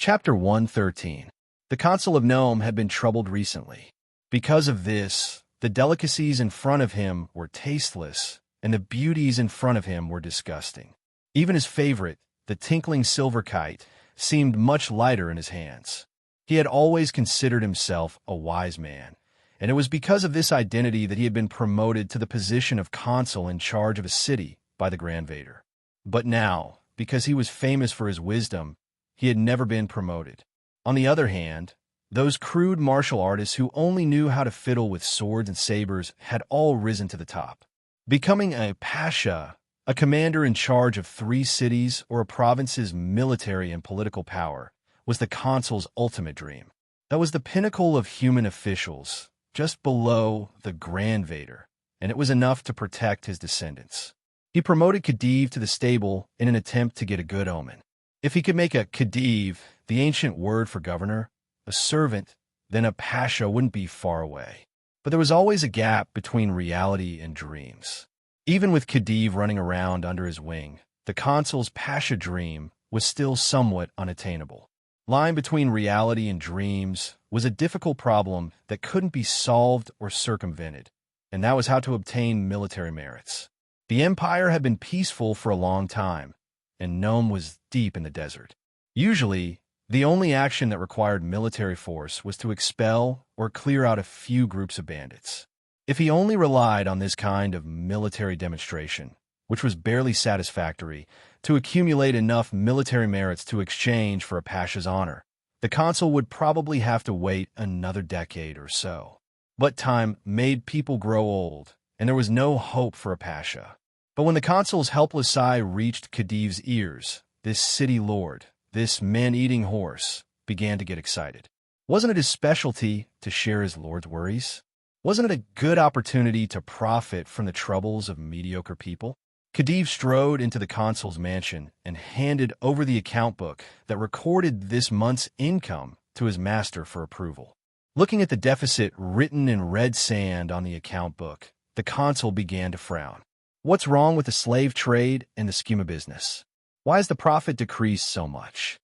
Chapter 113. The Consul of Nome had been troubled recently. Because of this, the delicacies in front of him were tasteless, and the beauties in front of him were disgusting. Even his favorite, the tinkling silver kite, seemed much lighter in his hands. He had always considered himself a wise man, and it was because of this identity that he had been promoted to the position of consul in charge of a city by the Grand Vader. But now, because he was famous for his wisdom, he had never been promoted. On the other hand, those crude martial artists who only knew how to fiddle with swords and sabers had all risen to the top. Becoming a pasha, a commander in charge of 3 cities or a province's military and political power, was the consul's ultimate dream. That was the pinnacle of human officials, just below the Grand Vader, and it was enough to protect his descendants. He promoted Khedive to the stable in an attempt to get a good omen. If he could make a Khedive, the ancient word for governor, a servant, then a pasha wouldn't be far away. But there was always a gap between reality and dreams. Even with Khedive running around under his wing, the consul's pasha dream was still somewhat unattainable. Line between reality and dreams was a difficult problem that couldn't be solved or circumvented, and that was how to obtain military merits. The empire had been peaceful for a long time, and Nome was deep in the desert. Usually, the only action that required military force was to expel or clear out a few groups of bandits. If he only relied on this kind of military demonstration, which was barely satisfactory, to accumulate enough military merits to exchange for a pasha's honor, the consul would probably have to wait another decade or so. But time made people grow old, and there was no hope for a pasha. But when the consul's helpless sigh reached Khedive's ears, this city lord, this man-eating horse, began to get excited. Wasn't it his specialty to share his lord's worries? Wasn't it a good opportunity to profit from the troubles of mediocre people? Khedive strode into the consul's mansion and handed over the account book that recorded this month's income to his master for approval. Looking at the deficit written in red sand on the account book, the consul began to frown. What's wrong with the slave trade and the schema business? Why has the profit decreased so much?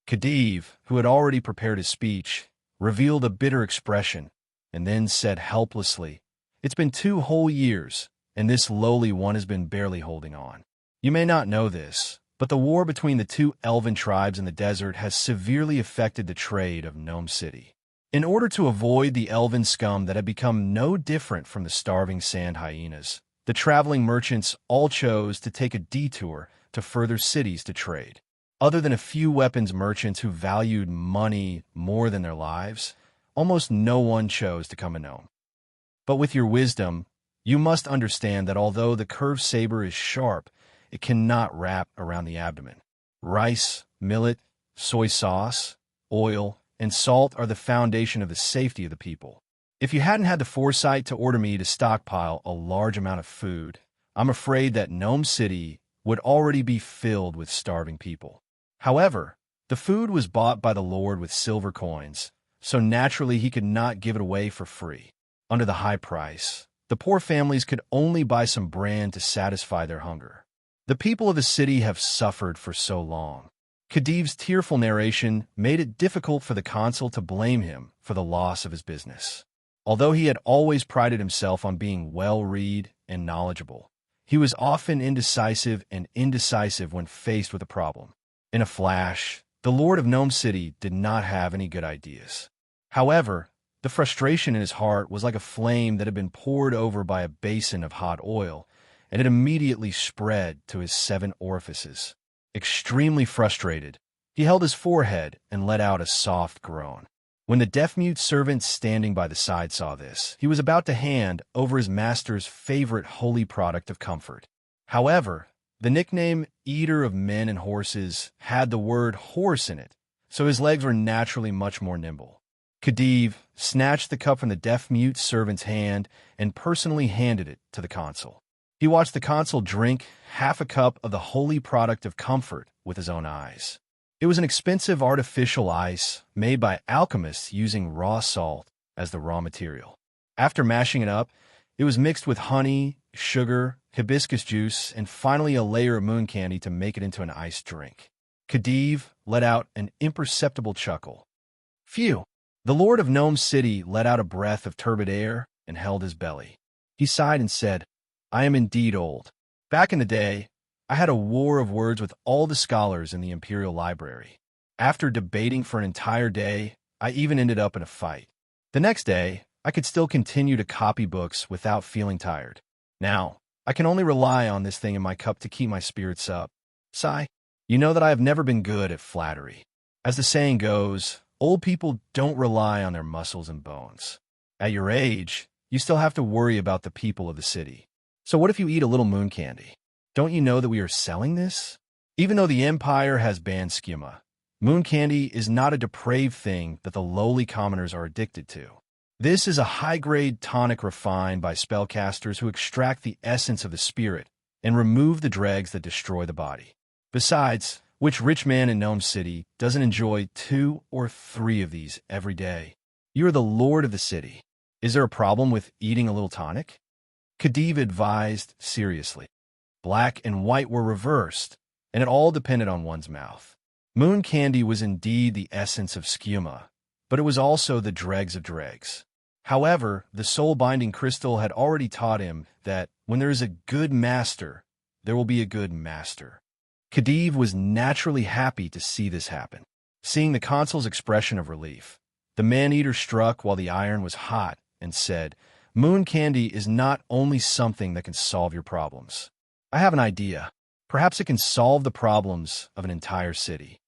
Khedive, who had already prepared his speech, revealed a bitter expression and then said helplessly, "It's been 2 whole years, and this lowly one has been barely holding on. You may not know this, but the war between the 2 elven tribes in the desert has severely affected the trade of Nome City. In order to avoid the elven scum that had become no different from the starving sand hyenas, the traveling merchants all chose to take a detour to further cities to trade. Other than a few weapons merchants who valued money more than their lives, almost no one chose to come to Nome. But with your wisdom, you must understand that although the curved saber is sharp, it cannot wrap around the abdomen. Rice, millet, soy sauce, oil, and salt are the foundation of the safety of the people. If you hadn't had the foresight to order me to stockpile a large amount of food, I'm afraid that Nome City would already be filled with starving people. However, the food was bought by the Lord with silver coins, so naturally he could not give it away for free. Under the high price, the poor families could only buy some bran to satisfy their hunger. The people of the city have suffered for so long." Khedive's tearful narration made it difficult for the consul to blame him for the loss of his business. Although he had always prided himself on being well-read and knowledgeable, he was often indecisive when faced with a problem. In a flash, the Lord of Nome City did not have any good ideas. However, the frustration in his heart was like a flame that had been poured over by a basin of hot oil, and it immediately spread to his 7 orifices. Extremely frustrated, he held his forehead and let out a soft groan. When the deaf-mute servant standing by the side saw this, he was about to hand over his master's favorite holy product of comfort. However, the nickname Eater of Men and Horses had the word horse in it, so his legs were naturally much more nimble. Khedive snatched the cup from the deaf-mute servant's hand and personally handed it to the consul. He watched the consul drink half a cup of the holy product of comfort with his own eyes. It was an expensive artificial ice made by alchemists using raw salt as the raw material. After mashing it up, it was mixed with honey, sugar, hibiscus juice, and finally a layer of moon candy to make it into an iced drink. Khedive, let out an imperceptible chuckle. Phew! The Lord of Gnome City let out a breath of turbid air and held his belly. He sighed and said, I am indeed old. Back in the day, I had a war of words with all the scholars in the Imperial Library. After debating for an entire day, I even ended up in a fight. The next day, I could still continue to copy books without feeling tired. Now, I can only rely on this thing in my cup to keep my spirits up. Sigh. You know that I have never been good at flattery. As the saying goes, old people don't rely on their muscles and bones. At your age, you still have to worry about the people of the city. So what if you eat a little moon candy? Don't you know that we are selling this? Even though the Empire has banned skuma, moon candy is not a depraved thing that the lowly commoners are addicted to. This is a high-grade tonic refined by spellcasters who extract the essence of the spirit and remove the dregs that destroy the body. Besides, which rich man in Gnome City doesn't enjoy 2 or 3 of these every day? You are the lord of the city. Is there a problem with eating a little tonic? Khedive advised seriously. Black and white were reversed, and it all depended on one's mouth. Moon candy was indeed the essence of skuma, but it was also the dregs of dregs. However, the soul-binding crystal had already taught him that when there is a good master, there will be a good master. Khedive was naturally happy to see this happen. Seeing the consul's expression of relief, the man-eater struck while the iron was hot and said, Moon candy is not only something that can solve your problems. I have an idea. Perhaps it can solve the problems of an entire city.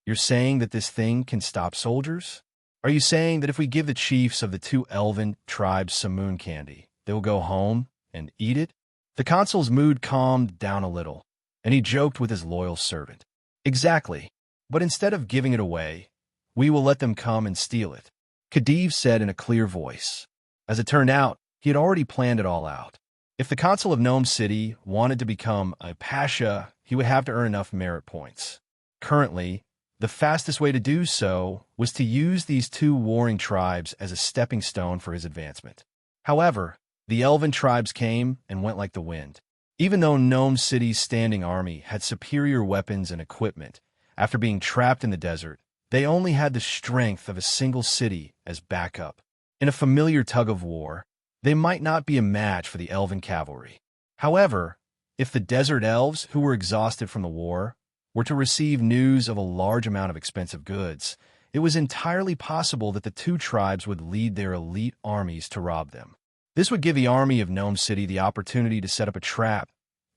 You're saying that this thing can stop soldiers? Are you saying that if we give the chiefs of the 2 elven tribes some moon candy, they will go home and eat it? The consul's mood calmed down a little, and he joked with his loyal servant. Exactly. But instead of giving it away, we will let them come and steal it, Khedive said in a clear voice. As it turned out, he had already planned it all out. If the consul of Gnome City wanted to become a pasha, he would have to earn enough merit points. Currently, the fastest way to do so was to use these 2 warring tribes as a stepping stone for his advancement. However, the elven tribes came and went like the wind. Even though Gnome City's standing army had superior weapons and equipment, after being trapped in the desert, they only had the strength of a single city as backup. In a familiar tug-of-war, they might not be a match for the elven cavalry. However, if the desert elves, who were exhausted from the war, were to receive news of a large amount of expensive goods, it was entirely possible that the 2 tribes would lead their elite armies to rob them. This would give the army of Gnome City the opportunity to set up a trap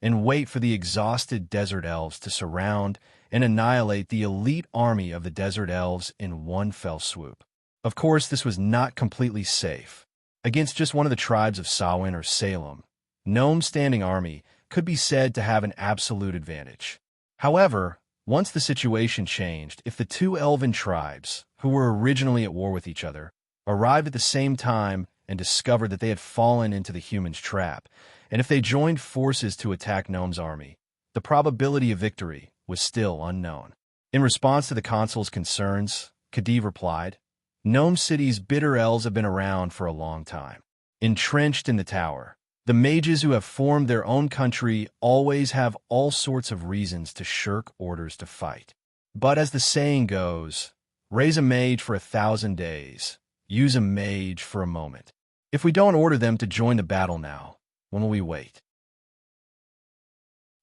and wait for the exhausted desert elves to surround and annihilate the elite army of the desert elves in one fell swoop. Of course, this was not completely safe. Against just one of the tribes of Samhain or Salem, Gnome's standing army could be said to have an absolute advantage. However, once the situation changed, if the 2 elven tribes, who were originally at war with each other, arrived at the same time and discovered that they had fallen into the human's trap, and if they joined forces to attack Gnome's army, the probability of victory was still unknown. In response to the consul's concerns, Khedive replied, Gnome City's bitter elves have been around for a long time. Entrenched in the tower, the mages who have formed their own country always have all sorts of reasons to shirk orders to fight. But as the saying goes, raise a mage for 1,000 days, use a mage for a moment. If we don't order them to join the battle now, when will we wait?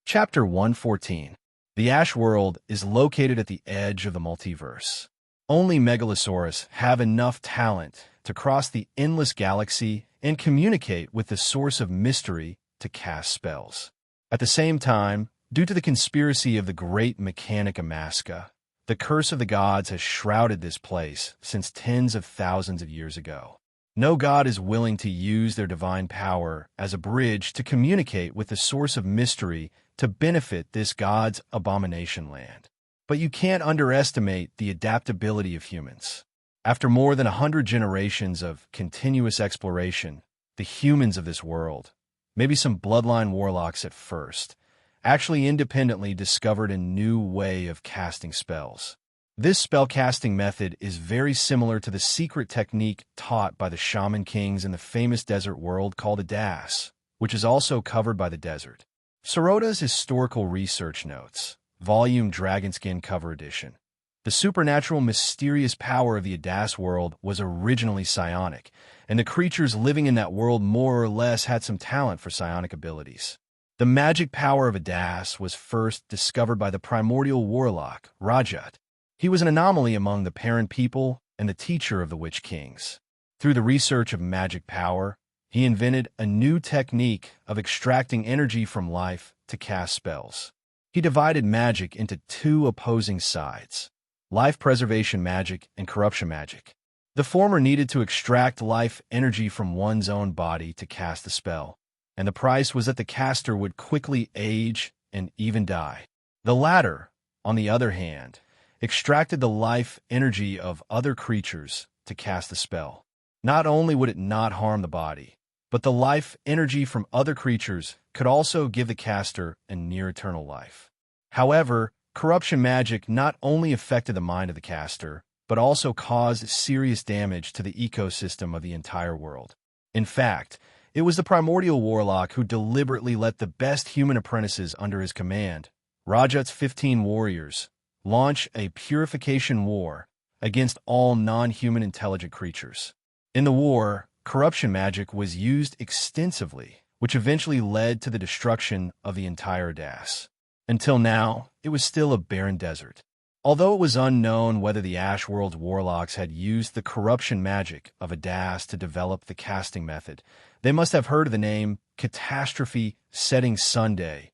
Chapter 114. The Ash World is located at the edge of the multiverse. Only Megalosaurus have enough talent to cross the endless galaxy and communicate with the source of mystery to cast spells. At the same time, due to the conspiracy of the great Mechanica Masca, the curse of the gods has shrouded this place since tens of thousands of years ago. No god is willing to use their divine power as a bridge to communicate with the source of mystery to benefit this god's abomination land. But you can't underestimate the adaptability of humans. After more than 100 generations of continuous exploration, the humans of this world, maybe some bloodline warlocks at first, actually independently discovered a new way of casting spells. This spellcasting method is very similar to the secret technique taught by the shaman kings in the famous desert world called a das, which is also covered by the desert. Sorota's Historical Research Notes, Volume Dragonskin Cover Edition, The supernatural, mysterious power of the Adas world was originally psionic, and the creatures living in that world more or less had some talent for psionic abilities. The magic power of Adas was first discovered by the primordial warlock, Rajat. He was an anomaly among the parent people and the teacher of the witch kings. Through the research of magic power, he invented a new technique of extracting energy from life to cast spells. He divided magic into two opposing sides: life preservation magic and corruption magic. The former needed to extract life energy from one's own body to cast the spell, and the price was that the caster would quickly age and even die. The latter, on the other hand, extracted the life energy of other creatures to cast the spell. Not only would it not harm the body, but the life energy from other creatures could also give the caster a near-eternal life. However, corruption magic not only affected the mind of the caster, but also caused serious damage to the ecosystem of the entire world. In fact, it was the primordial warlock who deliberately let the best human apprentices under his command, Rajat's 15 warriors, launch a purification war against all non-human intelligent creatures. In the war, corruption magic was used extensively, which eventually led to the destruction of the entire Adas. Until now, it was still a barren desert. Although it was unknown whether the Ash World's warlocks had used the corruption magic of Adas to develop the casting method, they must have heard of the name Catastrophe Setting Sunday.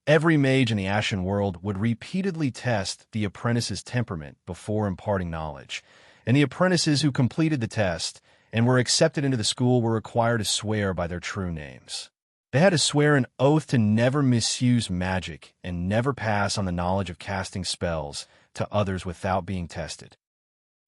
Every mage in the Ashen World would repeatedly test the apprentice's temperament before imparting knowledge, and the apprentices who completed the test and were accepted into the school were required to swear by their true names. They had to swear an oath to never misuse magic and never pass on the knowledge of casting spells to others without being tested.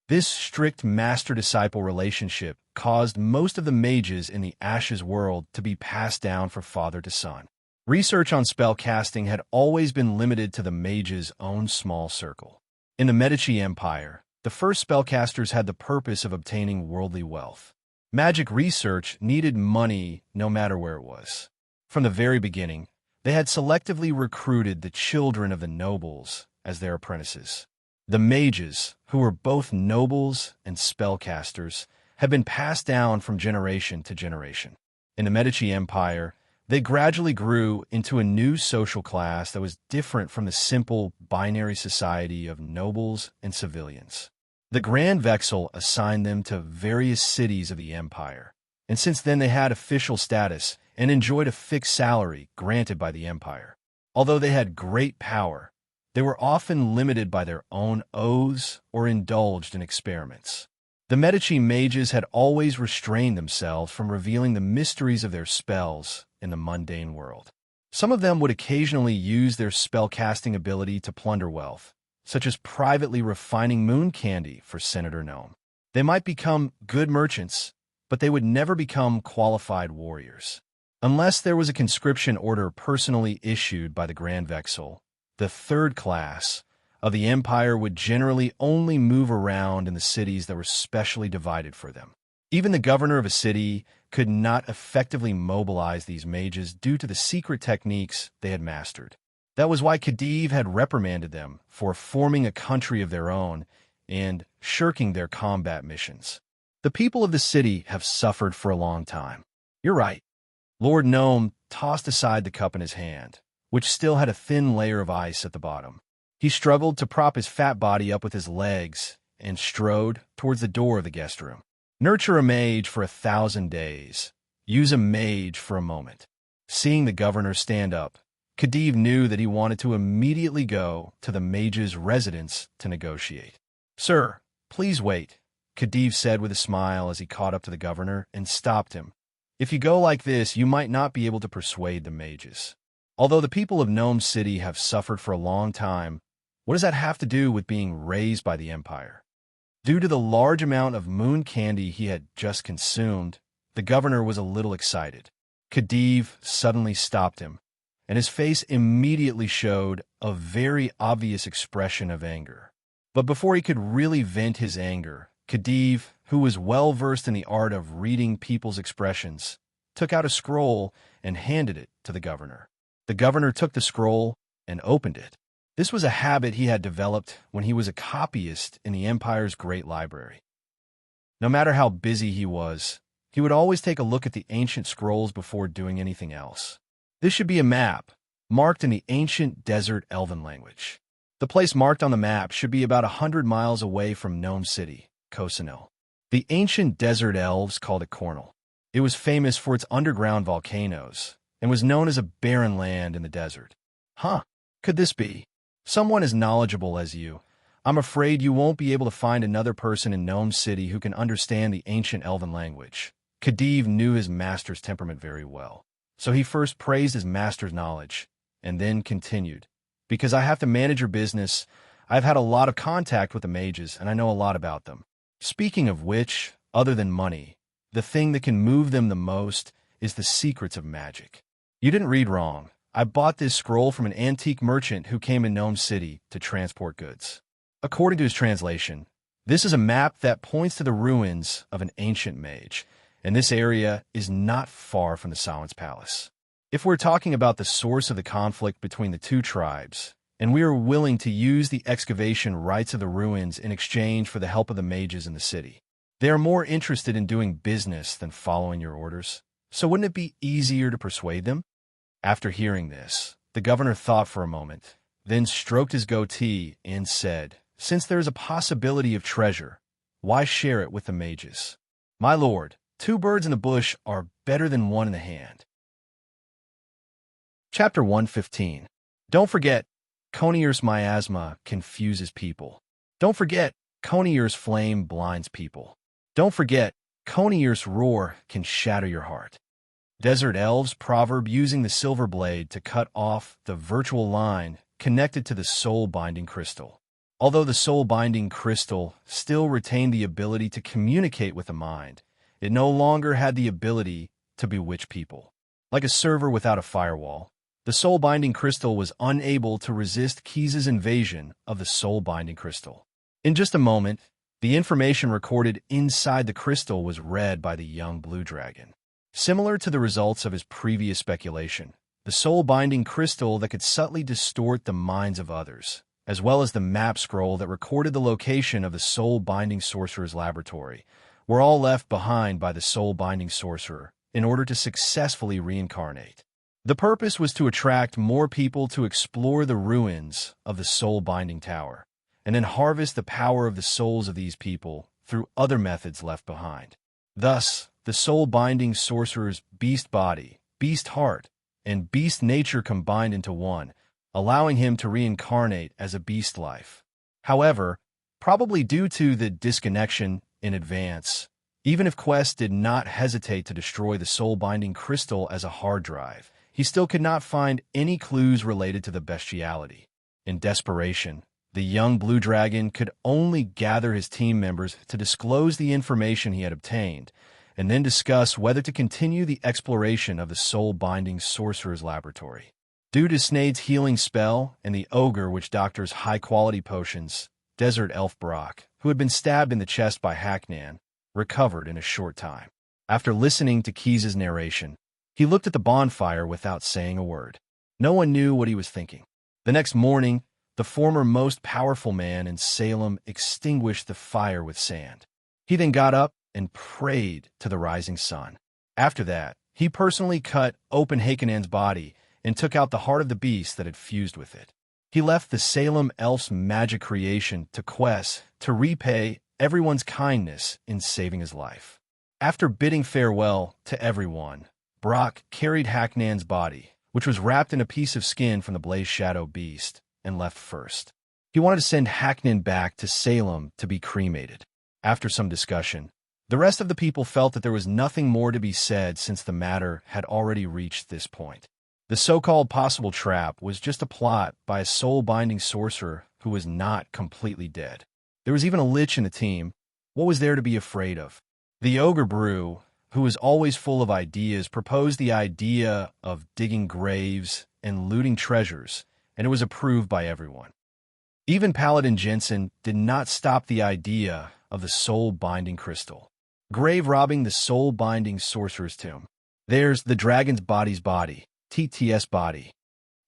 This strict master-disciple relationship caused most of the mages in the Ashes world to be passed down from father to son. Research on spell casting had always been limited to the mage's own small circle. In the Medici Empire, the first spellcasters had the purpose of obtaining worldly wealth. Magic research needed money no matter where it was. From the very beginning, they had selectively recruited the children of the nobles as their apprentices. The mages, who were both nobles and spellcasters, had been passed down from generation to generation. In the Medici Empire, they gradually grew into a new social class that was different from the simple binary society of nobles and civilians. The Grand Vexil assigned them to various cities of the empire, and since then they had official status and enjoyed a fixed salary granted by the empire. Although they had great power, they were often limited by their own oaths or indulged in experiments. The Medici mages had always restrained themselves from revealing the mysteries of their spells in the mundane world. Some of them would occasionally use their spellcasting ability to plunder wealth, such as privately refining moon candy for Senator Gnome. They might become good merchants, but they would never become qualified warriors. Unless there was a conscription order personally issued by the Grand Vexil, the third class of the empire would generally only move around in the cities that were specially divided for them. Even the governor of a city could not effectively mobilize these mages due to the secret techniques they had mastered. That was why Khedive had reprimanded them for forming a country of their own and shirking their combat missions. The people of the city have suffered for a long time. You're right. Lord Gnome tossed aside the cup in his hand, which still had a thin layer of ice at the bottom. He struggled to prop his fat body up with his legs and strode towards the door of the guest room. Nurture a mage for 1,000 days. Use a mage for a moment. Seeing the governor stand up, Khedive knew that he wanted to immediately go to the mage's residence to negotiate. "Sir, please wait," Khedive said with a smile as he caught up to the governor and stopped him. "If you go like this, you might not be able to persuade the mages. Although the people of Gnome City have suffered for a long time, what does that have to do with being raised by the Empire?" Due to the large amount of moon candy he had just consumed, the governor was a little excited. Khedive suddenly stopped him, and his face immediately showed a very obvious expression of anger. But before he could really vent his anger, Khedive, who was well versed in the art of reading people's expressions, took out a scroll and handed it to the governor. The governor took the scroll and opened it. This was a habit he had developed when he was a copyist in the Empire's Great Library. No matter how busy he would always take a look at the ancient scrolls before doing anything else. This should be a map, marked in the ancient desert elven language. The place marked on the map should be about 100 miles away from Gnome City, Cosinil. The ancient desert elves called it Cornell. It was famous for its underground volcanoes, and was known as a barren land in the desert. Could this be? Someone as knowledgeable as you. I'm afraid you won't be able to find another person in Gnome City who can understand the ancient elven language. Khedive knew his master's temperament very well, so he first praised his master's knowledge, and then continued. Because I have to manage your business, I've had a lot of contact with the mages, and I know a lot about them. Speaking of which, other than money, the thing that can move them the most is the secrets of magic. You didn't read wrong. I bought this scroll from an antique merchant who came in Gnome City to transport goods. According to his translation, this is a map that points to the ruins of an ancient mage, and this area is not far from the Silence Palace. If we're talking about the source of the conflict between the two tribes, and we are willing to use the excavation rights of the ruins in exchange for the help of the mages in the city, they are more interested in doing business than following your orders. So wouldn't it be easier to persuade them? After hearing this, the governor thought for a moment, then stroked his goatee and said, "Since there is a possibility of treasure, why share it with the mages? My lord, 2 birds in the bush are better than 1 in the hand." Chapter 115. Don't forget, Conier's miasma confuses people. Don't forget, Conier's flame blinds people. Don't forget, Conier's roar can shatter your heart. Desert Elves proverb using the silver blade to cut off the virtual line connected to the soul-binding crystal. Although the soul-binding crystal still retained the ability to communicate with the mind, it no longer had the ability to bewitch people. Like a server without a firewall, the soul-binding crystal was unable to resist Keys's invasion of the soul-binding crystal. In just a moment, the information recorded inside the crystal was read by the young blue dragon. Similar to the results of his previous speculation, the soul-binding crystal that could subtly distort the minds of others, as well as the map scroll that recorded the location of the soul-binding sorcerer's laboratory, were all left behind by the soul-binding sorcerer in order to successfully reincarnate. The purpose was to attract more people to explore the ruins of the soul-binding tower, and then harvest the power of the souls of these people through other methods left behind. Thus, the soul-binding sorcerer's beast body, beast heart, and beast nature combined into one, allowing him to reincarnate as a beast life. However, probably due to the disconnection in advance, even if Quest did not hesitate to destroy the soul-binding crystal as a hard drive, he still could not find any clues related to the bestiality. In desperation, the young blue dragon could only gather his team members to disclose the information he had obtained, and then discuss whether to continue the exploration of the soul-binding sorcerer's laboratory. Due to Snade's healing spell and the ogre which doctors high-quality potions, Desert Elf Brock, who had been stabbed in the chest by Hacknan, recovered in a short time. After listening to Keys's narration, he looked at the bonfire without saying a word. No one knew what he was thinking. The next morning, the former most powerful man in Salem extinguished the fire with sand. He then got up and prayed to the rising sun. After that, he personally cut open Hakanan's body and took out the heart of the beast that had fused with it. He left the Salem elf's magic creation to Quest to repay everyone's kindness in saving his life. After bidding farewell to everyone, Brock carried Hacknan's body, which was wrapped in a piece of skin from the Blaze Shadow beast, and left first. He wanted to send Hacknan back to Salem to be cremated. After some discussion, the rest of the people felt that there was nothing more to be said since the matter had already reached this point. The so-called possible trap was just a plot by a soul-binding sorcerer who was not completely dead. There was even a lich in the team. What was there to be afraid of? The Ogre Brew, who was always full of ideas, proposed the idea of digging graves and looting treasures, and it was approved by everyone. Even Paladin Jensen did not stop the idea of the soul-binding crystal. Grave robbing the soul-binding sorcerer's tomb. There's the dragon's body's body, TTS body.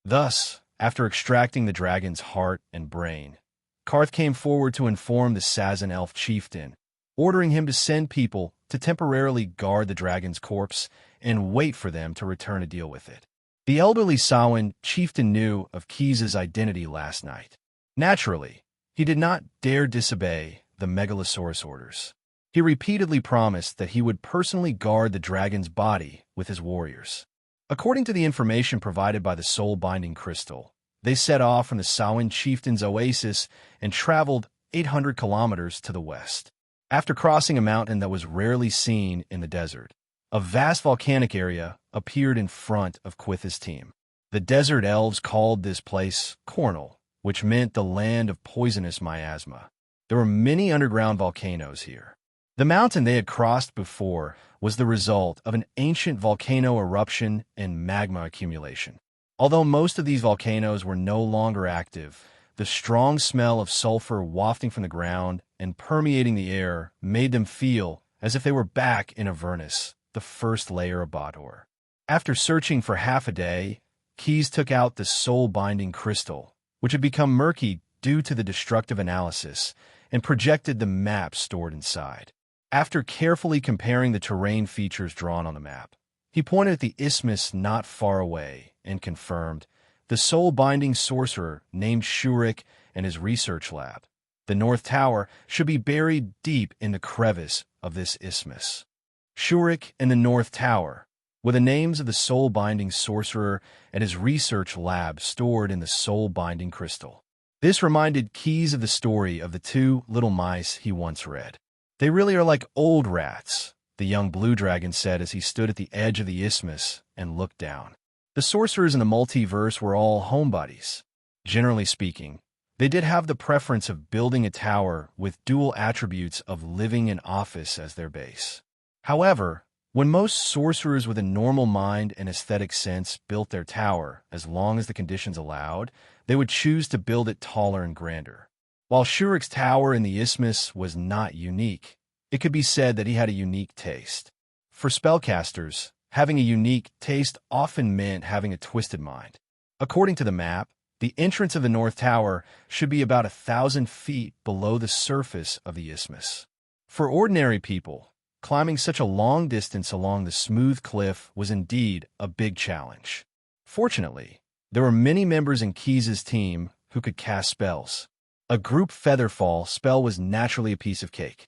Thus, After extracting the dragon's heart and brain, Karth came forward to inform the Sazan elf chieftain, ordering him to send people to temporarily guard the dragon's corpse and wait for them to return to deal with it. The elderly Samhain chieftain knew of Keys' identity last night. Naturally, he did not dare disobey the Megalosaurus orders. He repeatedly promised that he would personally guard the dragon's body with his warriors. According to the information provided by the soul-binding crystal, they set off from the Samhain chieftain's oasis and traveled 800 kilometers to the west. After crossing a mountain that was rarely seen in the desert, a vast volcanic area appeared in front of Quith's team. The desert elves called this place Cornel, which meant the land of poisonous miasma. There were many underground volcanoes here. The mountain they had crossed before was the result of an ancient volcano eruption and magma accumulation. Although most of these volcanoes were no longer active, the strong smell of sulfur wafting from the ground and permeating the air made them feel as if they were back in Avernus, the first layer of Bodor. After searching for half a day, Keys took out the soul-binding crystal, which had become murky due to the destructive analysis, and projected the map stored inside. After carefully comparing the terrain features drawn on the map, he pointed at the isthmus not far away and confirmed the soul-binding sorcerer named Shurik and his research lab. The North Tower should be buried deep in the crevice of this isthmus. Shurik and the North Tower were the names of the soul-binding sorcerer and his research lab stored in the soul-binding crystal. This reminded Keys of the story of the two little mice he once read. "They really are like old rats," the young blue dragon said as he stood at the edge of the isthmus and looked down. The sorcerers in the multiverse were all homebodies. Generally speaking, they did have the preference of building a tower with dual attributes of living and office as their base. However, when most sorcerers with a normal mind and aesthetic sense built their tower, as long as the conditions allowed, they would choose to build it taller and grander. While Shurik's tower in the isthmus was not unique, it could be said that he had a unique taste. For spellcasters, having a unique taste often meant having a twisted mind. According to the map, the entrance of the North Tower should be about 1,000 feet below the surface of the isthmus. For ordinary people, climbing such a long distance along the smooth cliff was indeed a big challenge. Fortunately, there were many members in Keys' team who could cast spells. A group featherfall spell was naturally a piece of cake.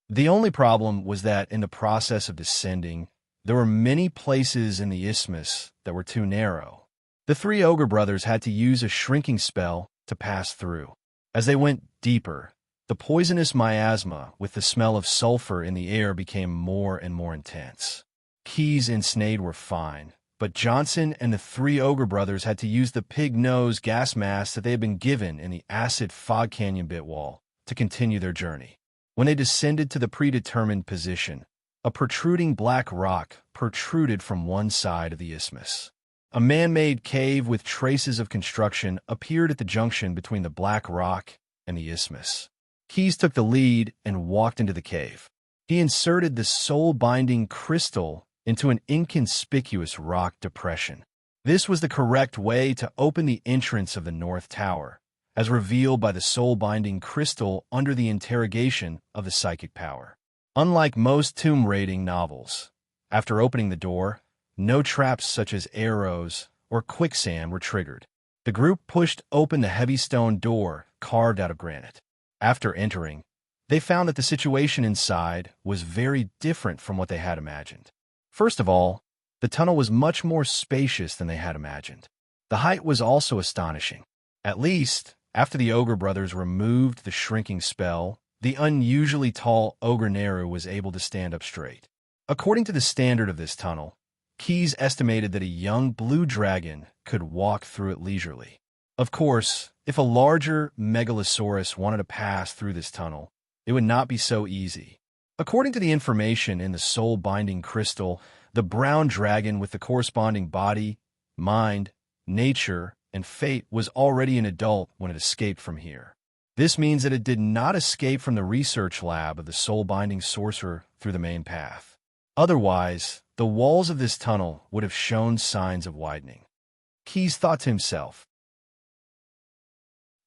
The only problem was that in the process of descending, there were many places in the isthmus that were too narrow. The three ogre brothers had to use a shrinking spell to pass through. As they went deeper, the poisonous miasma with the smell of sulfur in the air became more and more intense. Keys and Snade were fine, but Johnson and the three ogre brothers had to use the pig nose gas mask that they had been given in the acid fog canyon bit wall to continue their journey. When they descended to the predetermined position, a protruding black rock protruded from one side of the isthmus. A man-made cave with traces of construction appeared at the junction between the black rock and the isthmus. Keys took the lead and walked into the cave. He inserted the soul-binding crystal into an inconspicuous rock depression. This was the correct way to open the entrance of the North Tower, as revealed by the soul-binding crystal under the interrogation of the psychic power. Unlike most tomb raiding novels, after opening the door, no traps such as arrows or quicksand were triggered. The group pushed open the heavy stone door carved out of granite. After entering, they found that the situation inside was very different from what they had imagined. First of all, the tunnel was much more spacious than they had imagined. The height was also astonishing. At least, after the Ogre brothers removed the shrinking spell, the unusually tall Ogre Neru was able to stand up straight. According to the standard of this tunnel, Keys estimated that a young blue dragon could walk through it leisurely. Of course, if a larger Megalosaurus wanted to pass through this tunnel, it would not be so easy. According to the information in the soul-binding crystal, the brown dragon with the corresponding body, mind, nature, and fate was already an adult when it escaped from here. This means that it did not escape from the research lab of the soul-binding sorcerer through the main path. Otherwise, the walls of this tunnel would have shown signs of widening. Keys thought to himself,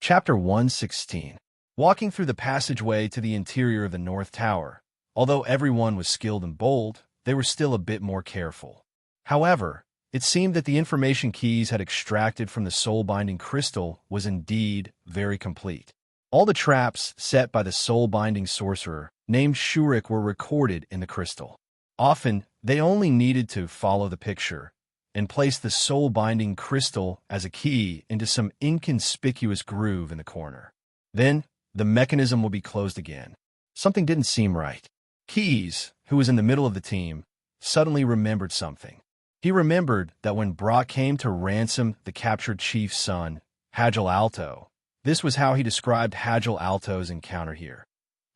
Chapter 116. Walking through the passageway to the interior of the North Tower, although everyone was skilled and bold, they were still a bit more careful. However, it seemed that the information Keys had extracted from the soul-binding crystal was indeed very complete. All the traps set by the soul-binding sorcerer named Shurik were recorded in the crystal. Often, they only needed to follow the picture and place the soul-binding crystal as a key into some inconspicuous groove in the corner. Then, the mechanism will be closed again. Something didn't seem right. Keys, who was in the middle of the team, suddenly remembered something. He remembered that when Brock came to ransom the captured chief's son, Hagel Alto, this was how he described Hagel Alto's encounter here.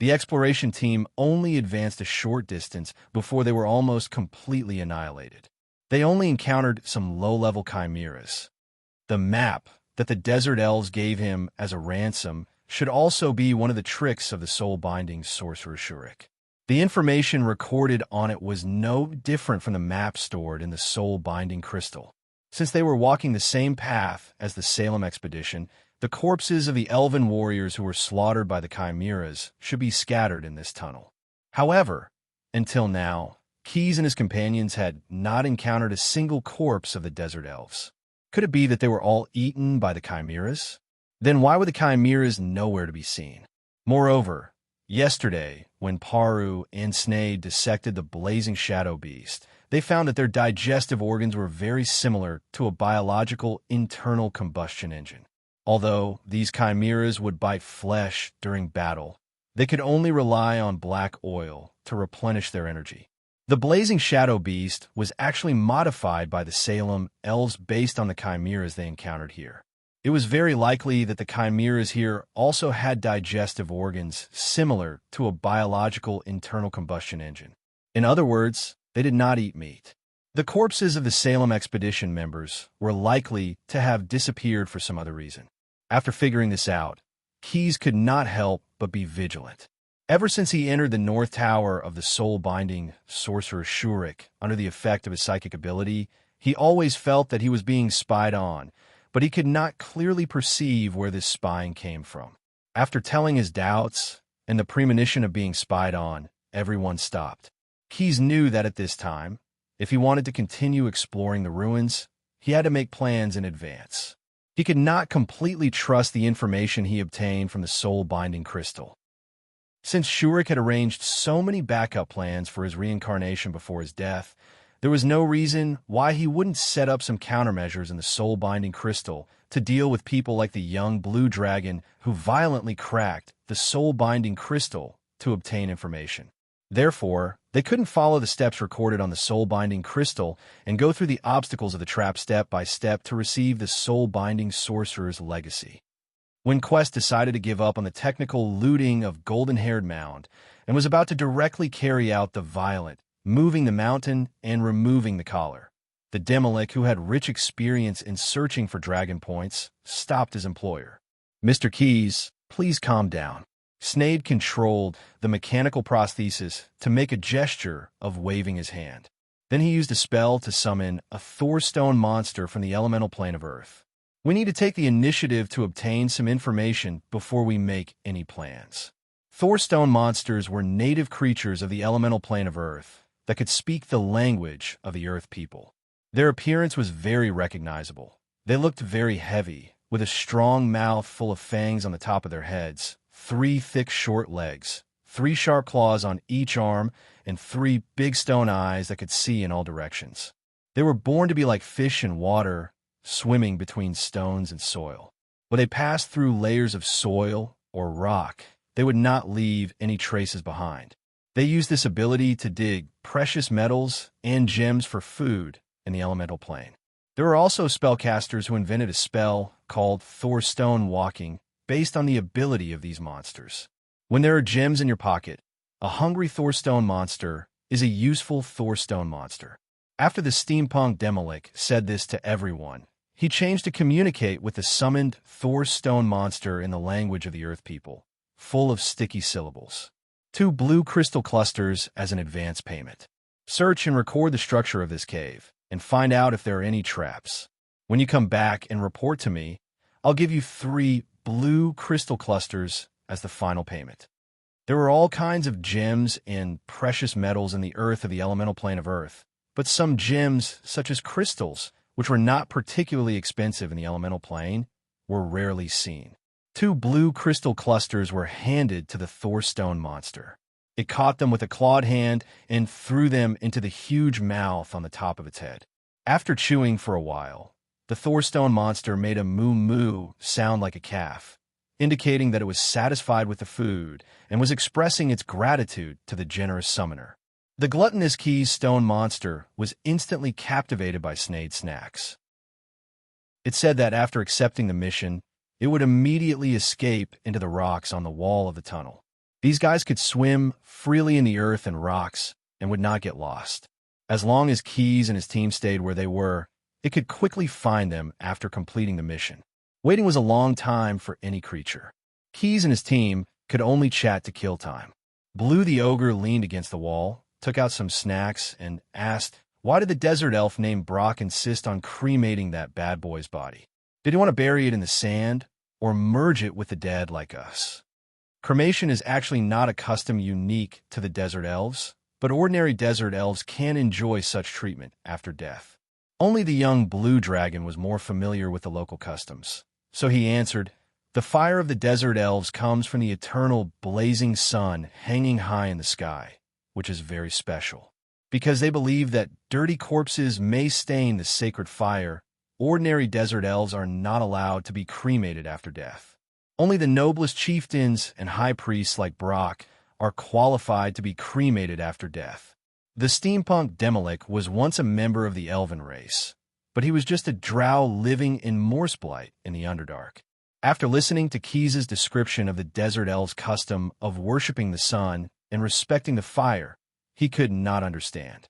The exploration team only advanced a short distance before they were almost completely annihilated. They only encountered some low-level chimeras. The map that the desert elves gave him as a ransom should also be one of the tricks of the soul-binding sorcerer Shurik. The information recorded on it was no different from the map stored in the soul-binding crystal. Since they were walking the same path as the Salem expedition, the corpses of the elven warriors who were slaughtered by the chimeras should be scattered in this tunnel. However, until now, Keys and his companions had not encountered a single corpse of the desert elves. Could it be that they were all eaten by the chimeras? Then why were the chimeras nowhere to be seen? Moreover, yesterday, when Paru and Snade dissected the blazing shadow beast, they found that their digestive organs were very similar to a biological internal combustion engine. Although these chimeras would bite flesh during battle, they could only rely on black oil to replenish their energy. The blazing shadow beast was actually modified by the Salem elves based on the chimeras they encountered here. It was very likely that the chimeras here also had digestive organs similar to a biological internal combustion engine. In other words, they did not eat meat. The corpses of the Salem expedition members were likely to have disappeared for some other reason. After figuring this out, Keys could not help but be vigilant. Ever since he entered the North Tower of the soul-binding sorcerer Shurik under the effect of his psychic ability, he always felt that he was being spied on, but he could not clearly perceive where this spying came from. After telling his doubts and the premonition of being spied on, everyone stopped. Keys knew that at this time, if he wanted to continue exploring the ruins, he had to make plans in advance. He could not completely trust the information he obtained from the soul-binding crystal. Since Shurik had arranged so many backup plans for his reincarnation before his death, there was no reason why he wouldn't set up some countermeasures in the soul-binding crystal to deal with people like the young blue dragon who violently cracked the soul-binding crystal to obtain information. Therefore, they couldn't follow the steps recorded on the soul-binding crystal and go through the obstacles of the trap step by step to receive the soul-binding sorcerer's legacy. When Quest decided to give up on the technical looting of Golden-Haired Mound and was about to directly carry out the violent, moving the mountain and removing the collar, the Demolik, who had rich experience in searching for dragon points, stopped his employer. "Mr. Keys, please calm down." Snade controlled the mechanical prosthesis to make a gesture of waving his hand. Then he used a spell to summon a Thorstone monster from the elemental plane of Earth. "We need to take the initiative to obtain some information before we make any plans." Thorstone monsters were native creatures of the elemental plane of Earth that could speak the language of the Earth people. Their appearance was very recognizable. They looked very heavy, with a strong mouth full of fangs on the top of their heads, 3 thick short legs, 3 sharp claws on each arm, and 3 big stone eyes that could see in all directions. They were born to be like fish in water, swimming between stones and soil. When they passed through layers of soil or rock, they would not leave any traces behind. They used this ability to dig precious metals and gems for food in the elemental plane. There were also spellcasters who invented a spell called Thorstone Walking based on the ability of these monsters. When there are gems in your pocket, a hungry Thorstone monster is a useful Thorstone monster. After the steampunk Demolik said this to everyone, he changed to communicate with the summoned Thorstone monster in the language of the Earth people, full of sticky syllables. 2 blue crystal clusters as an advance payment. Search and record the structure of this cave, and find out if there are any traps. When you come back and report to me, I'll give you 3 blue crystal clusters as the final payment. There were all kinds of gems and precious metals in the earth of the elemental plane of Earth, but some gems, such as crystals, which were not particularly expensive in the elemental plane, were rarely seen. 2 blue crystal clusters were handed to the Thorstone monster. It caught them with a clawed hand and threw them into the huge mouth on the top of its head. After chewing for a while, the Thorstone monster made a moo-moo sound like a calf, indicating that it was satisfied with the food and was expressing its gratitude to the generous summoner. The gluttonous Keys stone monster was instantly captivated by Snade's snacks. It said that after accepting the mission, it would immediately escape into the rocks on the wall of the tunnel. These guys could swim freely in the earth and rocks and would not get lost. As long as Keys and his team stayed where they were, it could quickly find them after completing the mission. Waiting was a long time for any creature. Keys and his team could only chat to kill time. Blue the ogre leaned against the wall, took out some snacks, and asked, why did the desert elf named Brock insist on cremating that bad boy's body? Did he want to bury it in the sand or merge it with the dead like us? Cremation is actually not a custom unique to the desert elves, but ordinary desert elves can enjoy such treatment after death. Only the young blue dragon was more familiar with the local customs. So he answered, the fire of the desert elves comes from the eternal blazing sun hanging high in the sky, which is very special. Because they believe that dirty corpses may stain the sacred fire, ordinary desert elves are not allowed to be cremated after death. Only the noblest chieftains and high priests like Brock are qualified to be cremated after death. The steampunk Demolik was once a member of the elven race, but he was just a drow living in Morseblight in the Underdark. After listening to Keys's description of the desert elves' custom of worshipping the sun and respecting the fire, he could not understand.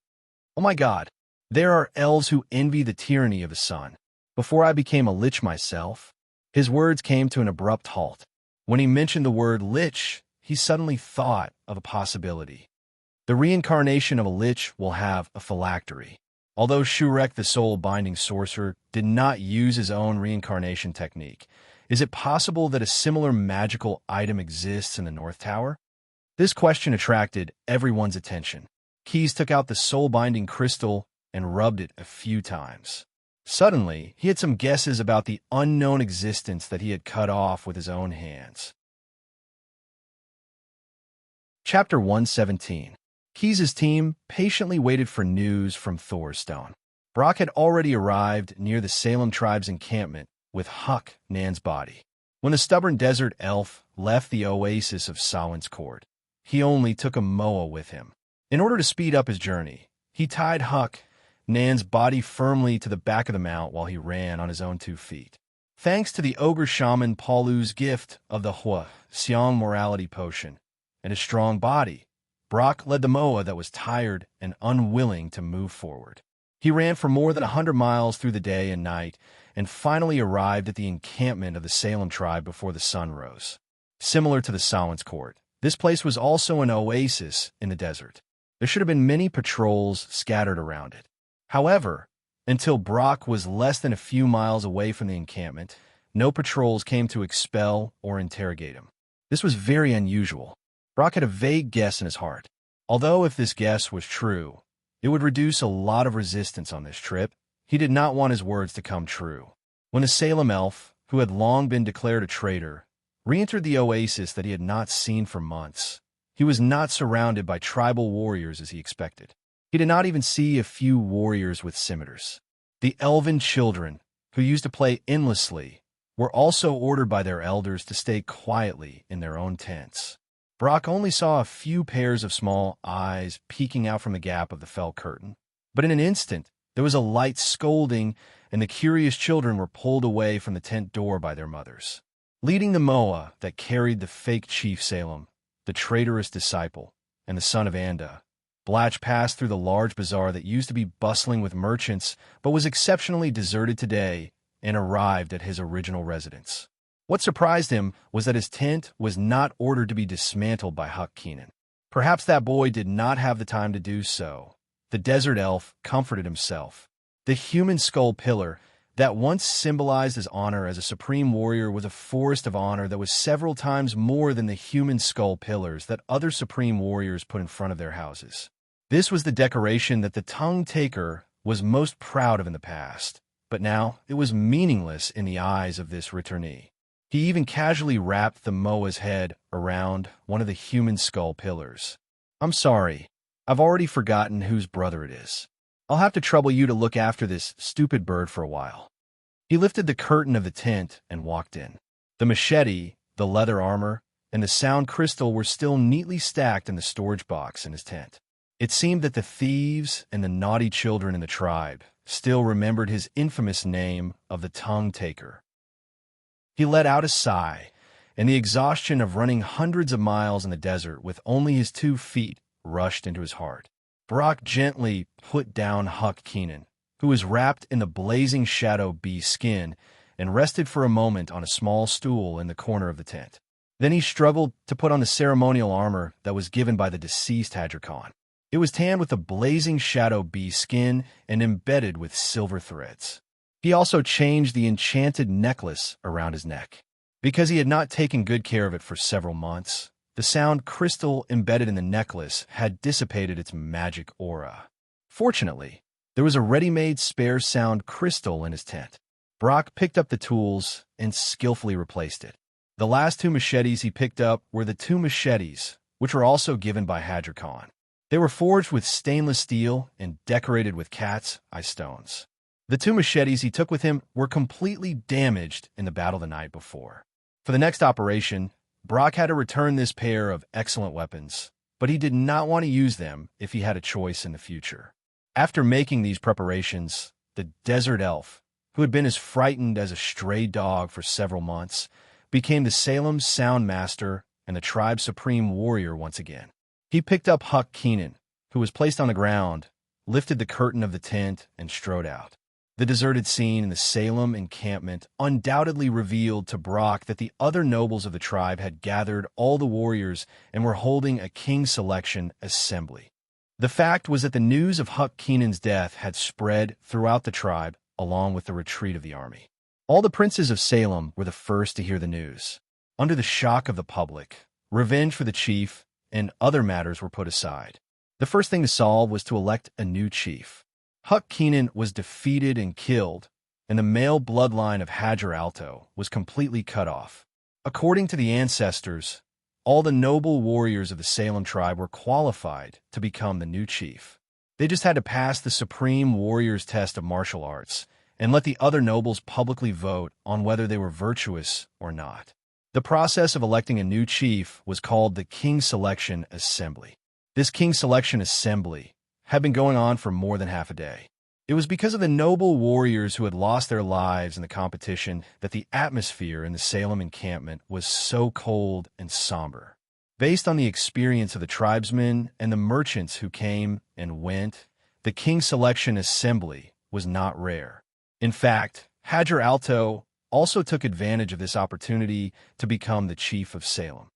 Oh my God, there are elves who envy the tyranny of the sun. Before I became a lich myself, his words came to an abrupt halt. When he mentioned the word lich, he suddenly thought of a possibility. The reincarnation of a lich will have a phylactery. Although Shurek the soul-binding sorcerer did not use his own reincarnation technique, is it possible that a similar magical item exists in the North Tower? This question attracted everyone's attention. Keys took out the soul-binding crystal and rubbed it a few times. Suddenly, he had some guesses about the unknown existence that he had cut off with his own hands. Chapter 117. Keys's team patiently waited for news from Thorstone. Brock had already arrived near the Salem tribe's encampment with Huck, Nan's body. When the stubborn desert elf left the oasis of Samhain's Court, he only took a moa with him. In order to speed up his journey, he tied Huck, Nan's body firmly to the back of the mount while he ran on his own 2 feet. Thanks to the ogre shaman Paulu's gift of the Hua Xiong morality potion and his strong body, Brock led the moa that was tired and unwilling to move forward. He ran for more than 100 miles through the day and night and finally arrived at the encampment of the Salem tribe before the sun rose. Similar to the Samhain's Court, this place was also an oasis in the desert. There should have been many patrols scattered around it. However, until Brock was less than a few miles away from the encampment, no patrols came to expel or interrogate him. This was very unusual. Brock had a vague guess in his heart. Although if this guess was true, it would reduce a lot of resistance on this trip, he did not want his words to come true. When a Salem elf, who had long been declared a traitor, re-entered the oasis that he had not seen for months, he was not surrounded by tribal warriors as he expected. He did not even see a few warriors with scimitars. The elven children, who used to play endlessly, were also ordered by their elders to stay quietly in their own tents. Brock only saw a few pairs of small eyes peeking out from the gap of the felt curtain, but in an instant there was a light scolding, and the curious children were pulled away from the tent door by their mothers. Leading the moa that carried the fake Chief Salem, the traitorous disciple, and the son of Anda, Blatch passed through the large bazaar that used to be bustling with merchants but was exceptionally deserted today and arrived at his original residence. What surprised him was that his tent was not ordered to be dismantled by Huck Keenan. Perhaps that boy did not have the time to do so. The desert elf comforted himself. The human skull pillar that once symbolized his honor as a supreme warrior was a forest of honor that was several times more than the human skull pillars that other supreme warriors put in front of their houses. This was the decoration that the tongue taker was most proud of in the past, but now it was meaningless in the eyes of this returnee. He even casually wrapped the moa's head around one of the human skull pillars. "I'm sorry, I've already forgotten whose brother it is. I'll have to trouble you to look after this stupid bird for a while." He lifted the curtain of the tent and walked in. The machete, the leather armor, and the sound crystal were still neatly stacked in the storage box in his tent. It seemed that the thieves and the naughty children in the tribe still remembered his infamous name of the tongue taker. He let out a sigh, and the exhaustion of running hundreds of miles in the desert with only his 2 feet rushed into his heart. Brock gently put down Huck Keenan, who was wrapped in the blazing shadow beast skin, and rested for a moment on a small stool in the corner of the tent. Then he struggled to put on the ceremonial armor that was given by the deceased Hadra Khan. It was tanned with the blazing shadow beast skin and embedded with silver threads. He also changed the enchanted necklace around his neck. Because he had not taken good care of it for several months, the sound crystal embedded in the necklace had dissipated its magic aura. Fortunately, there was a ready-made spare sound crystal in his tent. Brock picked up the tools and skillfully replaced it. The last 2 machetes he picked up were the 2 machetes, which were also given by Hadra Khan. They were forged with stainless steel and decorated with cat's eye stones. The 2 machetes he took with him were completely damaged in the battle the night before. For the next operation, Brock had to return this pair of excellent weapons, but he did not want to use them if he had a choice in the future. After making these preparations, the desert elf, who had been as frightened as a stray dog for several months, became the Salem's sound master and the tribe's supreme warrior once again. He picked up Huck Keenan, who was placed on the ground, lifted the curtain of the tent, and strode out. The deserted scene in the Salem encampment undoubtedly revealed to Brock that the other nobles of the tribe had gathered all the warriors and were holding a king selection assembly. The fact was that the news of Huck Keenan's death had spread throughout the tribe, along with the retreat of the army. All the princes of Salem were the first to hear the news. Under the shock of the public, revenge for the chief and other matters were put aside. The first thing to solve was to elect a new chief. Huck Keenan was defeated and killed, and the male bloodline of Hadra Alto was completely cut off. According to the ancestors, all the noble warriors of the Salem tribe were qualified to become the new chief. They just had to pass the supreme warrior's test of martial arts and let the other nobles publicly vote on whether they were virtuous or not. The process of electing a new chief was called the King Selection Assembly. This King Selection Assembly had been going on for more than half a day. It was because of the noble warriors who had lost their lives in the competition that the atmosphere in the Salem encampment was so cold and somber. Based on the experience of the tribesmen and the merchants who came and went, the King Selection Assembly was not rare. In fact, Hadra Alto also took advantage of this opportunity to become the chief of Salem.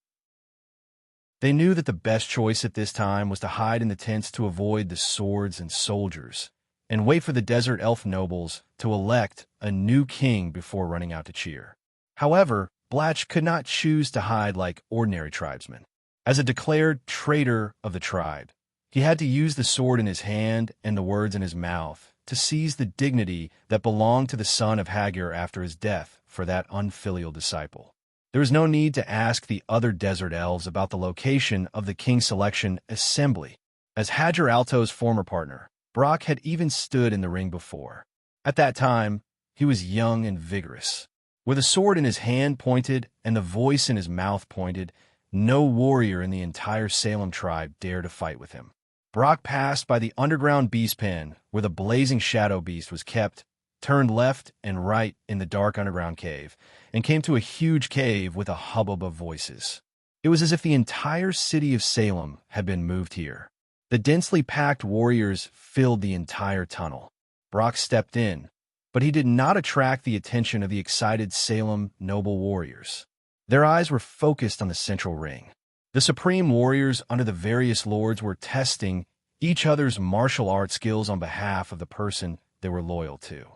They knew that the best choice at this time was to hide in the tents to avoid the swords and soldiers, and wait for the desert elf nobles to elect a new king before running out to cheer. However, Blatch could not choose to hide like ordinary tribesmen. As a declared traitor of the tribe, he had to use the sword in his hand and the words in his mouth to seize the dignity that belonged to the son of Hagar after his death for that unfilial disciple. There was no need to ask the other desert elves about the location of the King Selection Assembly. As Hadra Alto's former partner, Brock had even stood in the ring before. At that time, he was young and vigorous. With a sword in his hand pointed and the voice in his mouth pointed, no warrior in the entire Salem tribe dared to fight with him. Brock passed by the underground beast pen where the blazing shadow beast was kept, turned left and right in the dark underground cave, and came to a huge cave with a hubbub of voices. It was as if the entire city of Salem had been moved here. The densely packed warriors filled the entire tunnel. Brock stepped in, but he did not attract the attention of the excited Salem noble warriors. Their eyes were focused on the central ring. The supreme warriors under the various lords were testing each other's martial arts skills on behalf of the person they were loyal to.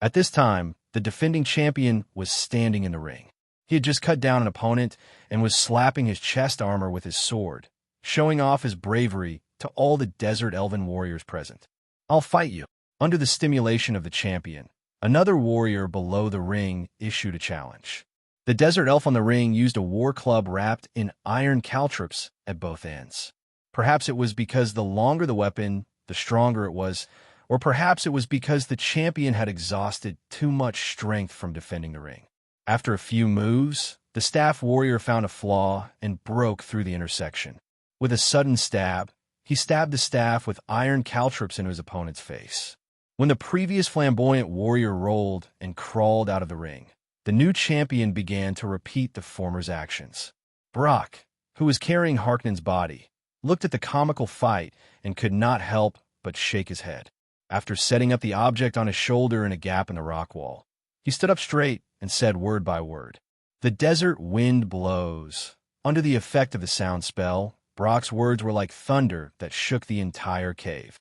At this time, the defending champion was standing in the ring. He had just cut down an opponent and was slapping his chest armor with his sword, showing off his bravery to all the desert elven warriors present. "I'll fight you." Under the stimulation of the champion, another warrior below the ring issued a challenge. The desert elf on the ring used a war club wrapped in iron caltrops at both ends. Perhaps it was because the longer the weapon, the stronger it was, or perhaps it was because the champion had exhausted too much strength from defending the ring. After a few moves, the staff warrior found a flaw and broke through the intersection. With a sudden stab, he stabbed the staff with iron caltrops into his opponent's face. When the previous flamboyant warrior rolled and crawled out of the ring, the new champion began to repeat the former's actions. Brock, who was carrying Harkonnen's body, looked at the comical fight and could not help but shake his head. After setting up the object on his shoulder in a gap in the rock wall, he stood up straight and said word by word, "The desert wind blows." Under the effect of the sound spell, Brock's words were like thunder that shook the entire cave.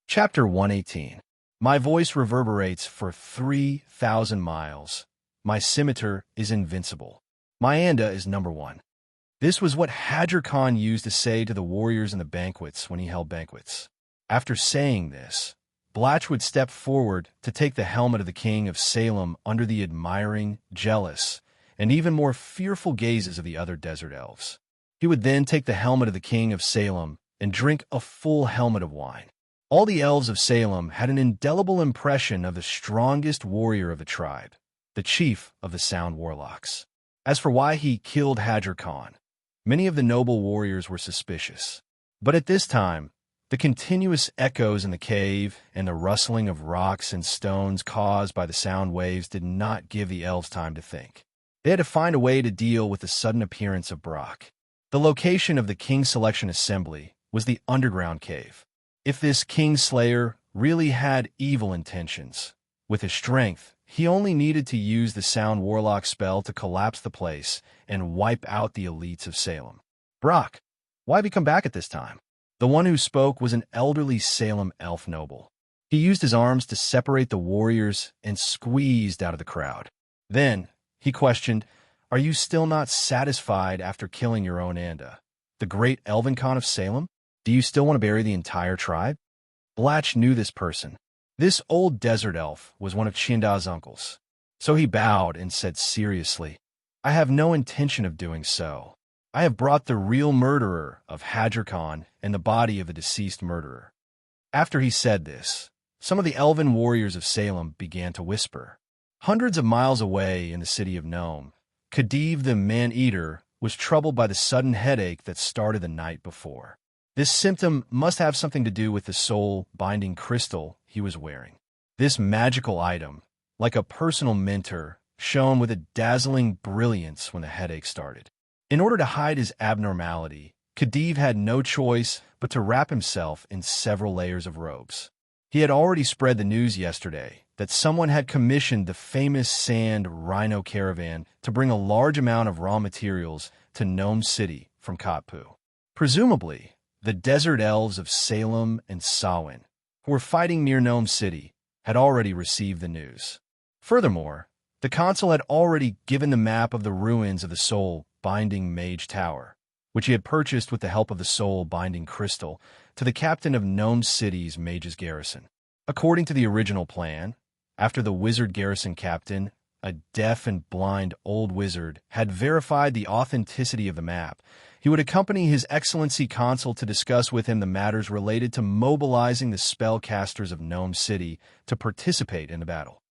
Chapter 118. My voice reverberates for 3,000 miles. My scimitar is invincible. My anda is number one. This was what Hadjar Khan used to say to the warriors in the banquets when he held banquets. After saying this, Blatch would step forward to take the helmet of the king of Salem under the admiring, jealous, and even more fearful gazes of the other desert elves. He would then take the helmet of the king of Salem and drink a full helmet of wine. All the elves of Salem had an indelible impression of the strongest warrior of the tribe, the chief of the Sound Warlocks. As for why he killed Hadjar Khan, many of the noble warriors were suspicious. But at this time, the continuous echoes in the cave and the rustling of rocks and stones caused by the sound waves did not give the elves time to think. They had to find a way to deal with the sudden appearance of Brock. The location of the King's Selection Assembly was the underground cave. If this King Slayer really had evil intentions, with his strength, he only needed to use the Sound Warlock spell to collapse the place and wipe out the elites of Salem. "Brock, why have you come back at this time?" The one who spoke was an elderly Salem elf noble. He used his arms to separate the warriors and squeezed out of the crowd. Then, he questioned, "Are you still not satisfied after killing your own Anda, the great Elven Khan of Salem? Do you still want to bury the entire tribe?" Blatch knew this person. This old desert elf was one of Chinda's uncles. So he bowed and said seriously, "I have no intention of doing so. I have brought the real murderer of Hadjar Khan and the body of the deceased murderer." After he said this, some of the elven warriors of Salem began to whisper. Hundreds of miles away in the city of Nome, Khedive the Man-Eater was troubled by the sudden headache that started the night before. This symptom must have something to do with the soul-binding crystal he was wearing. This magical item, like a personal mentor, shone with a dazzling brilliance when the headache started. In order to hide his abnormality, Khedive had no choice but to wrap himself in several layers of robes. He had already spread the news yesterday that someone had commissioned the famous Sand Rhino caravan to bring a large amount of raw materials to Nome City from Katpu. Presumably, the desert elves of Salem and Samhain, who were fighting near Nome City, had already received the news. Furthermore, the consul had already given the map of the ruins of the soul-binding Mage Tower, which he had purchased with the help of the soul-binding crystal, to the captain of Nome City's Mage's garrison. According to the original plan, after the wizard garrison captain, a deaf and blind old wizard, had verified the authenticity of the map, he would accompany His Excellency Consul to discuss with him the matters related to mobilizing the spellcasters of Nome City to participate in the battle.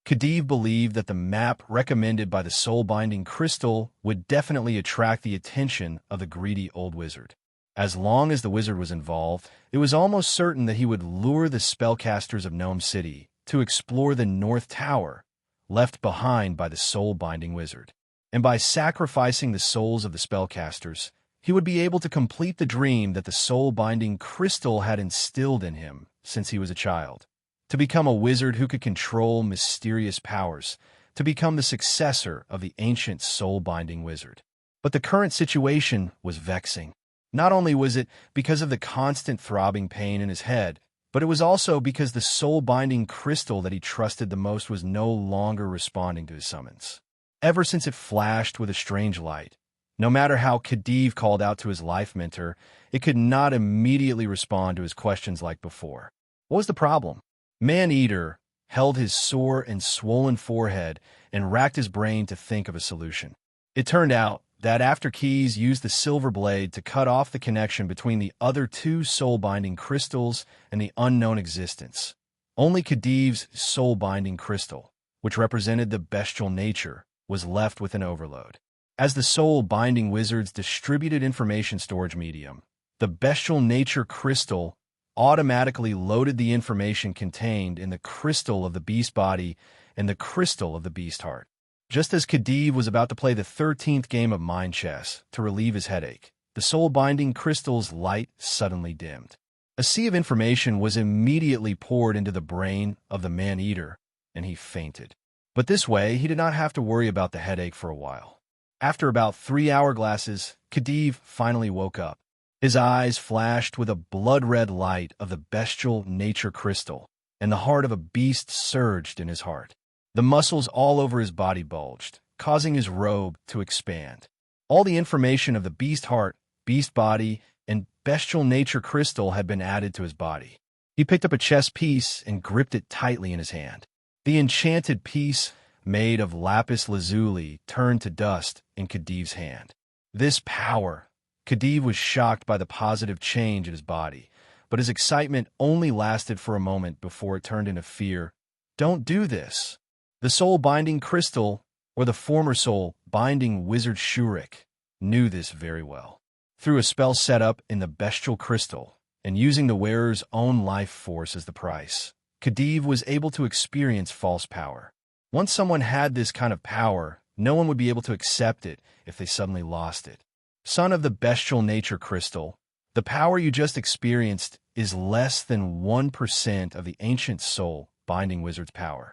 Khedive believed that the map recommended by the soul-binding crystal would definitely attract the attention of the greedy old wizard. As long as the wizard was involved, it was almost certain that he would lure the spellcasters of Nome City to explore the North Tower, left behind by the soul-binding wizard. And by sacrificing the souls of the spellcasters, he would be able to complete the dream that the soul-binding crystal had instilled in him since he was a child. To become a wizard who could control mysterious powers, to become the successor of the ancient soul-binding wizard. But the current situation was vexing. Not only was it because of the constant throbbing pain in his head, But it was also because the soul-binding crystal that he trusted the most was no longer responding to his summons. Ever since it flashed with a strange light, no matter how Khedive called out to his life mentor, it could not immediately respond to his questions like before. What was the problem? Man-Eater held his sore and swollen forehead and racked his brain to think of a solution. It turned out that after Keys used the silver blade to cut off the connection between the other two soul-binding crystals and the unknown existence, only Khedive's soul-binding crystal, which represented the bestial nature, was left with an overload. As the soul-binding wizards distributed information storage medium, the bestial nature crystal automatically loaded the information contained in the crystal of the beast body and the crystal of the beast heart. Just as Khedive was about to play the 13th game of mind chess to relieve his headache, the soul-binding crystal's light suddenly dimmed. A sea of information was immediately poured into the brain of the man-eater, and he fainted. But this way, he did not have to worry about the headache for a while. After about 3 hourglasses, Khedive finally woke up. His eyes flashed with a blood-red light of the bestial nature crystal, and the heart of a beast surged in his heart. The muscles all over his body bulged, causing his robe to expand. All the information of the beast heart, beast body, and bestial nature crystal had been added to his body. He picked up a chess piece and gripped it tightly in his hand. The enchanted piece, made of lapis lazuli, turned to dust in Khedive's hand. This power! Khedive was shocked by the positive change in his body, but his excitement only lasted for a moment before it turned into fear. Don't do this! The soul-binding crystal, or the former soul-binding wizard Shurik, knew this very well. Through a spell set up in the bestial crystal, and using the wearer's own life force as the price, Khedive was able to experience false power. Once someone had this kind of power, no one would be able to accept it if they suddenly lost it. Son of the bestial nature crystal, the power you just experienced is less than 1% of the ancient soul-binding wizard's power.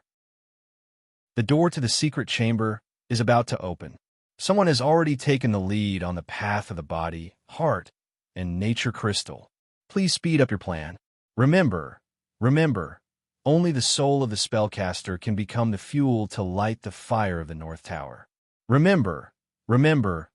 The door to the secret chamber is about to open. Someone has already taken the lead on the path of the body, heart, and nature crystal. Please speed up your plan. Remember, only the soul of the spellcaster can become the fuel to light the fire of the North Tower. Remember, the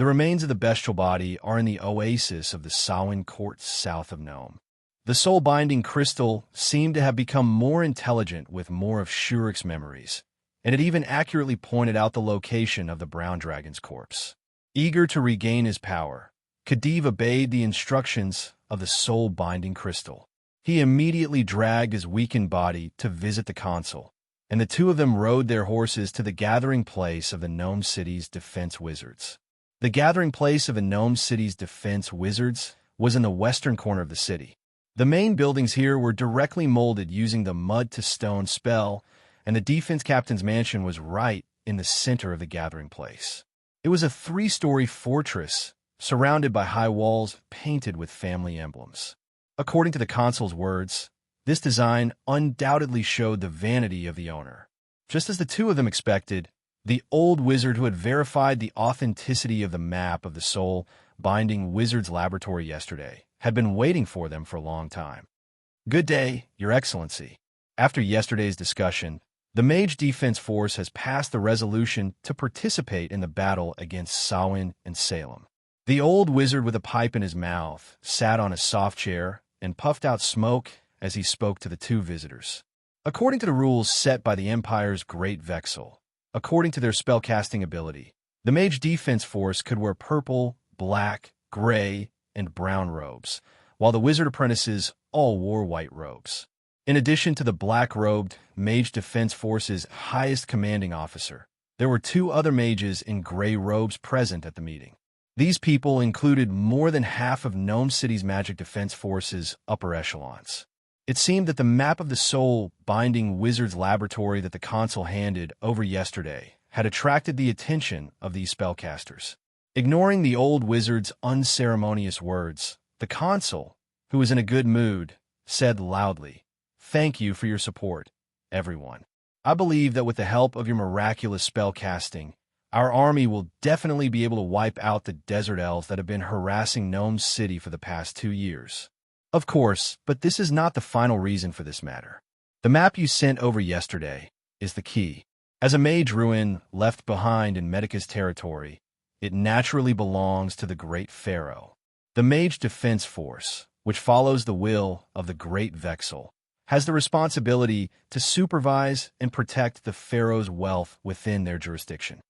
remains of the bestial body are in the oasis of the Samhain courts south of Nome. The soul-binding crystal seemed to have become more intelligent with more of Shurik's memories, and it even accurately pointed out the location of the brown dragon's corpse. Eager to regain his power, Khedive obeyed the instructions of the soul-binding crystal. He immediately dragged his weakened body to visit the consul, and the two of them rode their horses to the gathering place of the Gnome City's defense wizards. The gathering place of the Gnome City's defense wizards was in the western corner of the city. The main buildings here were directly molded using the mud-to-stone spell, and the defense captain's mansion was right in the center of the gathering place. It was a 3-story fortress surrounded by high walls painted with family emblems. According to the consul's words, this design undoubtedly showed the vanity of the owner. Just as the two of them expected, the old wizard who had verified the authenticity of the map of the soul-binding wizard's laboratory yesterday had been waiting for them for a long time. Good day, Your Excellency. After yesterday's discussion, the Mage Defense Force has passed the resolution to participate in the battle against Samhain and Salem. The old wizard with a pipe in his mouth sat on a soft chair and puffed out smoke as he spoke to the two visitors. According to the rules set by the Empire's Great Vexil, according to their spellcasting ability, the Mage Defense Force could wear purple, black, gray, and brown robes, while the wizard apprentices all wore white robes. In addition to the black-robed Mage Defense Force's highest commanding officer, there were 2 other mages in gray robes present at the meeting. These people included more than half of Gnome City's Magic Defense Force's upper echelons. It seemed that the map of the soul-binding wizard's laboratory that the consul handed over yesterday had attracted the attention of these spellcasters. Ignoring the old wizard's unceremonious words, the consul, who was in a good mood, said loudly, "Thank you for your support, everyone. I believe that with the help of your miraculous spellcasting, our army will definitely be able to wipe out the desert elves that have been harassing Gnome City for the past 2 years." Of course, but this is not the final reason for this matter. The map you sent over yesterday is the key. As a mage ruin left behind in Medica's territory, it naturally belongs to the Great Pharaoh. The Mage Defense Force, which follows the will of the Great Vexel, has the responsibility to supervise and protect the Pharaoh's wealth within their jurisdiction.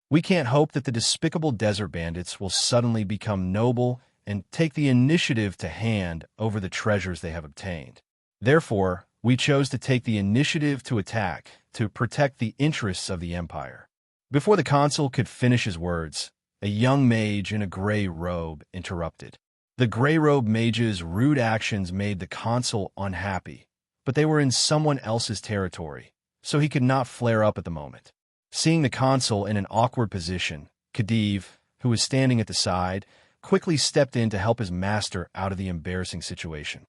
We can't hope that the despicable desert bandits will suddenly become noble and take the initiative to hand over the treasures they have obtained. Therefore, we chose to take the initiative to attack, to protect the interests of the Empire. Before the consul could finish his words, a young mage in a gray robe interrupted. The gray-robed mage's rude actions made the consul unhappy, but they were in someone else's territory, so he could not flare up at the moment. Seeing the consul in an awkward position, Khedive, who was standing at the side, quickly stepped in to help his master out of the embarrassing situation.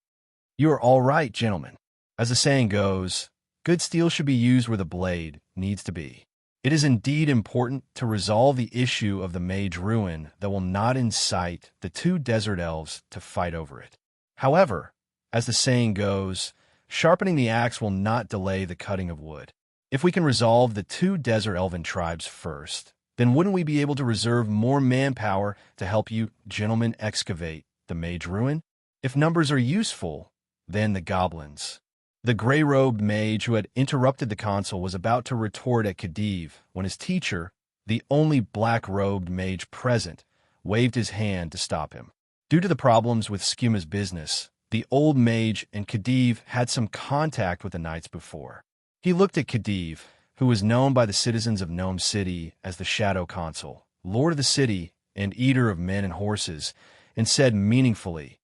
"You are all right, gentlemen. As the saying goes, good steel should be used where the blade needs to be. It is indeed important to resolve the issue of the mage ruin that will not incite the two desert elves to fight over it. However, as the saying goes, sharpening the axe will not delay the cutting of wood. If we can resolve the two desert elven tribes first, then wouldn't we be able to reserve more manpower to help you gentlemen excavate the mage ruin? If numbers are useful, then the goblins." The gray-robed mage who had interrupted the consul was about to retort at Khedive when his teacher, the only black-robed mage present, waved his hand to stop him. Due to the problems with Skuma's business, the old mage and Khedive had some contact with the knights before. He looked at Khedive, who was known by the citizens of Gnome City as the Shadow Consul, Lord of the City and Eater of Men and Horses, and said meaningfully,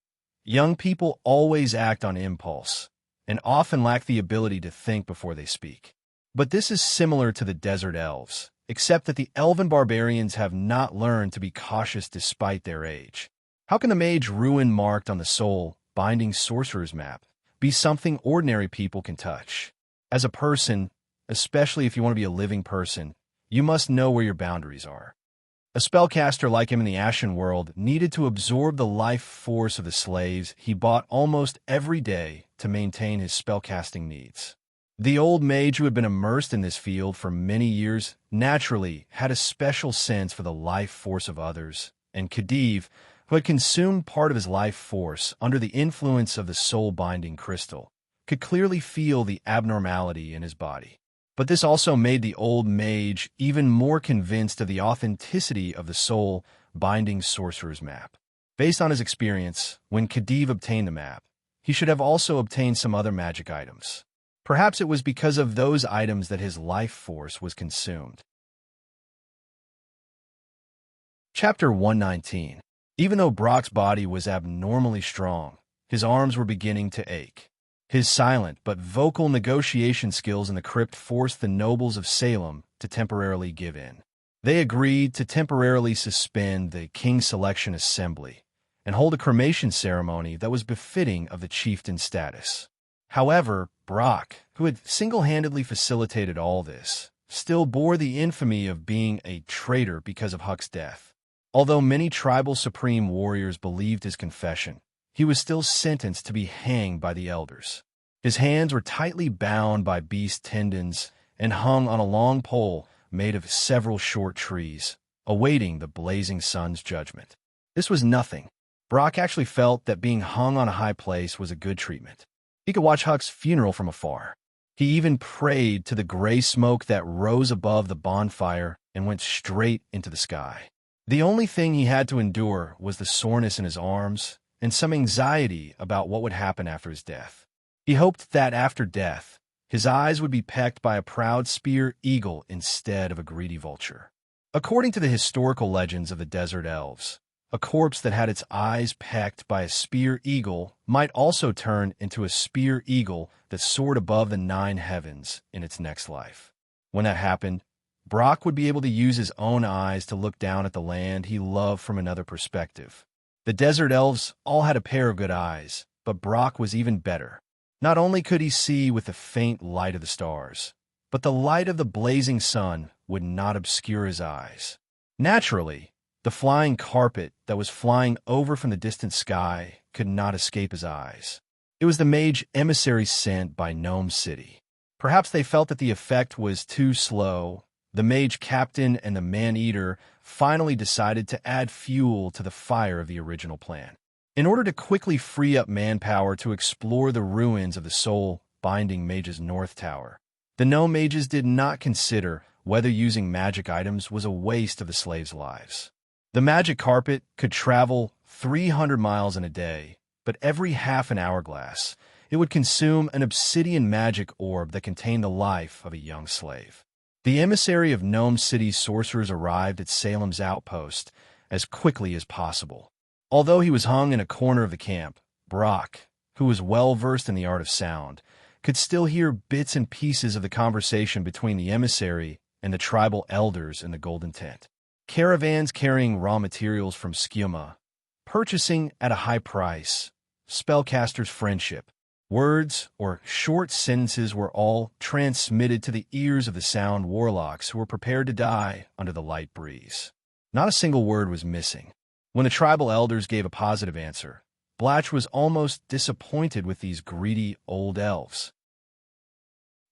"Young people always act on impulse, and often lack the ability to think before they speak. But this is similar to the desert elves, except that the elven barbarians have not learned to be cautious despite their age. How can the mage ruin marked on the soul binding sorcerer's map be something ordinary people can touch? As a person, especially if you want to be a living person, you must know where your boundaries are. A spellcaster like him in the Ashen World needed to absorb the life force of the slaves he bought almost every day to maintain his spellcasting needs. The old mage who had been immersed in this field for many years naturally had a special sense for the life force of others, and Khedive, who had consumed part of his life force under the influence of the soul-binding crystal, could clearly feel the abnormality in his body. But this also made the old mage even more convinced of the authenticity of the soul-binding sorcerer's map. Based on his experience, when Khedive obtained the map, he should have also obtained some other magic items. Perhaps it was because of those items that his life force was consumed. Chapter 119. Even though Brock's body was abnormally strong, his arms were beginning to ache. His silent but vocal negotiation skills in the crypt forced the nobles of Salem to temporarily give in. They agreed to temporarily suspend the King's Selection Assembly and hold a cremation ceremony that was befitting of the chieftain's status. However, Brock, who had single-handedly facilitated all this, still bore the infamy of being a traitor because of Huck's death. Although many tribal supreme warriors believed his confession, he was still sentenced to be hanged by the elders. His hands were tightly bound by beast tendons and hung on a long pole made of several short trees, awaiting the blazing sun's judgment. This was nothing. Brock actually felt that being hung on a high place was a good treatment. He could watch Huck's funeral from afar. He even prayed to the gray smoke that rose above the bonfire and went straight into the sky. The only thing he had to endure was the soreness in his arms and some anxiety about what would happen after his death. He hoped that after death, his eyes would be pecked by a proud spear eagle instead of a greedy vulture. According to the historical legends of the desert elves, a corpse that had its eyes pecked by a spear eagle might also turn into a spear eagle that soared above the 9 heavens in its next life. When that happened, Brock would be able to use his own eyes to look down at the land he loved from another perspective. The desert elves all had a pair of good eyes, but Brock was even better. Not only could he see with the faint light of the stars, but the light of the blazing sun would not obscure his eyes. Naturally, The flying carpet that was flying over from the distant sky could not escape his eyes. It was the mage emissary sent by Gnome City. Perhaps they felt that the effect was too slow. The mage captain and the man-eater finally decided to add fuel to the fire of the original plan. In order to quickly free up manpower to explore the ruins of the soul-binding mage's North Tower, the gnome mages did not consider whether using magic items was a waste of the slaves' lives. The magic carpet could travel 300 miles in a day, but every half an hourglass, it would consume an obsidian magic orb that contained the life of a young slave. The emissary of Gnome City's sorcerers arrived at Salem's outpost as quickly as possible. Although he was hung in a corner of the camp, Brock, who was well-versed in the art of sound, could still hear bits and pieces of the conversation between the emissary and the tribal elders in the Golden Tent. Caravans carrying raw materials from Skuma, purchasing at a high price, spellcasters' friendship. Words or short sentences were all transmitted to the ears of the sound warlocks who were prepared to die under the light breeze. Not a single word was missing. When the tribal elders gave a positive answer, Blatch was almost disappointed with these greedy old elves.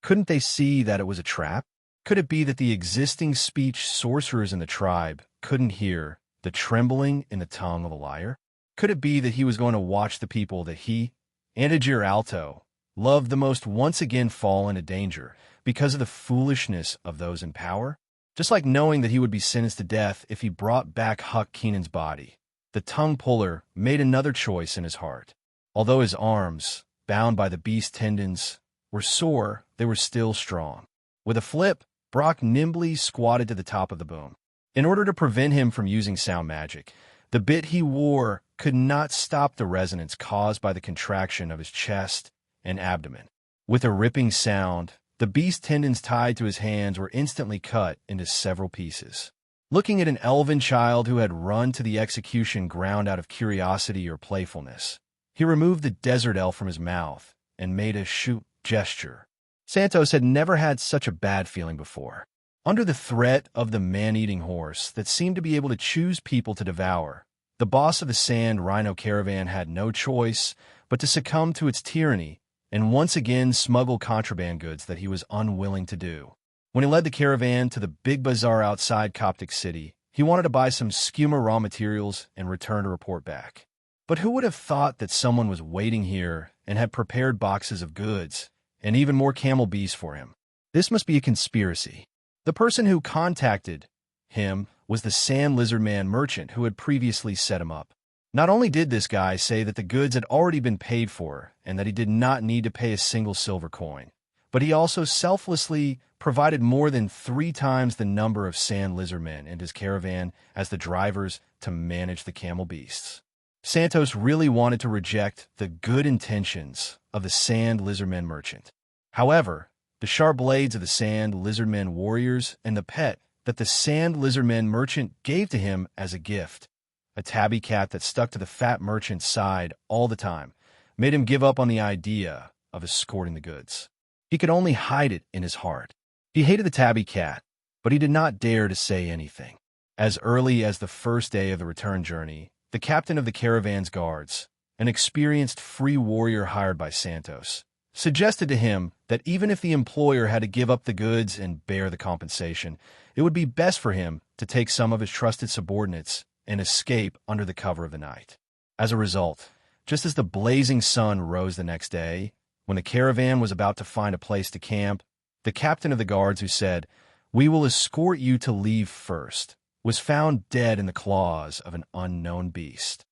Couldn't they see that it was a trap? Could it be that the existing speech sorcerers in the tribe couldn't hear the trembling in the tongue of a liar? Could it be that he was going to watch the people that he, Antigir Alto, loved the most once again fall into danger because of the foolishness of those in power? Just like knowing that he would be sentenced to death if he brought back Huck Keenan's body, the tongue puller made another choice in his heart. Although his arms, bound by the beast tendons, were sore, they were still strong. With a flip, Brock nimbly squatted to the top of the boom. In order to prevent him from using sound magic, the bit he wore could not stop the resonance caused by the contraction of his chest and abdomen. With a ripping sound, the beast tendons tied to his hands were instantly cut into several pieces. Looking at an elven child who had run to the execution ground out of curiosity or playfulness, he removed the desert elf from his mouth and made a shoot gesture. Santos had never had such a bad feeling before. Under the threat of the man-eating horse that seemed to be able to choose people to devour, the boss of the Sand Rhino caravan had no choice but to succumb to its tyranny and once again smuggle contraband goods that he was unwilling to do. When he led the caravan to the big bazaar outside Coptic City, he wanted to buy some Skuma raw materials and return to report back. But who would have thought that someone was waiting here and had prepared boxes of goods and even more camel bees for him? This must be a conspiracy. The person who contacted him was the Sand Lizard Man merchant who had previously set him up. Not only did this guy say that the goods had already been paid for and that he did not need to pay a single silver coin, but he also selflessly provided more than 3 times the number of Sand Lizard Men in his caravan as the drivers to manage the camel beasts. Santos really wanted to reject the good intentions of the Sand Lizardmen merchant. However, the sharp blades of the Sand Lizardmen warriors and the pet that the Sand Lizardmen merchant gave to him as a gift, a tabby cat that stuck to the fat merchant's side all the time, made him give up on the idea of escorting the goods. He could only hide it in his heart. He hated the tabby cat, but he did not dare to say anything. As early as the first day of the return journey, the captain of the caravan's guards, an experienced free warrior hired by Santos, suggested to him that even if the employer had to give up the goods and bear the compensation, it would be best for him to take some of his trusted subordinates and escape under the cover of the night. As a result, just as the blazing sun rose the next day, when the caravan was about to find a place to camp, the captain of the guards who said, "We will escort you to leave first," was found dead in the claws of an unknown beast.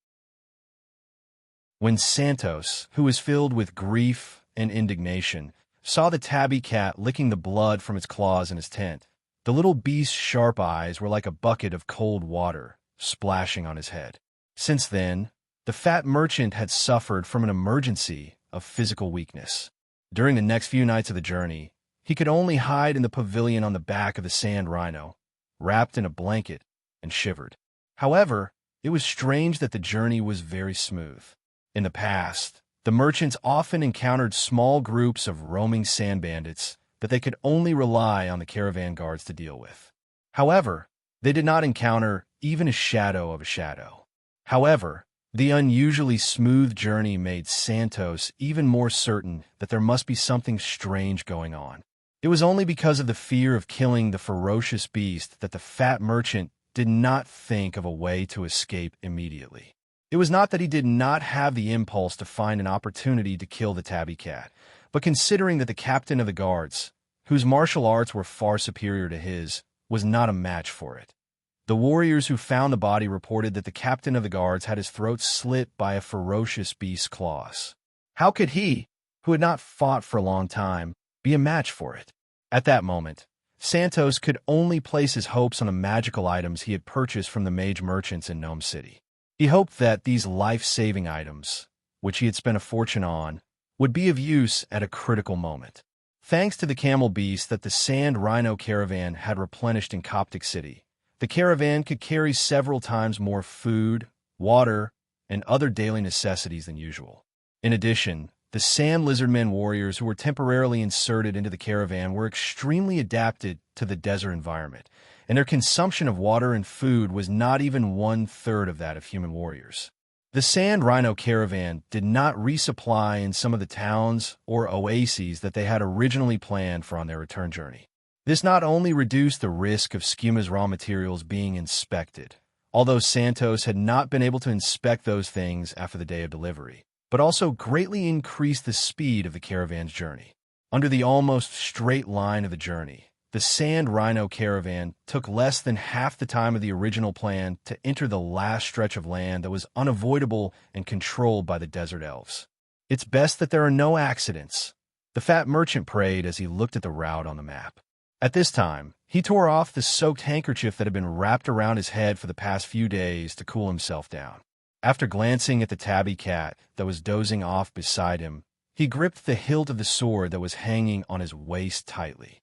When Santos, who was filled with grief and indignation, saw the tabby cat licking the blood from its claws in his tent, the little beast's sharp eyes were like a bucket of cold water splashing on his head. Since then, the fat merchant had suffered from an emergency of physical weakness. During the next few nights of the journey, he could only hide in the pavilion on the back of the Sand Rhino, wrapped in a blanket, and shivered. However, it was strange that the journey was very smooth. In the past, the merchants often encountered small groups of roaming sand bandits that they could only rely on the caravan guards to deal with. However, they did not encounter even a shadow of a shadow. However, the unusually smooth journey made Santos even more certain that there must be something strange going on. It was only because of the fear of killing the ferocious beast that the fat merchant did not think of a way to escape immediately. It was not that he did not have the impulse to find an opportunity to kill the tabby cat, but considering that the captain of the guards, whose martial arts were far superior to his, was not a match for it. The warriors who found the body reported that the captain of the guards had his throat slit by a ferocious beast's claws. How could he, who had not fought for a long time, be a match for it? At that moment, Santos could only place his hopes on the magical items he had purchased from the mage merchants in Gnome City. He hoped that these life-saving items, which he had spent a fortune on, would be of use at a critical moment. Thanks to the camel beast that the Sand Rhino caravan had replenished in Coptic City, the caravan could carry several times more food, water, and other daily necessities than usual. In addition, the Sand Lizardmen warriors who were temporarily inserted into the caravan were extremely adapted to the desert environment, and their consumption of water and food was not even 1/3 of that of human warriors. The Sand Rhino caravan did not resupply in some of the towns or oases that they had originally planned for on their return journey. This not only reduced the risk of Skuma's raw materials being inspected, although Santos had not been able to inspect those things after the day of delivery, but also greatly increased the speed of the caravan's journey. Under the almost straight line of the journey, the Sand Rhino caravan took less than half the time of the original plan to enter the last stretch of land that was unavoidable and controlled by the desert elves. It's best that there are no accidents, the fat merchant prayed as he looked at the route on the map. At this time, he tore off the soaked handkerchief that had been wrapped around his head for the past few days to cool himself down. After glancing at the tabby cat that was dozing off beside him, he gripped the hilt of the sword that was hanging on his waist tightly.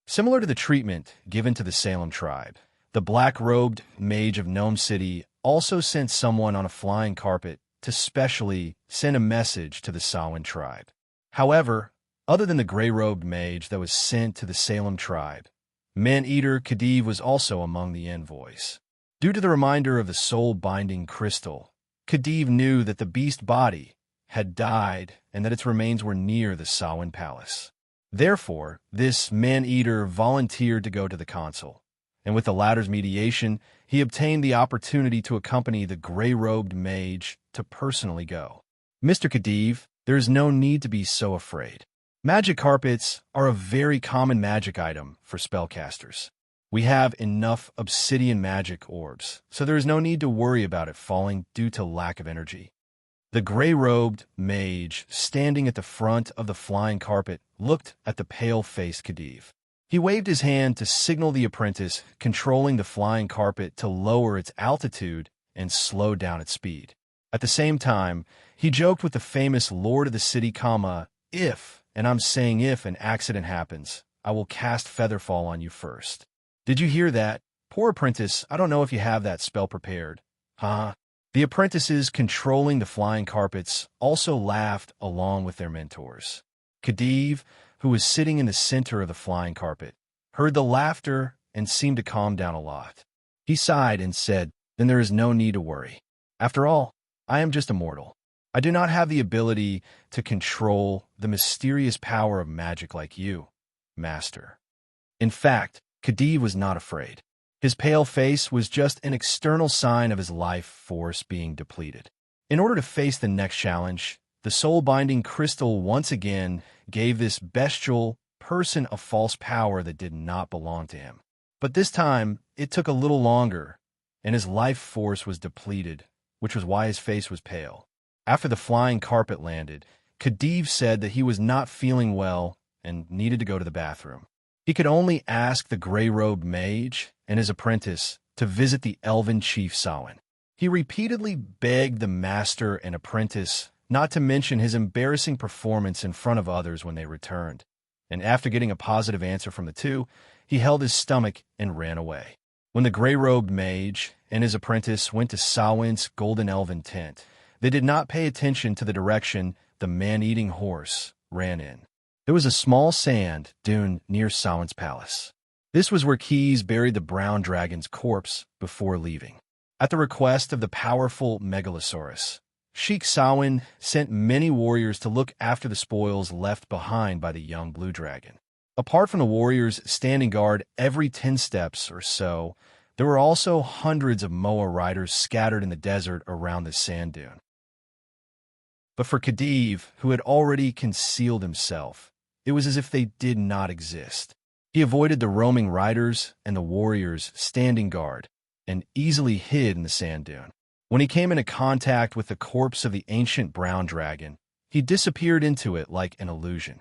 Similar to the treatment given to the Salem tribe, the black-robed mage of Gnome City also sent someone on a flying carpet to specially send a message to the Samhain tribe. However, other than the gray-robed mage that was sent to the Salem tribe, man-eater Khedive was also among the envoys. Due to the reminder of the soul-binding crystal, Khedive knew that the beast body had died and that its remains were near the Samhain palace. Therefore, this man-eater volunteered to go to the consul, and with the latter's mediation, he obtained the opportunity to accompany the gray-robed mage to personally go. Mr. Khedive, there is no need to be so afraid. Magic carpets are a very common magic item for spellcasters. We have enough obsidian magic orbs, so there is no need to worry about it falling due to lack of energy. The gray-robed mage, standing at the front of the flying carpet, looked at the pale-faced Khedive. He waved his hand to signal the apprentice controlling the flying carpet to lower its altitude and slow down its speed. At the same time, he joked with the famous Lord of the City, if, and I'm saying if, an accident happens, I will cast Featherfall on you first. Did you hear that? Poor apprentice, I don't know if you have that spell prepared. Huh? The apprentices controlling the flying carpets also laughed along with their mentors. Khedive, who was sitting in the center of the flying carpet, heard the laughter and seemed to calm down a lot. He sighed and said, "Then there is no need to worry. After all, I am just a mortal. I do not have the ability to control the mysterious power of magic like you, Master." In fact, Khedive was not afraid. His pale face was just an external sign of his life force being depleted. In order to face the next challenge, the soul-binding crystal once again gave this bestial person a false power that did not belong to him. But this time, it took a little longer, and his life force was depleted, which was why his face was pale. After the flying carpet landed, Khedive said that he was not feeling well and needed to go to the bathroom. He could only ask the gray-robed mage and his apprentice to visit the elven chief Samhain. He repeatedly begged the master and apprentice not to mention his embarrassing performance in front of others when they returned, and after getting a positive answer from the two, he held his stomach and ran away. When the gray-robed mage and his apprentice went to Samhain's golden elven tent, they did not pay attention to the direction the man-eating horse ran in. There was a small sand dune near Samhain's palace. This was where Keys buried the brown dragon's corpse before leaving. At the request of the powerful Megalosaurus, Sheik Sawin sent many warriors to look after the spoils left behind by the young blue dragon. Apart from the warriors standing guard every 10 steps or so, there were also hundreds of Moa riders scattered in the desert around the sand dune. But for Khedive, who had already concealed himself, it was as if they did not exist. He avoided the roaming riders and the warriors standing guard, and easily hid in the sand dune. When he came into contact with the corpse of the ancient brown dragon, he disappeared into it like an illusion.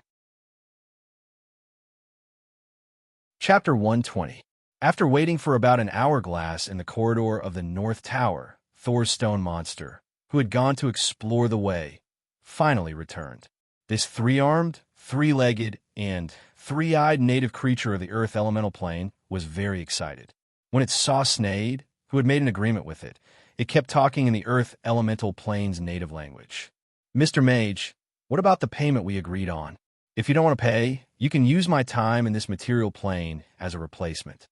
Chapter 120. After waiting for about an hourglass in the corridor of the North Tower, Thor's stone monster, who had gone to explore the way, finally returned. This three-armed, three-legged, and three-eyed native creature of the Earth elemental plane was very excited. When it saw Sneyd, who had made an agreement with it, it kept talking in the Earth elemental plane's native language. "Mr. Mage, what about the payment we agreed on? If you don't want to pay, you can use my time in this material plane as a replacement."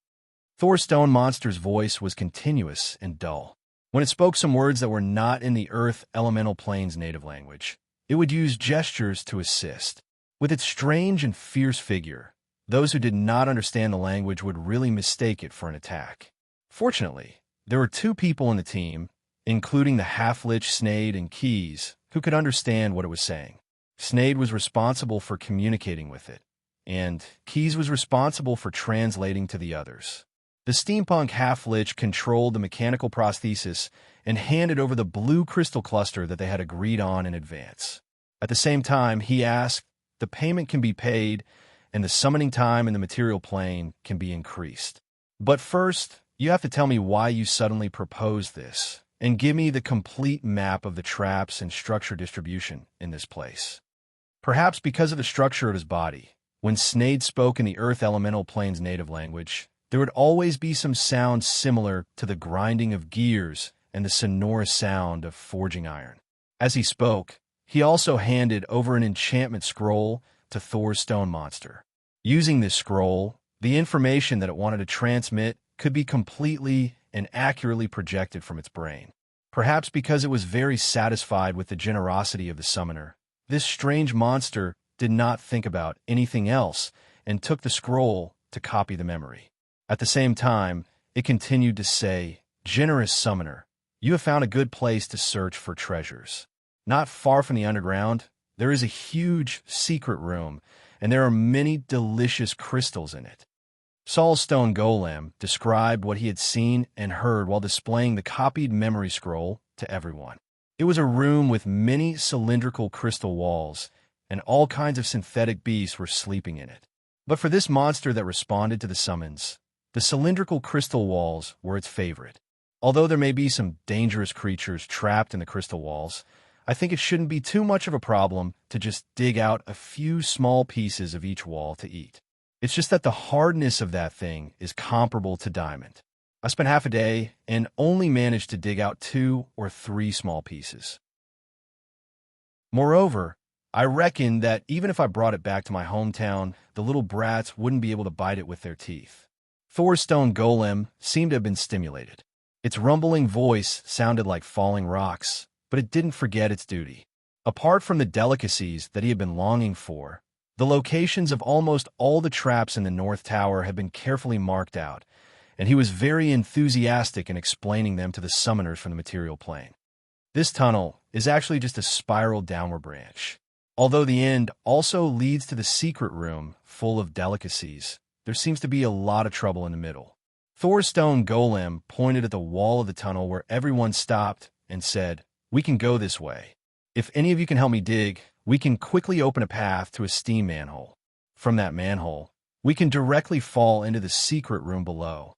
Thor's stone monster's voice was continuous and dull. When it spoke some words that were not in the Earth elemental plane's native language, it would use gestures to assist. With its strange and fierce figure, those who did not understand the language would really mistake it for an attack. Fortunately, there were 2 people in the team, including the half-lich Sneyd and Keys, who could understand what it was saying. Sneyd was responsible for communicating with it, and Keys was responsible for translating to the others. The steampunk half-lich controlled the mechanical prosthesis and handed over the blue crystal cluster that they had agreed on in advance. At the same time, he asked, the payment can be paid, and the summoning time in the material plane can be increased. But first, you have to tell me why you suddenly proposed this, and give me the complete map of the traps and structure distribution in this place. Perhaps because of the structure of his body, when Sneyd spoke in the Earth elemental plane's native language, there would always be some sound similar to the grinding of gears and the sonorous sound of forging iron. As he spoke, he also handed over an enchantment scroll to Thor's stone monster. Using this scroll, the information that it wanted to transmit could be completely and accurately projected from its brain. Perhaps because it was very satisfied with the generosity of the summoner, this strange monster did not think about anything else and took the scroll to copy the memory. At the same time, it continued to say, "Generous summoner, you have found a good place to search for treasures. Not far from the underground, there is a huge secret room, and there are many delicious crystals in it." Saul's stone golem described what he had seen and heard while displaying the copied memory scroll to everyone. It was a room with many cylindrical crystal walls, and all kinds of synthetic beasts were sleeping in it. But for this monster that responded to the summons, the cylindrical crystal walls were its favorite. Although there may be some dangerous creatures trapped in the crystal walls, I think it shouldn't be too much of a problem to just dig out a few small pieces of each wall to eat. It's just that the hardness of that thing is comparable to diamond. I spent half a day and only managed to dig out 2 or 3 small pieces. Moreover, I reckon that even if I brought it back to my hometown, the little brats wouldn't be able to bite it with their teeth. Thor's stone golem seemed to have been stimulated. Its rumbling voice sounded like falling rocks, but it didn't forget its duty. Apart from the delicacies that he had been longing for, the locations of almost all the traps in the North Tower had been carefully marked out, and he was very enthusiastic in explaining them to the summoners from the material plane. This tunnel is actually just a spiral downward branch. Although the end also leads to the secret room full of delicacies, there seems to be a lot of trouble in the middle. Thor's stone golem pointed at the wall of the tunnel where everyone stopped and said, "We can go this way. If any of you can help me dig, we can quickly open a path to a steam manhole. From that manhole, we can directly fall into the secret room below."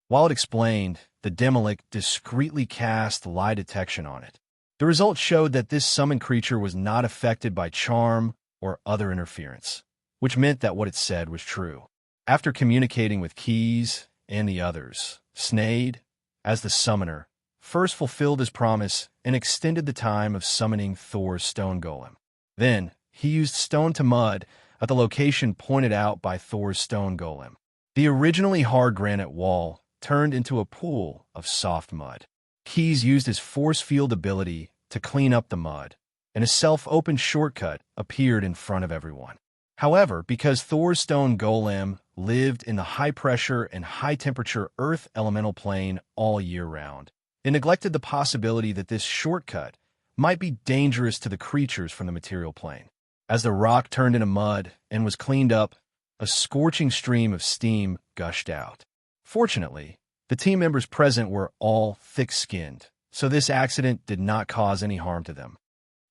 While it explained, the Demolic discreetly cast lie detection on it. The result showed that this summoned creature was not affected by charm or other interference, which meant that what it said was true. After communicating with Keys and the others, Sneyd, as the summoner, first fulfilled his promise and extended the time of summoning Thor's stone golem. Then, he used stone to mud at the location pointed out by Thor's stone golem. The originally hard granite wall turned into a pool of soft mud. Keyes used his force field ability to clean up the mud, and a self-opened shortcut appeared in front of everyone. However, because Thor's stone golem lived in the high-pressure and high-temperature Earth elemental plane all year round, it neglected the possibility that this shortcut might be dangerous to the creatures from the material plane. As the rock turned into mud and was cleaned up, a scorching stream of steam gushed out. Fortunately, the team members present were all thick-skinned, so this accident did not cause any harm to them.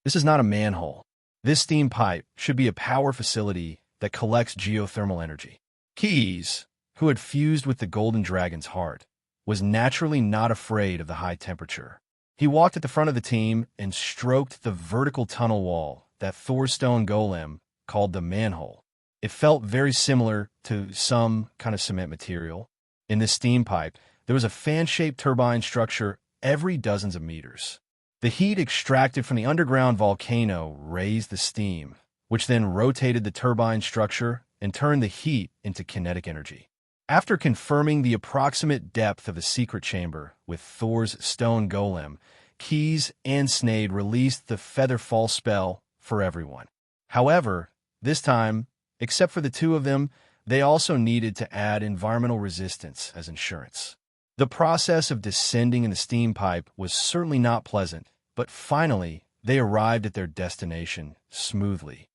This is not a manhole. This steam pipe should be a power facility that collects geothermal energy. Keyes, who had fused with the Golden Dragon's heart, was naturally not afraid of the high temperature. He walked at the front of the team and stroked the vertical tunnel wall that Thor's stone golem called the manhole. It felt very similar to some kind of cement material. In this steam pipe, there was a fan-shaped turbine structure every dozens of meters. The heat extracted from the underground volcano raised the steam, which then rotated the turbine structure and turned the heat into kinetic energy. After confirming the approximate depth of the secret chamber with Thor's stone golem, Keyes and Snade released the Feather Fall spell for everyone. However, this time, except for the two of them, they also needed to add environmental resistance as insurance. The process of descending in the steam pipe was certainly not pleasant, but finally, they arrived at their destination smoothly.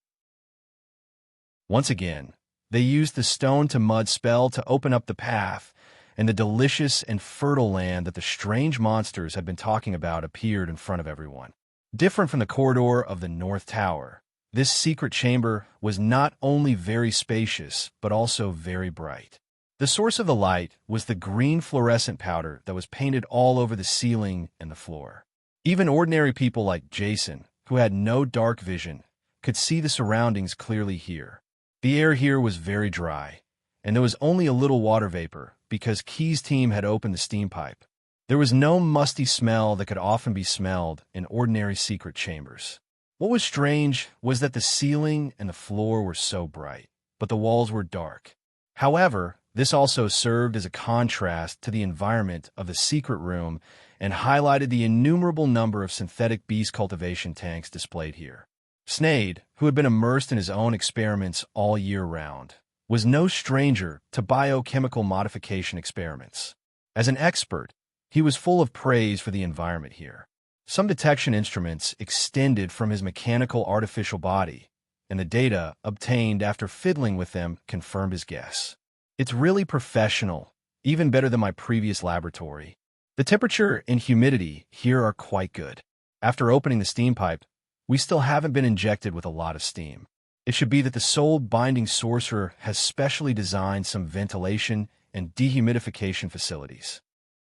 Once again, they used the stone-to-mud spell to open up the path, and the delicious and fertile land that the strange monsters had been talking about appeared in front of everyone. Different from the corridor of the North Tower, this secret chamber was not only very spacious, but also very bright. The source of the light was the green fluorescent powder that was painted all over the ceiling and the floor. Even ordinary people like Jason, who had no dark vision, could see the surroundings clearly here. The air here was very dry, and there was only a little water vapor because Keyes' team had opened the steam pipe. There was no musty smell that could often be smelled in ordinary secret chambers. What was strange was that the ceiling and the floor were so bright, but the walls were dark. However, this also served as a contrast to the environment of the secret room and highlighted the innumerable number of synthetic beast cultivation tanks displayed here. Snade, who had been immersed in his own experiments all year round, was no stranger to biochemical modification experiments. As an expert, he was full of praise for the environment here. Some detection instruments extended from his mechanical artificial body, and the data obtained after fiddling with them confirmed his guess. It's really professional, even better than my previous laboratory. The temperature and humidity here are quite good. After opening the steam pipe, we still haven't been injected with a lot of steam. It should be that the soul-binding sorcerer has specially designed some ventilation and dehumidification facilities.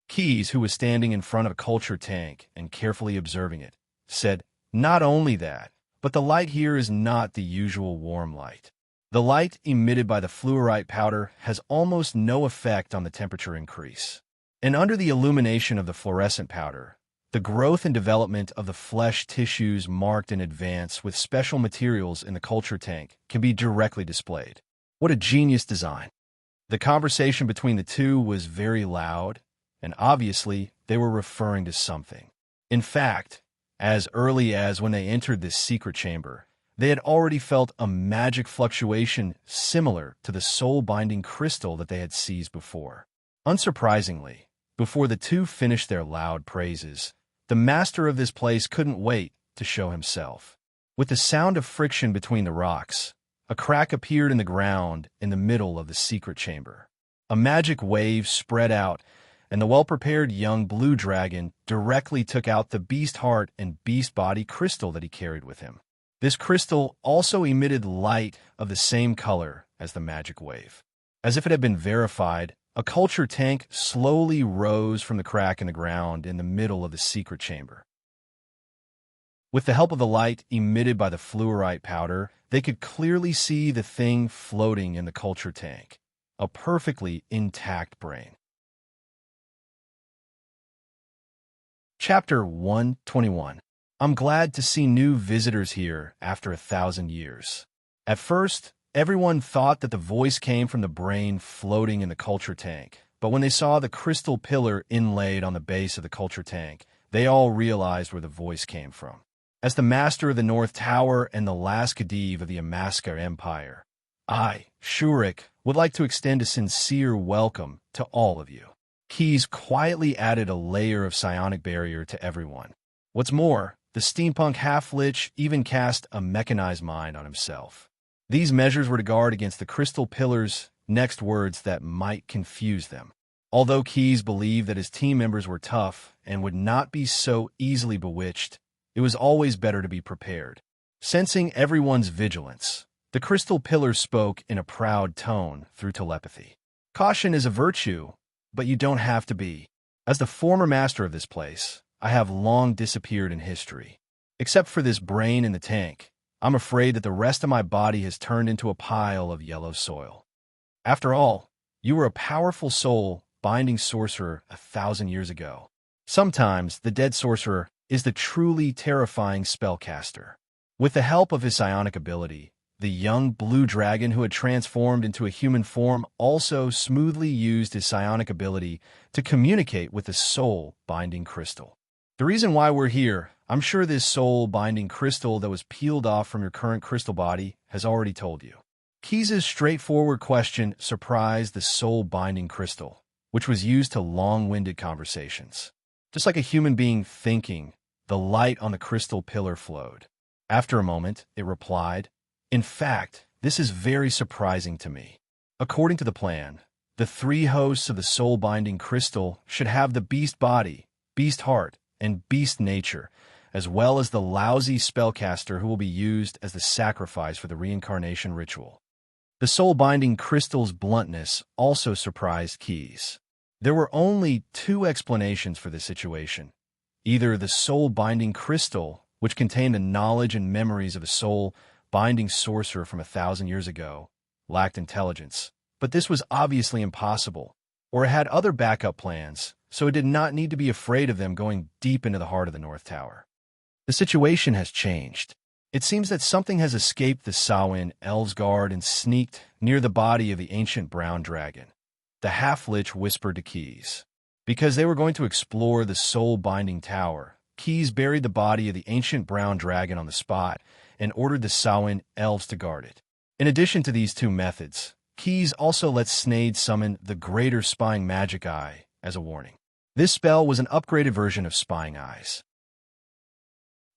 Keyes, who was standing in front of a culture tank and carefully observing it, said, "Not only that, but the light here is not the usual warm light. The light emitted by the fluorite powder has almost no effect on the temperature increase. And under the illumination of the fluorescent powder, the growth and development of the flesh tissues marked in advance with special materials in the culture tank can be directly displayed." What a genius design. The conversation between the two was very loud, and obviously they were referring to something. In fact, as early as when they entered this secret chamber, they had already felt a magic fluctuation similar to the soul-binding crystal that they had seized before. Unsurprisingly, before the two finished their loud praises, the master of this place couldn't wait to show himself. With the sound of friction between the rocks, a crack appeared in the ground in the middle of the secret chamber. A magic wave spread out, and the well-prepared young blue dragon directly took out the beast heart and beast body crystal that he carried with him. This crystal also emitted light of the same color as the magic wave. As if it had been verified, a culture tank slowly rose from the crack in the ground in the middle of the secret chamber. With the help of the light emitted by the fluorite powder, they could clearly see the thing floating in the culture tank, a perfectly intact brain. Chapter 121. I'm glad to see new visitors here after 1,000 years. At first, Everyone thought that the voice came from the brain floating in the culture tank, but when they saw the crystal pillar inlaid on the base of the culture tank, they all realized where the voice came from. As the master of the North Tower and the last Khedive of the Amaskar Empire, I, Shurik, would like to extend a sincere welcome to all of you. Keys quietly added a layer of psionic barrier to everyone. What's more, the steampunk half-lich even cast a mechanized mind on himself. These measures were to guard against the crystal pillar's next words that might confuse them. Although Keys believed that his team members were tough and would not be so easily bewitched, it was always better to be prepared. Sensing everyone's vigilance, the crystal pillar spoke in a proud tone through telepathy. Caution is a virtue, but you don't have to be. As the former master of this place, I have long disappeared in history. Except for this brain in the tank, I'm afraid that the rest of my body has turned into a pile of yellow soil. After all, you were a powerful soul-binding sorcerer 1,000 years ago. Sometimes the dead sorcerer is the truly terrifying spellcaster. With the help of his psionic ability, the young blue dragon who had transformed into a human form also smoothly used his psionic ability to communicate with the soul-binding crystal. The reason why we're here, I'm sure this soul-binding crystal that was peeled off from your current crystal body has already told you. Keys' straightforward question surprised the soul-binding crystal, which was used to long-winded conversations. Just like a human being thinking, the light on the crystal pillar flowed. After a moment, it replied, "In fact, this is very surprising to me. According to the plan, the three hosts of the soul-binding crystal should have the beast body, beast heart, and beast nature, as well as the lousy spellcaster who will be used as the sacrifice for the reincarnation ritual." The soul-binding crystal's bluntness also surprised Keys. There were only two explanations for this situation. Either the soul-binding crystal, which contained the knowledge and memories of a soul-binding sorcerer from 1,000 years ago, lacked intelligence, but this was obviously impossible, or it had other backup plans, so it did not need to be afraid of them going deep into the heart of the North Tower. The situation has changed. It seems that something has escaped the Samhain Elves Guard and sneaked near the body of the ancient brown dragon. The half-lich whispered to Keys. Because they were going to explore the soul-binding tower, Keys buried the body of the ancient brown dragon on the spot and ordered the Samhain elves to guard it. In addition to these two methods, Keys also let Snade summon the Greater Spying Magic Eye as a warning. This spell was an upgraded version of Spying Eyes.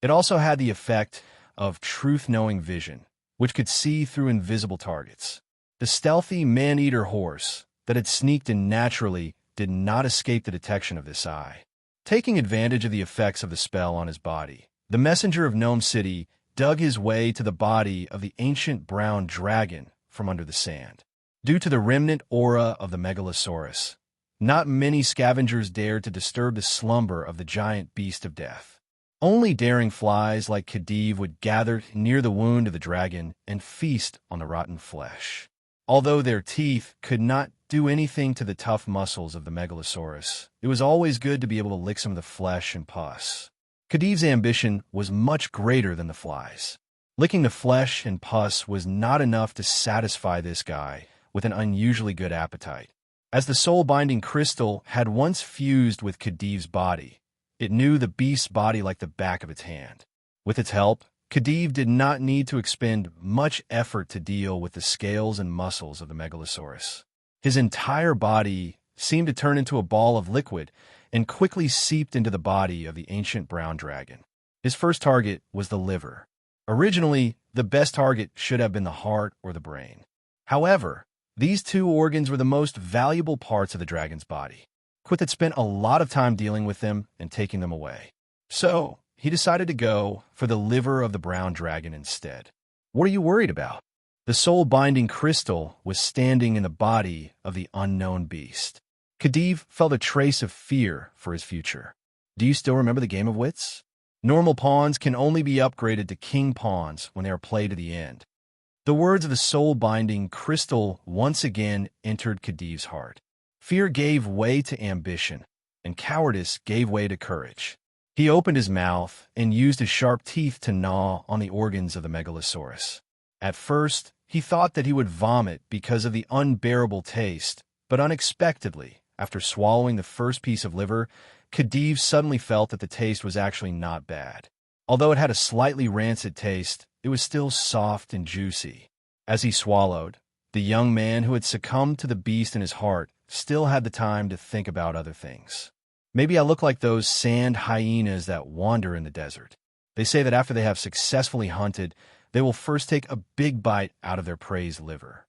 It also had the effect of truth-knowing vision, which could see through invisible targets. The stealthy man-eater horse that had sneaked in naturally did not escape the detection of this eye. Taking advantage of the effects of the spell on his body, the messenger of Gnome City dug his way to the body of the ancient brown dragon from under the sand. Due to the remnant aura of the Megalosaurus, not many scavengers dared to disturb the slumber of the giant beast of death. Only daring flies like Khedive would gather near the wound of the dragon and feast on the rotten flesh. Although their teeth could not do anything to the tough muscles of the Megalosaurus, it was always good to be able to lick some of the flesh and pus. Khedive's ambition was much greater than the flies. Licking the flesh and pus was not enough to satisfy this guy with an unusually good appetite. As the soul-binding crystal had once fused with Khedive's body, it knew the beast's body like the back of its hand. With its help, Khedive did not need to expend much effort to deal with the scales and muscles of the Megalosaurus. His entire body seemed to turn into a ball of liquid and quickly seeped into the body of the ancient brown dragon. His first target was the liver. Originally, the best target should have been the heart or the brain. However, these two organs were the most valuable parts of the dragon's body. Quith had spent a lot of time dealing with them and taking them away. So, he decided to go for the liver of the brown dragon instead. What are you worried about? The soul-binding crystal was standing in the body of the unknown beast. Khedive felt a trace of fear for his future. Do you still remember the game of wits? Normal pawns can only be upgraded to king pawns when they are played to the end. The words of the soul-binding crystal once again entered Khedive's heart. Fear gave way to ambition, and cowardice gave way to courage. He opened his mouth and used his sharp teeth to gnaw on the organs of the Megalosaurus. At first, he thought that he would vomit because of the unbearable taste, but unexpectedly, after swallowing the first piece of liver, Khedive suddenly felt that the taste was actually not bad. Although it had a slightly rancid taste, it was still soft and juicy. As he swallowed, the young man who had succumbed to the beast in his heart still had the time to think about other things. Maybe I look like those sand hyenas that wander in the desert. They say that after they have successfully hunted, they will first take a big bite out of their prey's liver.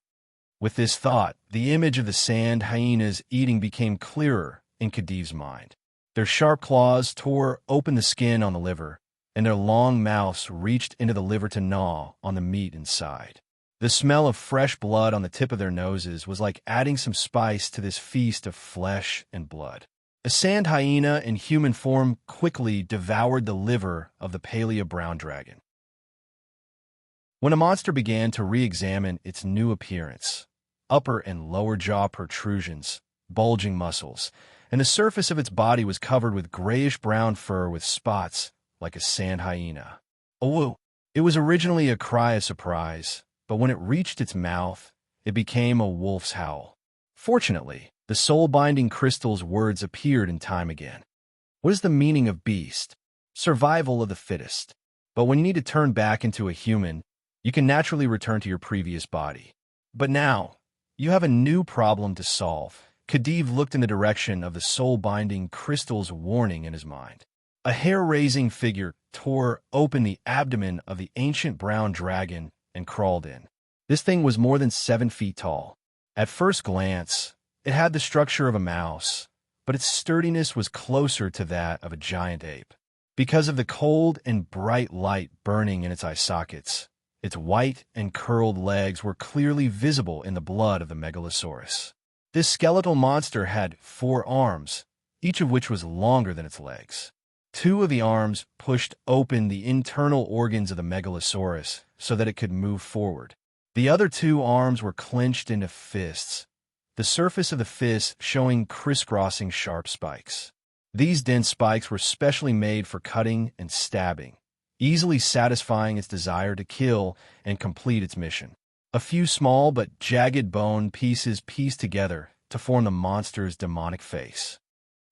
With this thought, the image of the sand hyenas eating became clearer in Khedive's mind. Their sharp claws tore open the skin on the liver, and their long mouths reached into the liver to gnaw on the meat inside. The smell of fresh blood on the tip of their noses was like adding some spice to this feast of flesh and blood. A sand hyena in human form quickly devoured the liver of the paleo brown dragon. When a monster began to re-examine its new appearance, upper and lower jaw protrusions, bulging muscles, and the surface of its body was covered with grayish-brown fur with spots like a sand hyena. Oh, it was originally a cry of surprise, but when it reached its mouth, it became a wolf's howl. Fortunately, the soul-binding crystal's words appeared in time again. What is the meaning of beast? Survival of the fittest. But when you need to turn back into a human, you can naturally return to your previous body. But now, you have a new problem to solve. Khedive looked in the direction of the soul-binding crystal's warning in his mind. A hair-raising figure tore open the abdomen of the ancient brown dragon and crawled in. This thing was more than 7 feet tall. At first glance, it had the structure of a mouse, but its sturdiness was closer to that of a giant ape. Because of the cold and bright light burning in its eye sockets, its white and curled legs were clearly visible in the blood of the megalosaurus. This skeletal monster had 4 arms, each of which was longer than its legs. 2 of the arms pushed open the internal organs of the megalosaurus so that it could move forward. The other 2 arms were clenched into fists, the surface of the fists showing crisscrossing sharp spikes. These dense spikes were specially made for cutting and stabbing, easily satisfying its desire to kill and complete its mission. A few small but jagged bone pieces pieced together to form the monster's demonic face.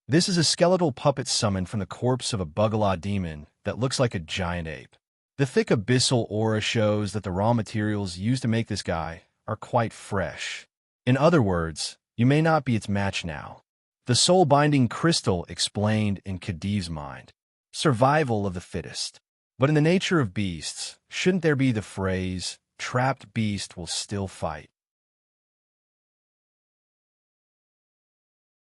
This is a skeletal puppet summoned from the corpse of a Bugala demon that looks like a giant ape. The thick abyssal aura shows that the raw materials used to make this guy are quite fresh. In other words, you may not be its match now. The soul-binding crystal explained in Khedive's mind. Survival of the fittest. But in the nature of beasts, shouldn't there be the phrase, trapped beast will still fight?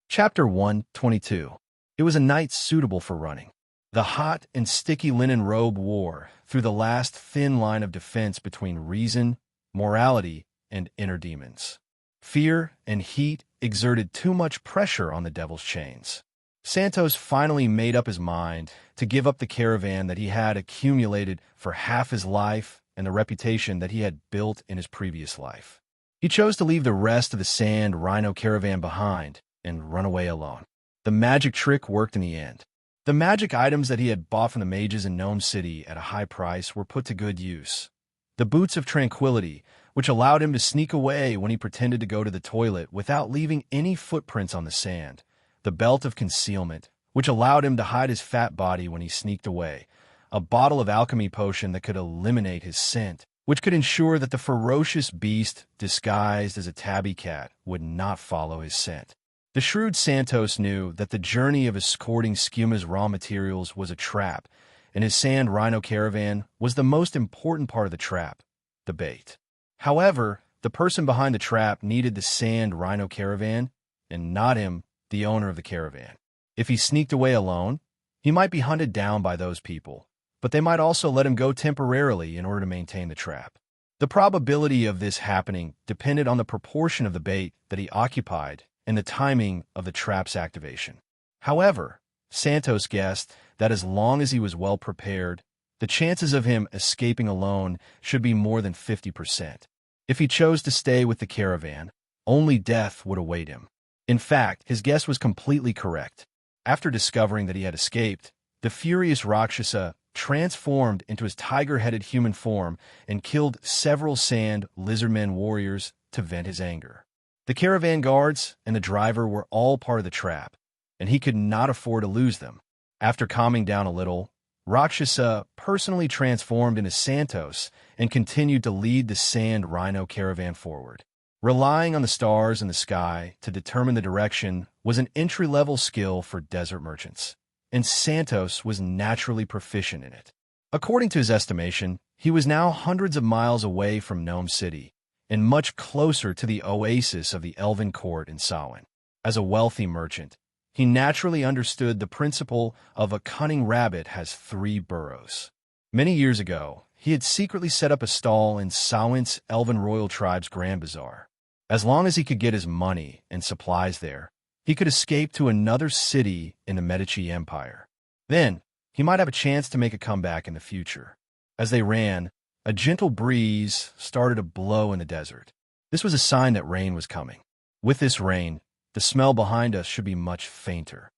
Chapter 122. It was a night suitable for running. The hot and sticky linen robe wore through the last thin line of defense between reason, morality, and inner demons. Fear and heat exerted too much pressure on the devil's chains. Santos finally made up his mind to give up the caravan that he had accumulated for half his life and the reputation that he had built in his previous life. He chose to leave the rest of the sand rhino caravan behind and run away alone. The magic trick worked in the end. The magic items that he had bought from the mages in Gnome City at a high price were put to good use. The boots of tranquility, which allowed him to sneak away when he pretended to go to the toilet without leaving any footprints on the sand. The belt of concealment, which allowed him to hide his fat body when he sneaked away. A bottle of alchemy potion that could eliminate his scent, which could ensure that the ferocious beast disguised as a tabby cat would not follow his scent. The shrewd Santos knew that the journey of escorting Skuma's raw materials was a trap, and his sand rhino caravan was the most important part of the trap, the bait. However, the person behind the trap needed the sand rhino caravan, and not him, the owner of the caravan. If he sneaked away alone, he might be hunted down by those people, but they might also let him go temporarily in order to maintain the trap. The probability of this happening depended on the proportion of the bait that he occupied and the timing of the trap's activation. However, Santos guessed that as long as he was well prepared, the chances of him escaping alone should be more than 50%. If he chose to stay with the caravan, only death would await him. In fact, his guess was completely correct. After discovering that he had escaped, the furious Rakshasa transformed into his tiger-headed human form and killed several sand lizardmen warriors to vent his anger. The caravan guards and the driver were all part of the trap, and he could not afford to lose them. After calming down a little, Rakshasa personally transformed into Santos and continued to lead the sand rhino caravan forward. Relying on the stars in the sky to determine the direction was an entry-level skill for desert merchants, and Santos was naturally proficient in it. According to his estimation, he was now hundreds of miles away from Nome City and much closer to the oasis of the Elven Court in Samhain. As a wealthy merchant, he naturally understood the principle of a cunning rabbit has 3 burrows. Many years ago, he had secretly set up a stall in Samhain's Elven Royal Tribe's Grand Bazaar. As long as he could get his money and supplies there, he could escape to another city in the Medici Empire. Then, he might have a chance to make a comeback in the future. As they ran, a gentle breeze started to blow in the desert. This was a sign that rain was coming. With this rain, the smell behind us should be much fainter.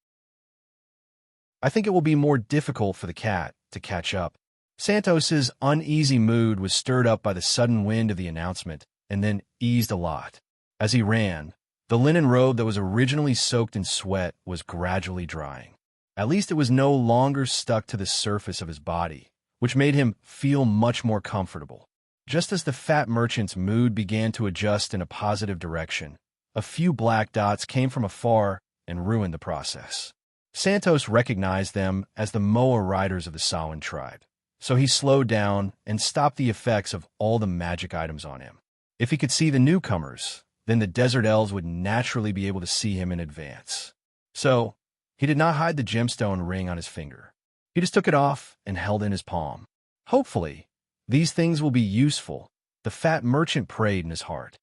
I think it will be more difficult for the cat to catch up. Santos's uneasy mood was stirred up by the sudden wind of the announcement and then eased a lot. As he ran, the linen robe that was originally soaked in sweat was gradually drying. At least it was no longer stuck to the surface of his body, which made him feel much more comfortable. Just as the fat merchant's mood began to adjust in a positive direction, a few black dots came from afar and ruined the process. Santos recognized them as the Moa riders of the Samhain tribe, so he slowed down and stopped the effects of all the magic items on him. If he could see the newcomers, then the desert elves would naturally be able to see him in advance. So, he did not hide the gemstone ring on his finger. He just took it off and held it in his palm. Hopefully, these things will be useful, the fat merchant prayed in his heart.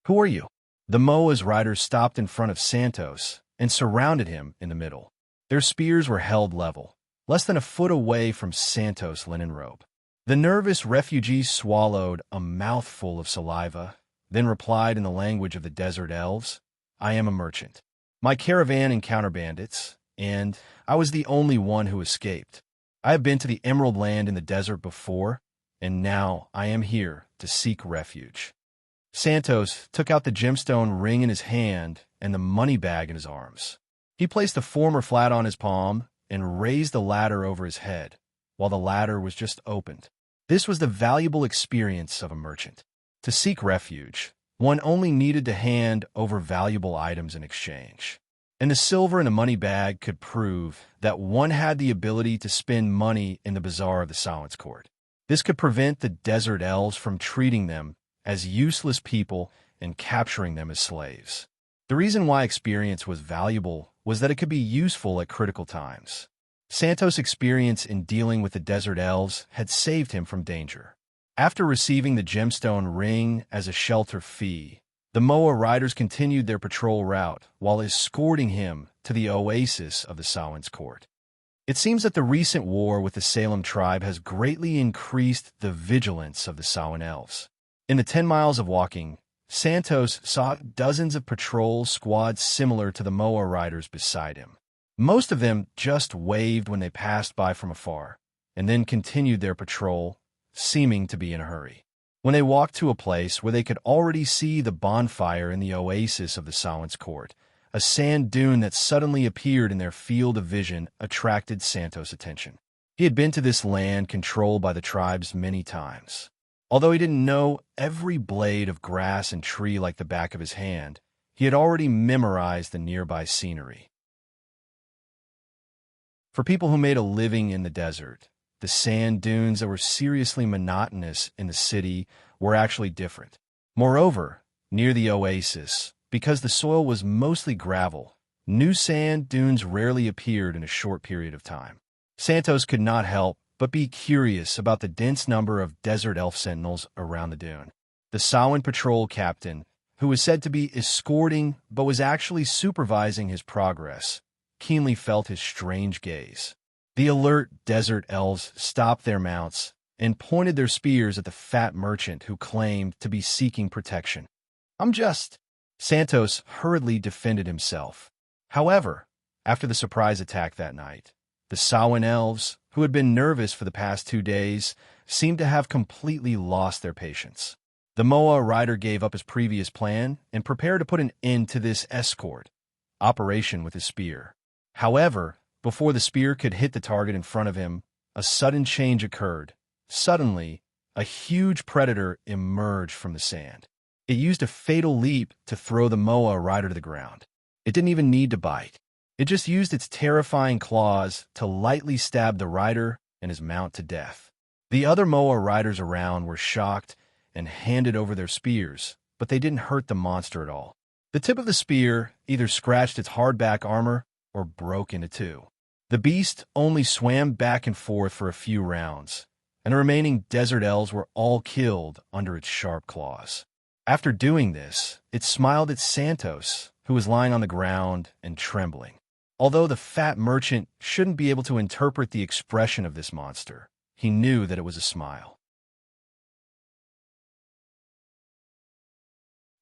Who are you? The Moa's riders stopped in front of Santos and surrounded him in the middle. Their spears were held level, less than a foot away from Santos' linen robe. The nervous refugee swallowed a mouthful of saliva, then replied in the language of the desert elves, I am a merchant. My caravan encountered bandits, and I was the only one who escaped. I have been to the Emerald Land in the desert before, and now I am here to seek refuge. Santos took out the gemstone ring in his hand and the money bag in his arms. He placed the former flat on his palm and raised the latter over his head, while the latter was just opened. This was the valuable experience of a merchant. To seek refuge, one only needed to hand over valuable items in exchange. And the silver in the money bag could prove that one had the ability to spend money in the bazaar of the Silence Court. This could prevent the desert elves from treating them as useless people and capturing them as slaves. The reason why experience was valuable was that it could be useful at critical times. Santos' experience in dealing with the desert elves had saved him from danger. After receiving the gemstone ring as a shelter fee, the Moa riders continued their patrol route while escorting him to the oasis of the Silence Court. It seems that the recent war with the Salem tribe has greatly increased the vigilance of the Samhain elves. In the 10 miles of walking, Santos saw dozens of patrol squads similar to the Moa riders beside him. Most of them just waved when they passed by from afar, and then continued their patrol, seeming to be in a hurry. When they walked to a place where they could already see the bonfire in the oasis of the Silence Court, a sand dune that suddenly appeared in their field of vision attracted Santos' attention. He had been to this land controlled by the tribes many times. Although he didn't know every blade of grass and tree like the back of his hand, he had already memorized the nearby scenery. For people who made a living in the desert, the sand dunes that were seriously monotonous in the city were actually different. Moreover, near the oasis, because the soil was mostly gravel, new sand dunes rarely appeared in a short period of time. Santos could not help but be curious about the dense number of desert elf sentinels around the dune. The Samhain patrol captain, who was said to be escorting but was actually supervising his progress, keenly felt his strange gaze. The alert desert elves stopped their mounts and pointed their spears at the fat merchant who claimed to be seeking protection. Santos hurriedly defended himself. However, after the surprise attack that night, The Samhain elves, who had been nervous for the past 2 days, seemed to have completely lost their patience. The Moa rider gave up his previous plan and prepared to put an end to this escort operation with his spear. However, before the spear could hit the target in front of him, a sudden change occurred. Suddenly, a huge predator emerged from the sand. It used a fatal leap to throw the Moa rider to the ground. It didn't even need to bite. It just used its terrifying claws to lightly stab the rider and his mount to death. The other Moa riders around were shocked and handed over their spears, but they didn't hurt the monster at all. The tip of the spear either scratched its hard back armor or broke into two. The beast only swam back and forth for a few rounds, and the remaining desert elves were all killed under its sharp claws. After doing this, it smiled at Santos, who was lying on the ground and trembling. Although the fat merchant shouldn't be able to interpret the expression of this monster, he knew that it was a smile.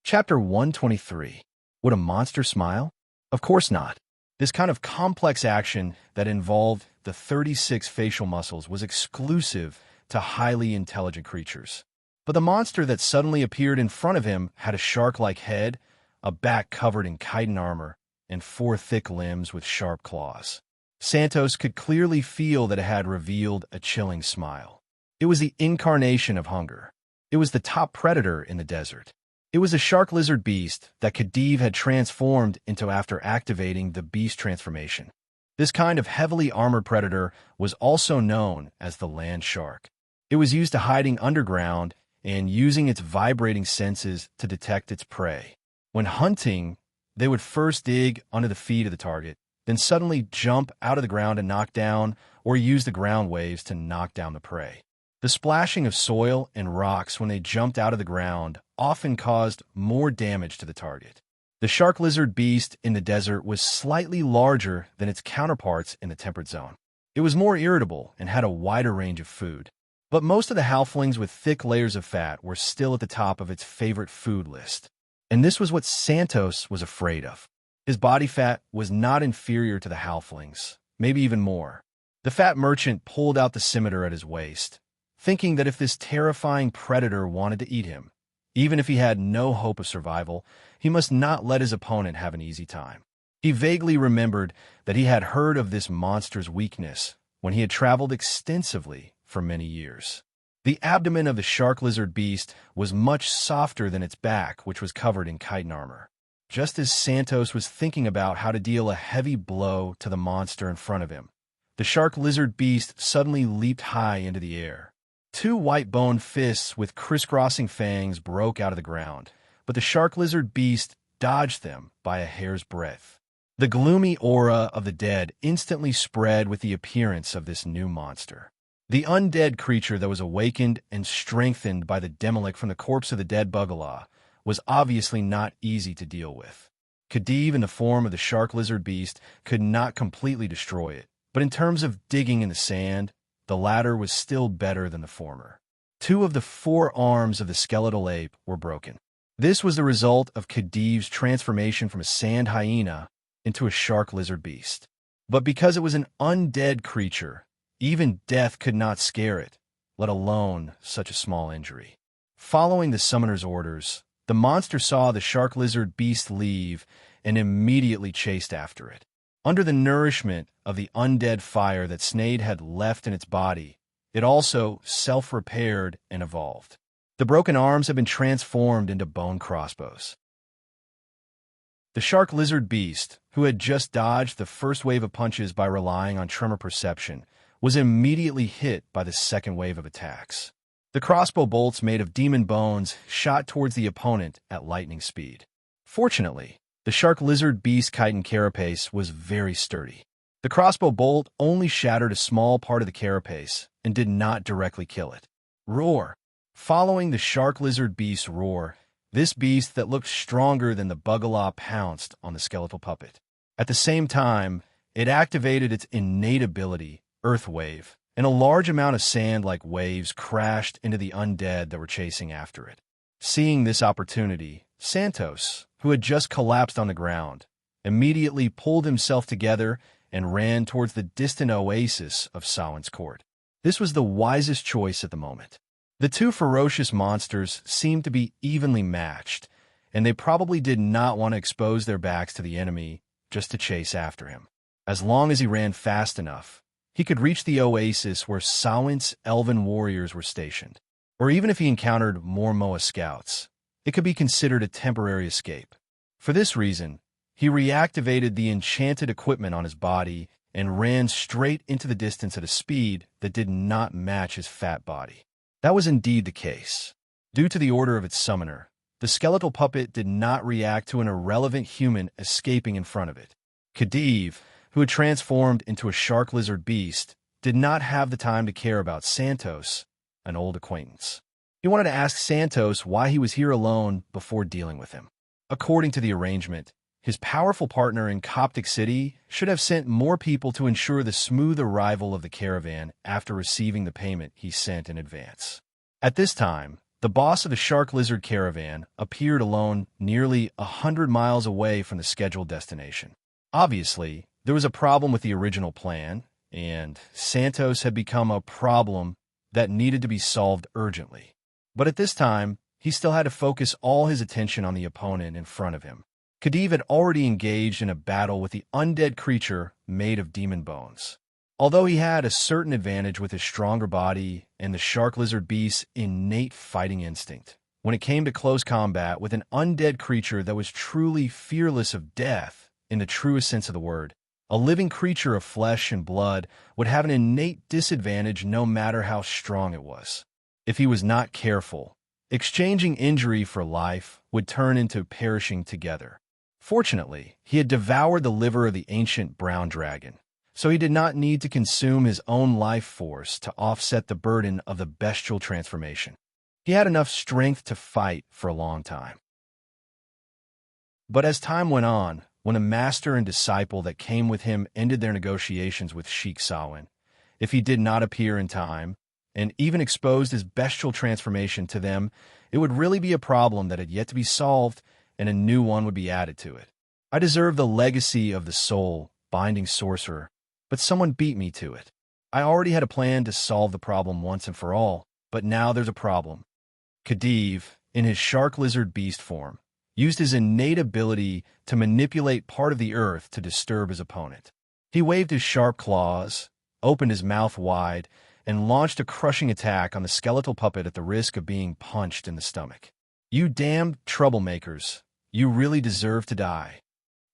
Chapter 123. Would a monster smile? Of course not. This kind of complex action that involved the 36 facial muscles was exclusive to highly intelligent creatures. But the monster that suddenly appeared in front of him had a shark-like head, a back covered in chitin armor, and 4 thick limbs with sharp claws. Santos could clearly feel that it had revealed a chilling smile. It was the incarnation of hunger. It was the top predator in the desert. It was a shark-lizard beast that Khedive had transformed into after activating the beast transformation. This kind of heavily armored predator was also known as the land shark. It was used to hiding underground and using its vibrating senses to detect its prey. When hunting, they would first dig under the feet of the target, then suddenly jump out of the ground and knock down, or use the ground waves to knock down the prey. The splashing of soil and rocks when they jumped out of the ground often caused more damage to the target. The shark lizard beast in the desert was slightly larger than its counterparts in the temperate zone. It was more irritable and had a wider range of food. But most of the halflings with thick layers of fat were still at the top of its favorite food list. And this was what Santos was afraid of. His body fat was not inferior to the halflings, maybe even more. The fat merchant pulled out the scimitar at his waist, thinking that if this terrifying predator wanted to eat him, even if he had no hope of survival, he must not let his opponent have an easy time. He vaguely remembered that he had heard of this monster's weakness when he had traveled extensively for many years. The abdomen of the shark lizard beast was much softer than its back, which was covered in chitin armor. Just as Santos was thinking about how to deal a heavy blow to the monster in front of him, the shark lizard beast suddenly leaped high into the air. 2 white-boned fists with crisscrossing fangs broke out of the ground, but the shark lizard beast dodged them by a hair's breadth. The gloomy aura of the dead instantly spread with the appearance of this new monster. The undead creature that was awakened and strengthened by the Demolic from the corpse of the dead Bugala was obviously not easy to deal with. Khedive, in the form of the shark lizard beast, could not completely destroy it, but in terms of digging in the sand, the latter was still better than the former. 2 of the 4 arms of the skeletal ape were broken. This was the result of Khedive's transformation from a sand hyena into a shark lizard beast. But because it was an undead creature, even death could not scare it, let alone such a small injury. Following the summoner's orders, the monster saw the shark lizard beast leave and immediately chased after it. Under the nourishment of the undead fire that Snade had left in its body, it also self-repaired and evolved. The broken arms had been transformed into bone crossbows. The shark lizard beast, who had just dodged the first wave of punches by relying on tremor perception, was immediately hit by the second wave of attacks. The crossbow bolts made of demon bones shot towards the opponent at lightning speed. Fortunately, the shark lizard beast chitin carapace was very sturdy. The crossbow bolt only shattered a small part of the carapace and did not directly kill it. Roar! Following the shark lizard beast's roar, this beast that looked stronger than the Bugala pounced on the skeletal puppet. At the same time, it activated its innate ability, Earth Wave, and a large amount of sand-like waves crashed into the undead that were chasing after it. Seeing this opportunity, Santos, who had just collapsed on the ground, immediately pulled himself together and ran towards the distant oasis of Samhain's court. This was the wisest choice at the moment. The two ferocious monsters seemed to be evenly matched, and they probably did not want to expose their backs to the enemy just to chase after him. As long as he ran fast enough, he could reach the oasis where Samhain's elven warriors were stationed. Or even if he encountered more Moa scouts, it could be considered a temporary escape. For this reason, he reactivated the enchanted equipment on his body and ran straight into the distance at a speed that did not match his fat body. That was indeed the case. Due to the order of its summoner, the skeletal puppet did not react to an irrelevant human escaping in front of it. Khedive, who had transformed into a shark lizard beast, did not have the time to care about Santos, an old acquaintance. He wanted to ask Santos why he was here alone before dealing with him. According to the arrangement, his powerful partner in Coptic City should have sent more people to ensure the smooth arrival of the caravan after receiving the payment he sent in advance. At this time, the boss of the Shark Lizard caravan appeared alone nearly 100 miles away from the scheduled destination. Obviously, there was a problem with the original plan, and Santos had become a problem that needed to be solved urgently. But at this time, he still had to focus all his attention on the opponent in front of him. Khedive had already engaged in a battle with the undead creature made of demon bones. Although he had a certain advantage with his stronger body and the shark lizard beast's innate fighting instinct, when it came to close combat with an undead creature that was truly fearless of death in the truest sense of the word, a living creature of flesh and blood would have an innate disadvantage no matter how strong it was. If he was not careful, exchanging injury for life would turn into perishing together. Fortunately, he had devoured the liver of the ancient brown dragon, so he did not need to consume his own life force to offset the burden of the bestial transformation. He had enough strength to fight for a long time. But as time went on, when a master and disciple that came with him ended their negotiations with Sheikh Samhain, if he did not appear in time, and even exposed his bestial transformation to them, it would really be a problem that had yet to be solved, and a new one would be added to it. I deserve the legacy of the soul, binding sorcerer, but someone beat me to it. I already had a plan to solve the problem once and for all, but now there's a problem. Khedive, in his shark lizard beast form, used his innate ability to manipulate part of the earth to disturb his opponent. He waved his sharp claws, opened his mouth wide, and launched a crushing attack on the skeletal puppet at the risk of being punched in the stomach. You damned troublemakers, you really deserve to die.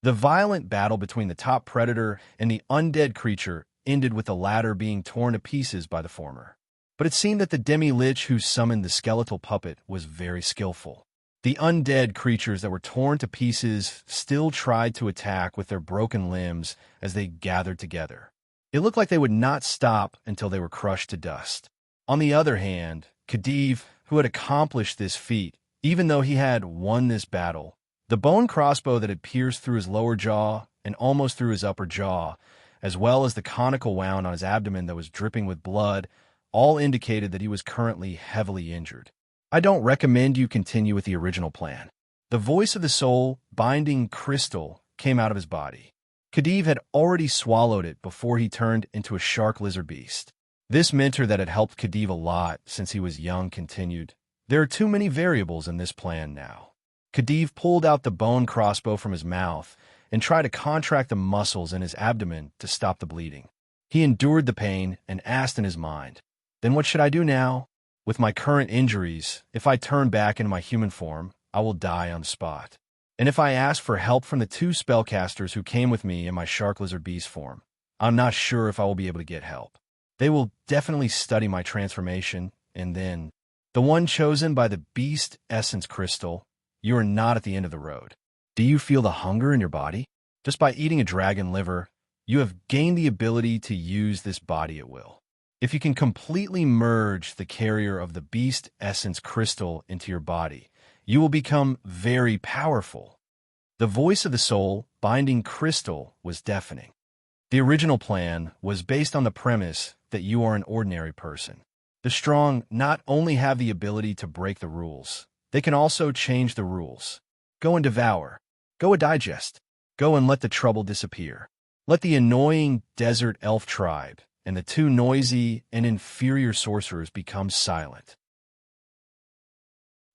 The violent battle between the top predator and the undead creature ended with the latter being torn to pieces by the former. But it seemed that the demi-lich who summoned the skeletal puppet was very skillful. The undead creatures that were torn to pieces still tried to attack with their broken limbs as they gathered together. It looked like they would not stop until they were crushed to dust. On the other hand, Khedive, who had accomplished this feat, even though he had won this battle, the bone crossbow that had pierced through his lower jaw and almost through his upper jaw, as well as the conical wound on his abdomen that was dripping with blood, all indicated that he was currently heavily injured. I don't recommend you continue with the original plan. The voice of the soul, binding crystal, came out of his body. Khedive had already swallowed it before he turned into a shark lizard beast. This mentor that had helped Khedive a lot since he was young continued, "There are too many variables in this plan now." Khedive pulled out the bone crossbow from his mouth and tried to contract the muscles in his abdomen to stop the bleeding. He endured the pain and asked in his mind, "Then what should I do now? With my current injuries, if I turn back into my human form, I will die on the spot. And if I ask for help from the two spellcasters who came with me in my shark lizard beast form, I'm not sure if I will be able to get help. They will definitely study my transformation, and then, the one chosen by the beast essence crystal, you are not at the end of the road. Do you feel the hunger in your body? Just by eating a dragon liver, you have gained the ability to use this body at will. If you can completely merge the carrier of the beast essence crystal into your body, you will become very powerful." The voice of the soul, binding crystal, was deafening. The original plan was based on the premise that you are an ordinary person. The strong not only have the ability to break the rules, they can also change the rules. Go and devour. Go and digest. Go and let the trouble disappear. Let the annoying desert elf tribe and the two noisy and inferior sorcerers become silent.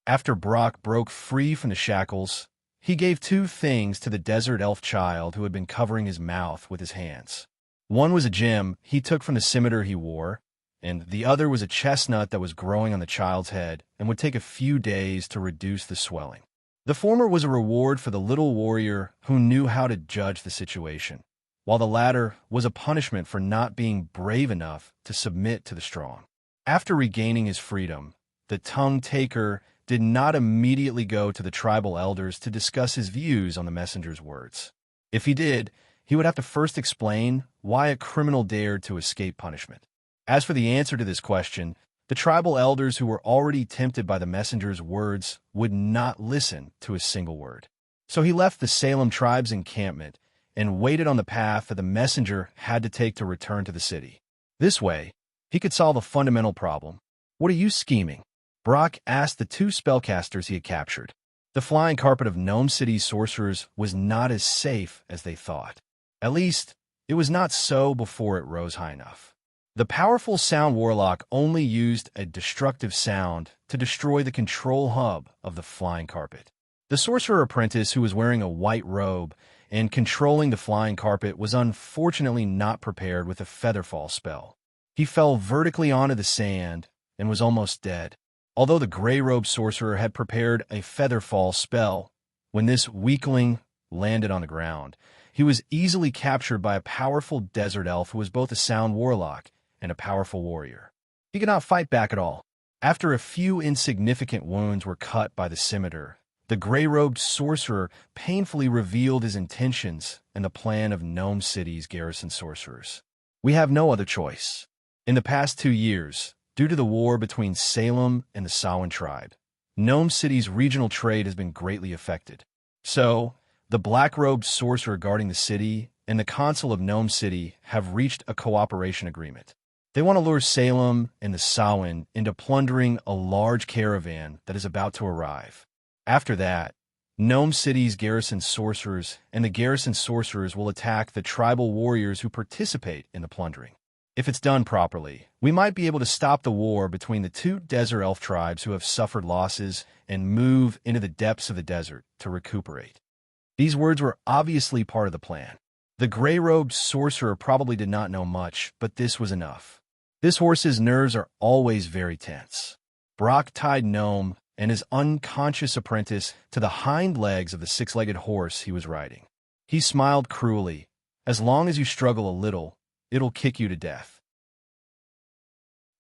After Brock broke free from the shackles, he gave two things to the desert elf child who had been covering his mouth with his hands. One was a gem he took from the scimitar he wore, and the other was a chestnut that was growing on the child's head and would take a few days to reduce the swelling. The former was a reward for the little warrior who knew how to judge the situation, while the latter was a punishment for not being brave enough to submit to the strong. After regaining his freedom, the tongue taker did not immediately go to the tribal elders to discuss his views on the messenger's words. If he did, he would have to first explain why a criminal dared to escape punishment. As for the answer to this question, the tribal elders who were already tempted by the messenger's words would not listen to a single word. So he left the Salem tribe's encampment and waited on the path that the messenger had to take to return to the city. This way, he could solve a fundamental problem. "What are you scheming?" Brock asked the two spellcasters he had captured. The flying carpet of Gnome City's sorcerers was not as safe as they thought. At least, it was not so before it rose high enough. The powerful sound warlock only used a destructive sound to destroy the control hub of the flying carpet. The sorcerer apprentice who was wearing a white robe and controlling the flying carpet was unfortunately not prepared with a featherfall spell. He fell vertically onto the sand and was almost dead. Although the gray-robed sorcerer had prepared a featherfall spell, when this weakling landed on the ground, he was easily captured by a powerful desert elf who was both a sound warlock and a powerful warrior. He could not fight back at all. After a few insignificant wounds were cut by the scimitar, the gray-robed sorcerer painfully revealed his intentions and the plan of Gnome City's garrison sorcerers. "We have no other choice. In the past 2 years, due to the war between Salem and the Samhain tribe, Gnome City's regional trade has been greatly affected. So, the black-robed sorcerer guarding the city and the consul of Gnome City have reached a cooperation agreement. They want to lure Salem and the Samhain into plundering a large caravan that is about to arrive. After that, Gnome City's garrison sorcerers and the garrison sorcerers will attack the tribal warriors who participate in the plundering. If it's done properly, we might be able to stop the war between the two desert elf tribes who have suffered losses and move into the depths of the desert to recuperate." These words were obviously part of the plan. The gray-robed sorcerer probably did not know much, but this was enough. This horse's nerves are always very tense. Brock tied Gnome and his unconscious apprentice to the hind legs of the six-legged horse he was riding. He smiled cruelly. "As long as you struggle a little, it'll kick you to death."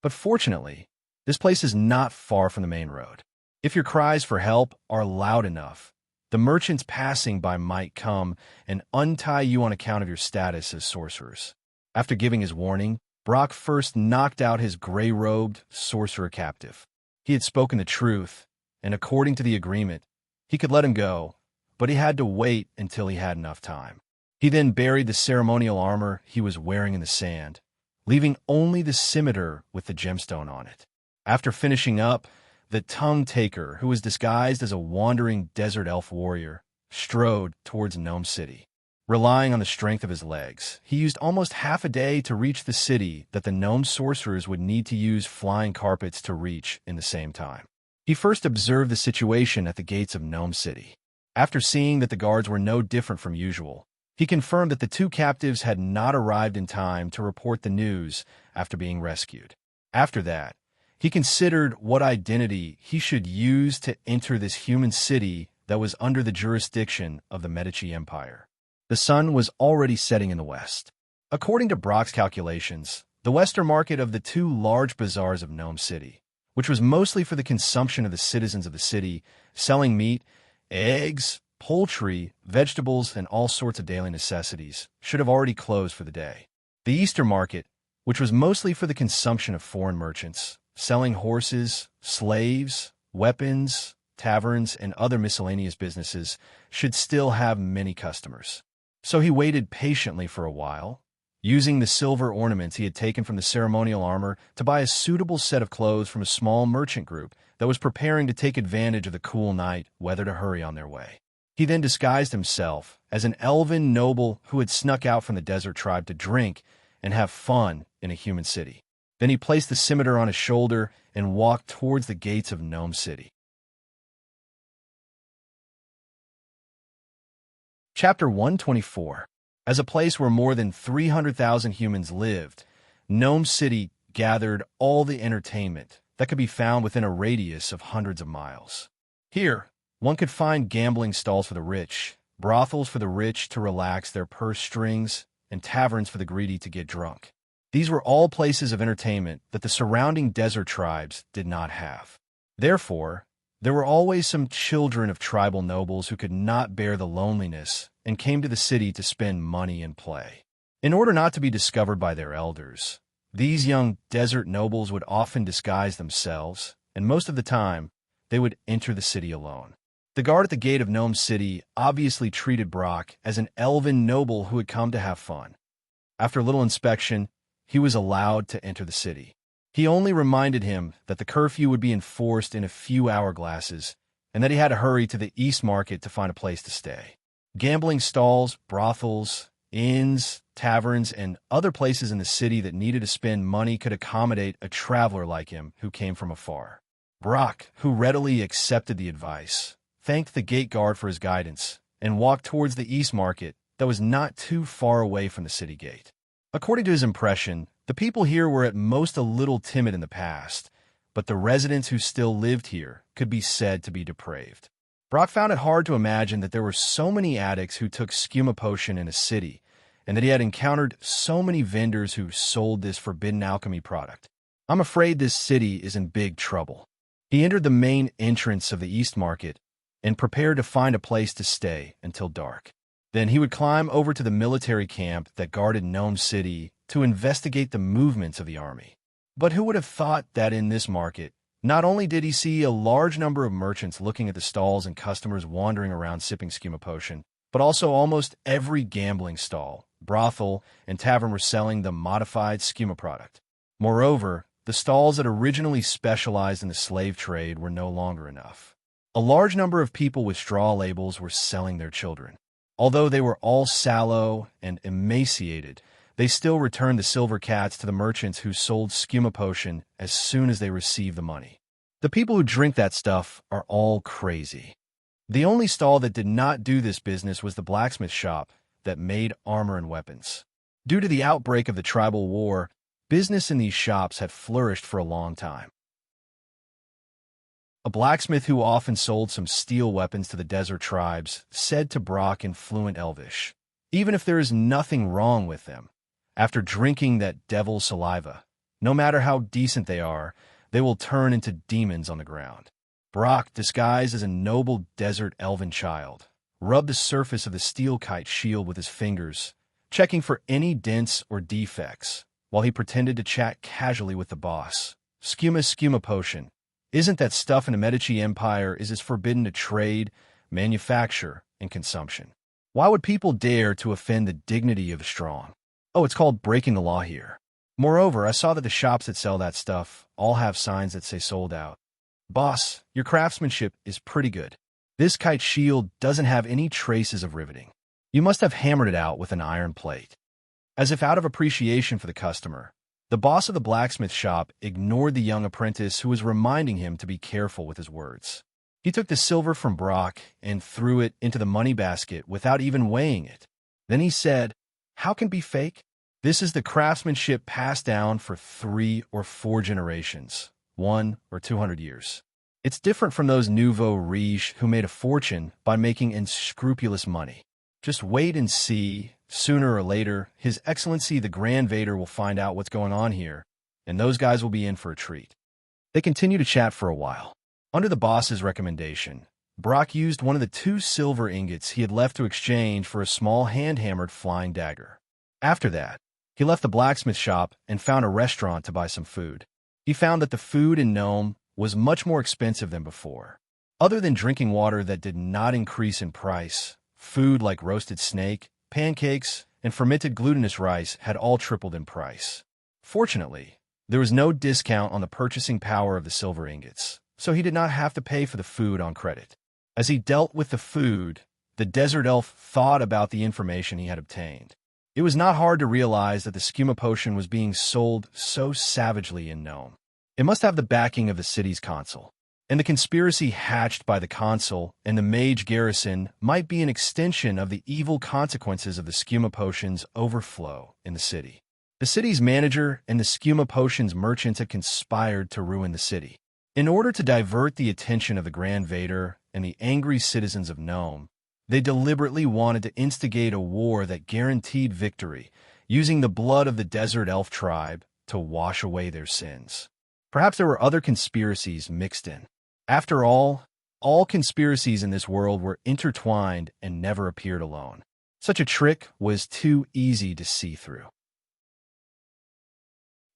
But fortunately, this place is not far from the main road. If your cries for help are loud enough, the merchants passing by might come and untie you on account of your status as sorcerers. After giving his warning, Brock first knocked out his gray-robed sorcerer captive. He had spoken the truth, and according to the agreement, he could let him go, but he had to wait until he had enough time. He then buried the ceremonial armor he was wearing in the sand, leaving only the scimitar with the gemstone on it. After finishing up, the tongue taker, who was disguised as a wandering desert elf warrior, strode towards Gnome City. Relying on the strength of his legs, he used almost half a day to reach the city that the gnome sorcerers would need to use flying carpets to reach in the same time. He first observed the situation at the gates of Gnome City. After seeing that the guards were no different from usual, he confirmed that the two captives had not arrived in time to report the news after being rescued. After that, he considered what identity he should use to enter this human city that was under the jurisdiction of the Medici Empire. The sun was already setting in the west. According to Brock's calculations, the western market of the two large bazaars of Gnome City, which was mostly for the consumption of the citizens of the city, selling meat, eggs, poultry, vegetables, and all sorts of daily necessities, should have already closed for the day. The eastern market, which was mostly for the consumption of foreign merchants, selling horses, slaves, weapons, taverns, and other miscellaneous businesses, should still have many customers. So he waited patiently for a while, using the silver ornaments he had taken from the ceremonial armor to buy a suitable set of clothes from a small merchant group that was preparing to take advantage of the cool night weather to hurry on their way. He then disguised himself as an elven noble who had snuck out from the desert tribe to drink and have fun in a human city. Then he placed the scimitar on his shoulder and walked towards the gates of Gnome City. Chapter 124. As a place where more than 300,000 humans lived, Gnome City gathered all the entertainment that could be found within a radius of hundreds of miles. Here, one could find gambling stalls for the rich, brothels for the rich to relax their purse strings, and taverns for the greedy to get drunk. These were all places of entertainment that the surrounding desert tribes did not have. Therefore, there were always some children of tribal nobles who could not bear the loneliness and came to the city to spend money and play. In order not to be discovered by their elders, these young desert nobles would often disguise themselves, and most of the time, they would enter the city alone. The guard at the gate of Gnome City obviously treated Brock as an elven noble who had come to have fun. After a little inspection, he was allowed to enter the city. He only reminded him that the curfew would be enforced in a few hourglasses and that he had to hurry to the East Market to find a place to stay. Gambling stalls, brothels, inns, taverns, and other places in the city that needed to spend money could accommodate a traveler like him who came from afar. Brock, who readily accepted the advice, thanked the gate guard for his guidance and walked towards the East Market that was not too far away from the city gate. According to his impression, the people here were at most a little timid in the past, but the residents who still lived here could be said to be depraved. Brock found it hard to imagine that there were so many addicts who took skuma potion in a city, and that he had encountered so many vendors who sold this forbidden alchemy product. I'm afraid this city is in big trouble. He entered the main entrance of the East Market and prepared to find a place to stay until dark. Then he would climb over to the military camp that guarded Gnome City to investigate the movements of the army. But who would have thought that in this market, not only did he see a large number of merchants looking at the stalls and customers wandering around sipping skuma potion, but also almost every gambling stall, brothel, and tavern were selling the modified skuma product. Moreover, the stalls that originally specialized in the slave trade were no longer enough. A large number of people with straw labels were selling their children. Although they were all sallow and emaciated, they still returned the silver cats to the merchants who sold skuma potion as soon as they received the money. The people who drink that stuff are all crazy. The only stall that did not do this business was the blacksmith shop that made armor and weapons. Due to the outbreak of the tribal war, business in these shops had flourished for a long time. A blacksmith who often sold some steel weapons to the desert tribes said to Brock in fluent Elvish, "Even if there is nothing wrong with them, after drinking that devil's saliva, no matter how decent they are, they will turn into demons on the ground." Brock, disguised as a noble desert elven child, rubbed the surface of the steel kite shield with his fingers, checking for any dents or defects, while he pretended to chat casually with the boss. Skuma potion. Isn't that stuff in the Medici Empire is as forbidden to trade, manufacture, and consumption? Why would people dare to offend the dignity of the strong? Oh, it's called breaking the law here. Moreover, I saw that the shops that sell that stuff all have signs that say sold out. Boss, your craftsmanship is pretty good. This kite shield doesn't have any traces of riveting. You must have hammered it out with an iron plate. As if out of appreciation for the customer, the boss of the blacksmith shop ignored the young apprentice who was reminding him to be careful with his words. He took the silver from Brock and threw it into the money basket without even weighing it. Then he said, "How can it be fake? This is the craftsmanship passed down for 3 or 4 generations, 1 or 200 years. It's different from those nouveau riches who made a fortune by making unscrupulous money. Just wait and see. Sooner or later, His Excellency the Grand Vader will find out what's going on here, and those guys will be in for a treat." They continued to chat for a while. Under the boss's recommendation, Brock used one of the 2 silver ingots he had left to exchange for a small hand-hammered flying dagger. After that, he left the blacksmith shop and found a restaurant to buy some food. He found that the food in Nome was much more expensive than before. Other than drinking water that did not increase in price, food like roasted snake, pancakes, and fermented glutinous rice had all tripled in price. Fortunately, there was no discount on the purchasing power of the silver ingots, so he did not have to pay for the food on credit. As he dealt with the food, the desert elf thought about the information he had obtained. It was not hard to realize that the skooma potion was being sold so savagely in Nome. It must have the backing of the city's consul. And the conspiracy hatched by the consul and the mage garrison might be an extension of the evil consequences of the skooma potion's overflow in the city. The city's manager and the skooma potion's merchants had conspired to ruin the city. In order to divert the attention of the Grand Vader and the angry citizens of Nome, they deliberately wanted to instigate a war that guaranteed victory, using the blood of the desert elf tribe to wash away their sins. Perhaps there were other conspiracies mixed in. After all conspiracies in this world were intertwined and never appeared alone. Such a trick was too easy to see through.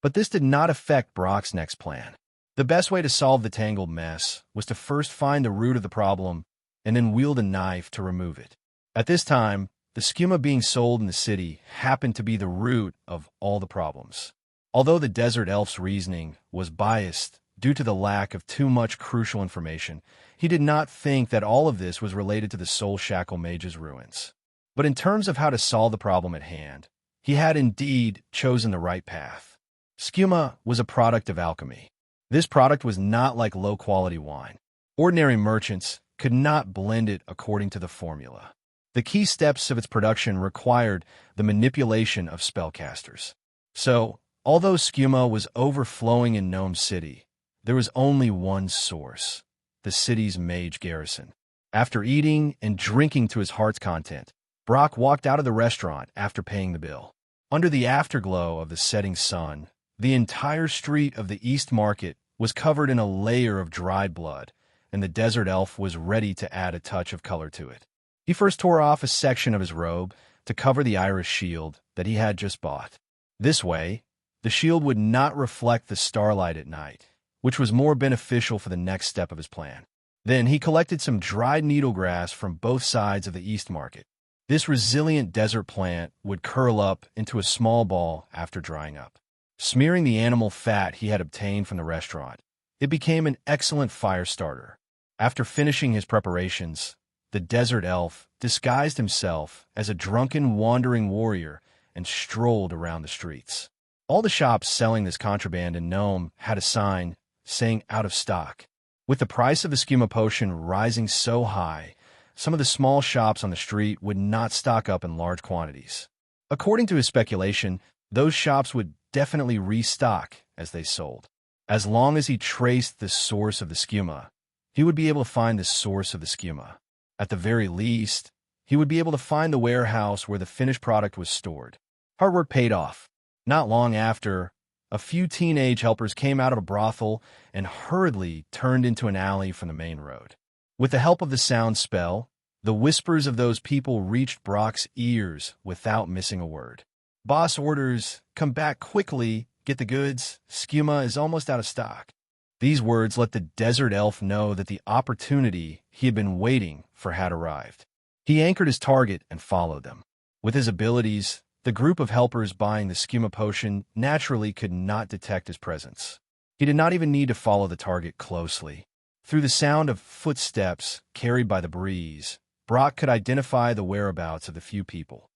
But this did not affect Brock's next plan. The best way to solve the tangled mess was to first find the root of the problem and then wield a knife to remove it. At this time, the skooma being sold in the city happened to be the root of all the problems. Although the desert elf's reasoning was biased due to the lack of too much crucial information, he did not think that all of this was related to the Soul Shackle Mage's ruins. But in terms of how to solve the problem at hand, he had indeed chosen the right path. Skooma was a product of alchemy. This product was not like low-quality wine. Ordinary merchants could not blend it according to the formula. The key steps of its production required the manipulation of spellcasters. So, although skooma was overflowing in Nome City, there was only one source, the city's mage garrison. After eating and drinking to his heart's content, Brock walked out of the restaurant after paying the bill. Under the afterglow of the setting sun, the entire street of the East Market was covered in a layer of dried blood, and the desert elf was ready to add a touch of color to it. He first tore off a section of his robe to cover the iris shield that he had just bought. This way, the shield would not reflect the starlight at night, which was more beneficial for the next step of his plan. Then he collected some dried needlegrass from both sides of the East Market. This resilient desert plant would curl up into a small ball after drying up. Smearing the animal fat he had obtained from the restaurant, it became an excellent fire starter. After finishing his preparations, the desert elf disguised himself as a drunken wandering warrior and strolled around the streets. All the shops selling this contraband in Nome had a sign saying out of stock. With the price of the skooma potion rising so high, some of the small shops on the street would not stock up in large quantities. According to his speculation, those shops would definitely restock as they sold. As long as he traced the source of the skooma, he would be able to find the source of the skooma. At the very least, he would be able to find the warehouse where the finished product was stored. Hard work paid off. Not long after, a few teenage helpers came out of a brothel and hurriedly turned into an alley from the main road. With the help of the sound spell, the whispers of those people reached Brock's ears without missing a word. Boss orders, "Come back quickly, get the goods, skooma is almost out of stock." These words let the desert elf know that the opportunity he had been waiting for had arrived. He anchored his target and followed them. With his abilities, the group of helpers buying the skooma potion naturally could not detect his presence. He did not even need to follow the target closely. Through the sound of footsteps carried by the breeze, Brock could identify the whereabouts of the few people.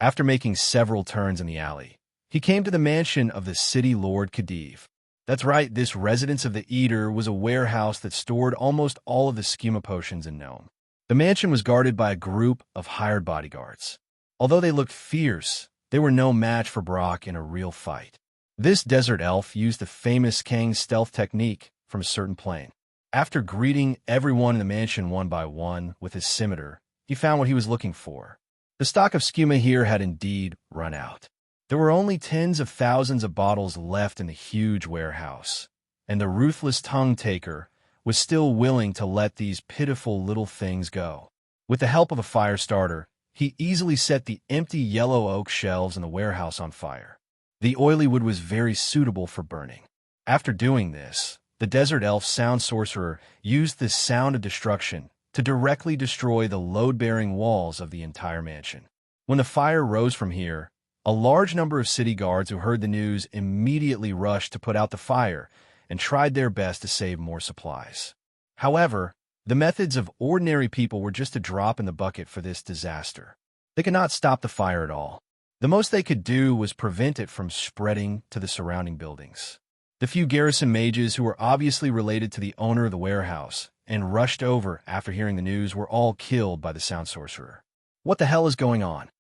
After making several turns in the alley, he came to the mansion of the city lord Khedive. That's right, this residence of the Eater was a warehouse that stored almost all of the skooma potions in Nome. The mansion was guarded by a group of hired bodyguards. Although they looked fierce, they were no match for Brock in a real fight. This desert elf used the famous Kang's stealth technique from a certain plane. After greeting everyone in the mansion one by one with his scimitar, he found what he was looking for. The stock of skooma here had indeed run out. There were only tens of thousands of bottles left in the huge warehouse, and the ruthless tongue-taker was still willing to let these pitiful little things go. With the help of a fire starter, he easily set the empty yellow oak shelves in the warehouse on fire. The oily wood was very suitable for burning. After doing this, the desert elf sound sorcerer used this sound of destruction to directly destroy the load-bearing walls of the entire mansion. When the fire rose from here, a large number of city guards who heard the news immediately rushed to put out the fire and tried their best to save more supplies. However, The methods of ordinary people were just a drop in the bucket for this disaster. They could not stop the fire at all. The most they could do was prevent it from spreading to the surrounding buildings. The few garrison mages who were obviously related to the owner of the warehouse and rushed over after hearing the news were all killed by the sound sorcerer. What the hell is going on?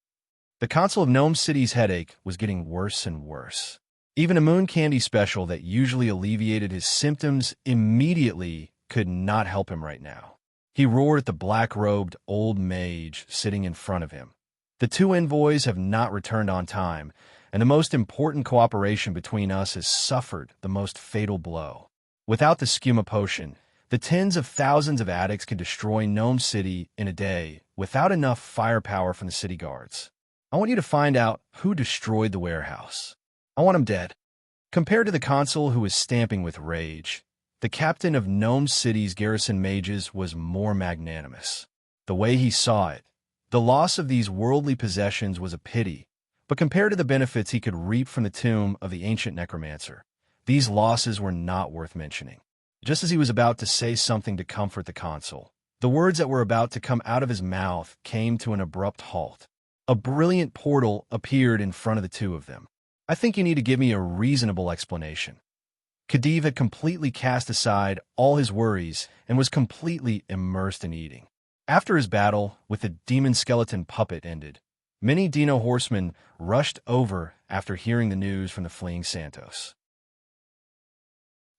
The Council of Gnome City's headache was getting worse and worse. Even a moon candy special that usually alleviated his symptoms immediately could not help him right now. He roared at the black-robed old mage sitting in front of him. The two envoys have not returned on time, and the most important cooperation between us has suffered the most fatal blow. Without the Skuma potion, the tens of thousands of addicts can destroy Gnome City in a day without enough firepower from the city guards. I want you to find out who destroyed the warehouse. I want him dead. Compared to the consul who was stamping with rage, the captain of Gnome City's garrison mages was more magnanimous. The way he saw it, the loss of these worldly possessions was a pity, but compared to the benefits he could reap from the tomb of the ancient necromancer, these losses were not worth mentioning. Just as he was about to say something to comfort the consul, the words that were about to come out of his mouth came to an abrupt halt. A brilliant portal appeared in front of the two of them. I think you need to give me a reasonable explanation. Khedive had completely cast aside all his worries and was completely immersed in eating. After his battle with the demon skeleton puppet ended, many Dino horsemen rushed over after hearing the news from the fleeing Santos.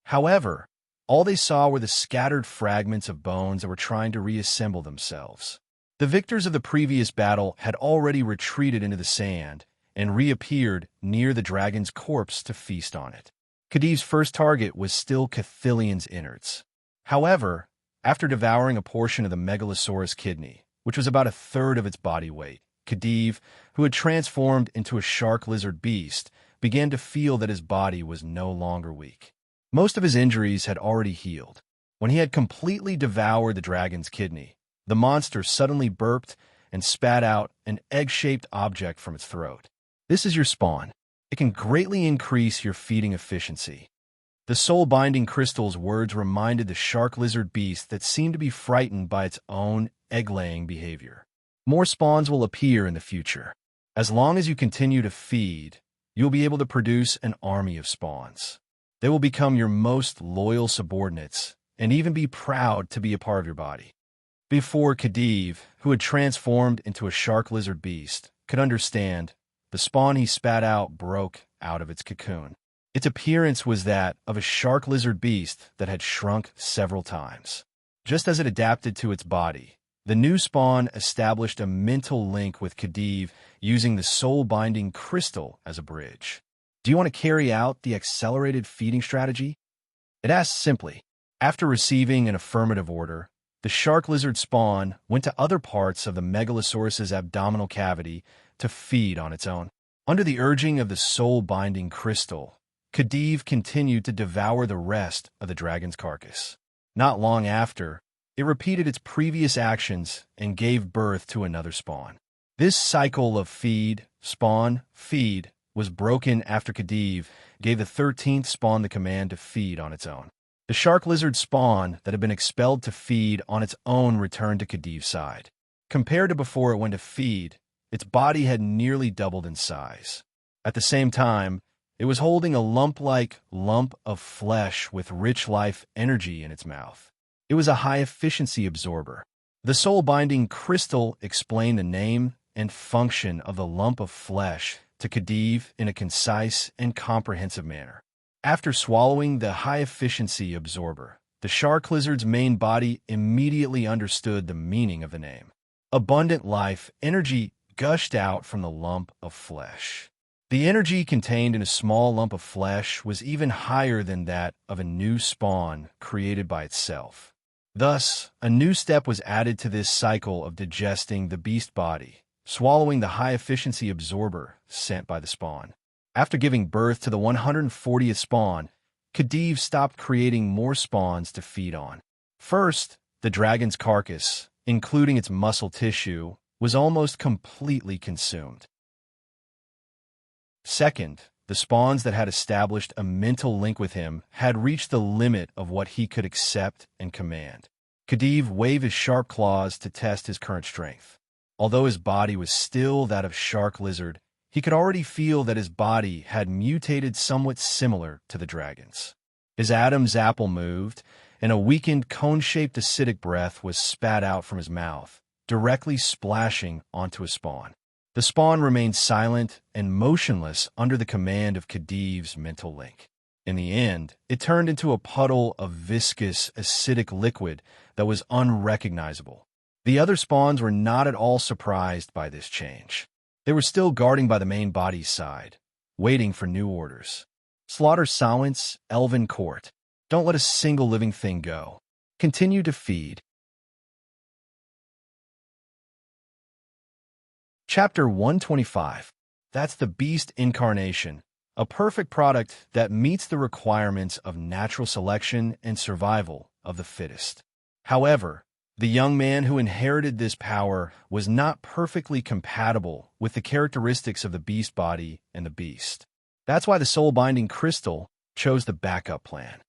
However, all they saw were the scattered fragments of bones that were trying to reassemble themselves. The victors of the previous battle had already retreated into the sand and reappeared near the dragon's corpse to feast on it. Khedive's first target was still Cathilian's innards. However, after devouring a portion of the Megalosaurus kidney, which was about a third of its body weight, Khedive, who had transformed into a shark-lizard beast, began to feel that his body was no longer weak. Most of his injuries had already healed. When he had completely devoured the dragon's kidney, the monster suddenly burped and spat out an egg-shaped object from its throat. This is your spawn. It can greatly increase your feeding efficiency. The soul-binding crystal's words reminded the shark-lizard beast that seemed to be frightened by its own egg-laying behavior. More spawns will appear in the future. As long as you continue to feed, you'll be able to produce an army of spawns. They will become your most loyal subordinates and even be proud to be a part of your body. Before Khedive, who had transformed into a shark-lizard beast, could understand, the spawn he spat out broke out of its cocoon. Its appearance was that of a shark-lizard beast that had shrunk several times. Just as it adapted to its body, the new spawn established a mental link with Khedive using the soul-binding crystal as a bridge. Do you want to carry out the accelerated feeding strategy? It asked simply. After receiving an affirmative order, the shark-lizard spawn went to other parts of the Megalosaurus's abdominal cavity to feed on its own. Under the urging of the soul-binding crystal, Khedive continued to devour the rest of the dragon's carcass. Not long after, it repeated its previous actions and gave birth to another spawn. This cycle of feed, spawn, feed was broken after Khedive gave the 13th spawn the command to feed on its own. The shark-lizard spawn that had been expelled to feed on its own returned to Khedive's side. Compared to before it went to feed, its body had nearly doubled in size. At the same time, it was holding a lump-like lump of flesh with rich life energy in its mouth. It was a high-efficiency absorber. The soul-binding crystal explained the name and function of the lump of flesh to Khedive in a concise and comprehensive manner. After swallowing the high-efficiency absorber, the shark-lizard's main body immediately understood the meaning of the name. Abundant life energy gushed out from the lump of flesh. The energy contained in a small lump of flesh was even higher than that of a new spawn created by itself. Thus, a new step was added to this cycle of digesting the beast body, swallowing the high-efficiency absorber sent by the spawn. After giving birth to the 140th spawn, Khedive stopped creating more spawns to feed on. First, the dragon's carcass, including its muscle tissue, was almost completely consumed. Second, the spawns that had established a mental link with him had reached the limit of what he could accept and command. Khedive waved his sharp claws to test his current strength. Although his body was still that of shark lizard, he could already feel that his body had mutated somewhat similar to the dragon's. His Adam's apple moved, and a weakened, cone-shaped acidic breath was spat out from his mouth, directly splashing onto a spawn. The spawn remained silent and motionless under the command of Khedive's mental link. In the end, it turned into a puddle of viscous, acidic liquid that was unrecognizable. The other spawns were not at all surprised by this change. They were still guarding by the main body's side, waiting for new orders. Slaughter Sawance, Elven Court. Don't let a single living thing go. Continue to feed. Chapter 125. That's the beast incarnation, a perfect product that meets the requirements of natural selection and survival of the fittest. However, the young man who inherited this power was not perfectly compatible with the characteristics of the beast body and the beast. That's why the soul-binding crystal chose the backup plan.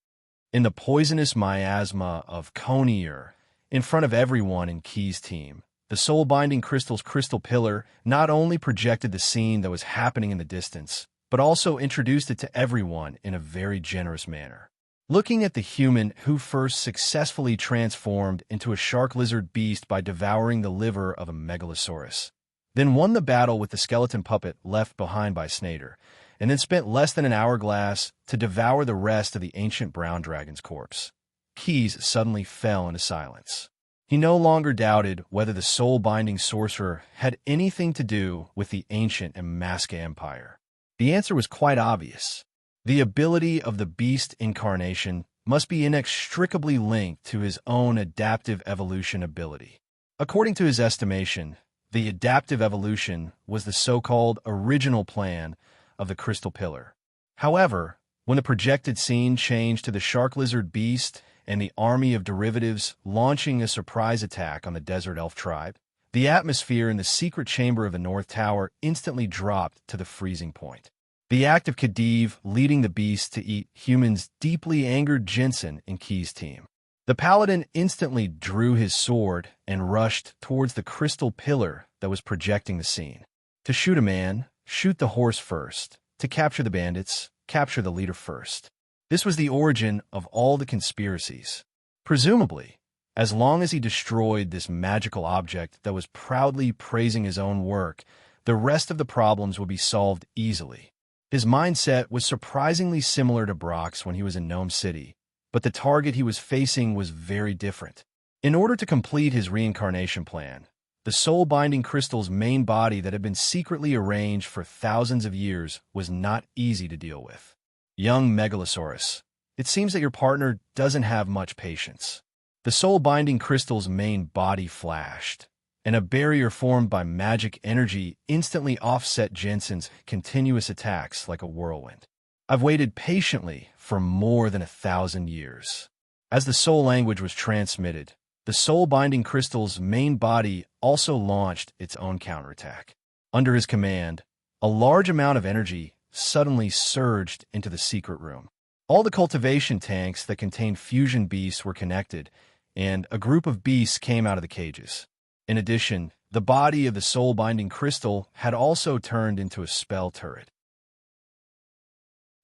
In the poisonous miasma of Conir, in front of everyone in Key's team, the soul-binding crystal's crystal pillar not only projected the scene that was happening in the distance, but also introduced it to everyone in a very generous manner. Looking at the human who first successfully transformed into a shark-lizard beast by devouring the liver of a megalosaurus, then won the battle with the skeleton puppet left behind by Snader, and then spent less than an hourglass to devour the rest of the ancient brown dragon's corpse, Keys suddenly fell into silence. He no longer doubted whether the soul-binding sorcerer had anything to do with the ancient Embark Empire. The answer was quite obvious. The ability of the beast incarnation must be inextricably linked to his own adaptive evolution ability. According to his estimation, the adaptive evolution was the so-called original plan of the crystal pillar. However, when the projected scene changed to the shark-lizard beast and the army of derivatives launching a surprise attack on the desert elf tribe, the atmosphere in the secret chamber of the North Tower instantly dropped to the freezing point. The act of Khedive leading the beast to eat humans deeply angered Jensen and Key's team. The paladin instantly drew his sword and rushed towards the crystal pillar that was projecting the scene. To shoot a man, shoot the horse first. To capture the bandits, capture the leader first. This was the origin of all the conspiracies. Presumably, as long as he destroyed this magical object that was proudly praising his own work, the rest of the problems would be solved easily. His mindset was surprisingly similar to Brock's when he was in Gnome City, but the target he was facing was very different. In order to complete his reincarnation plan, the soul-binding crystal's main body that had been secretly arranged for thousands of years was not easy to deal with. Young Megalosaurus, it seems that your partner doesn't have much patience. The soul-binding crystal's main body flashed, and a barrier formed by magic energy instantly offset Jensen's continuous attacks like a whirlwind. I've waited patiently for more than 1,000 years. As the soul language was transmitted, the soul-binding crystal's main body also launched its own counterattack. Under his command, a large amount of energy suddenly surged into the secret room. All the cultivation tanks that contained fusion beasts were connected, and a group of beasts came out of the cages. In addition, the body of the soul-binding crystal had also turned into a spell turret.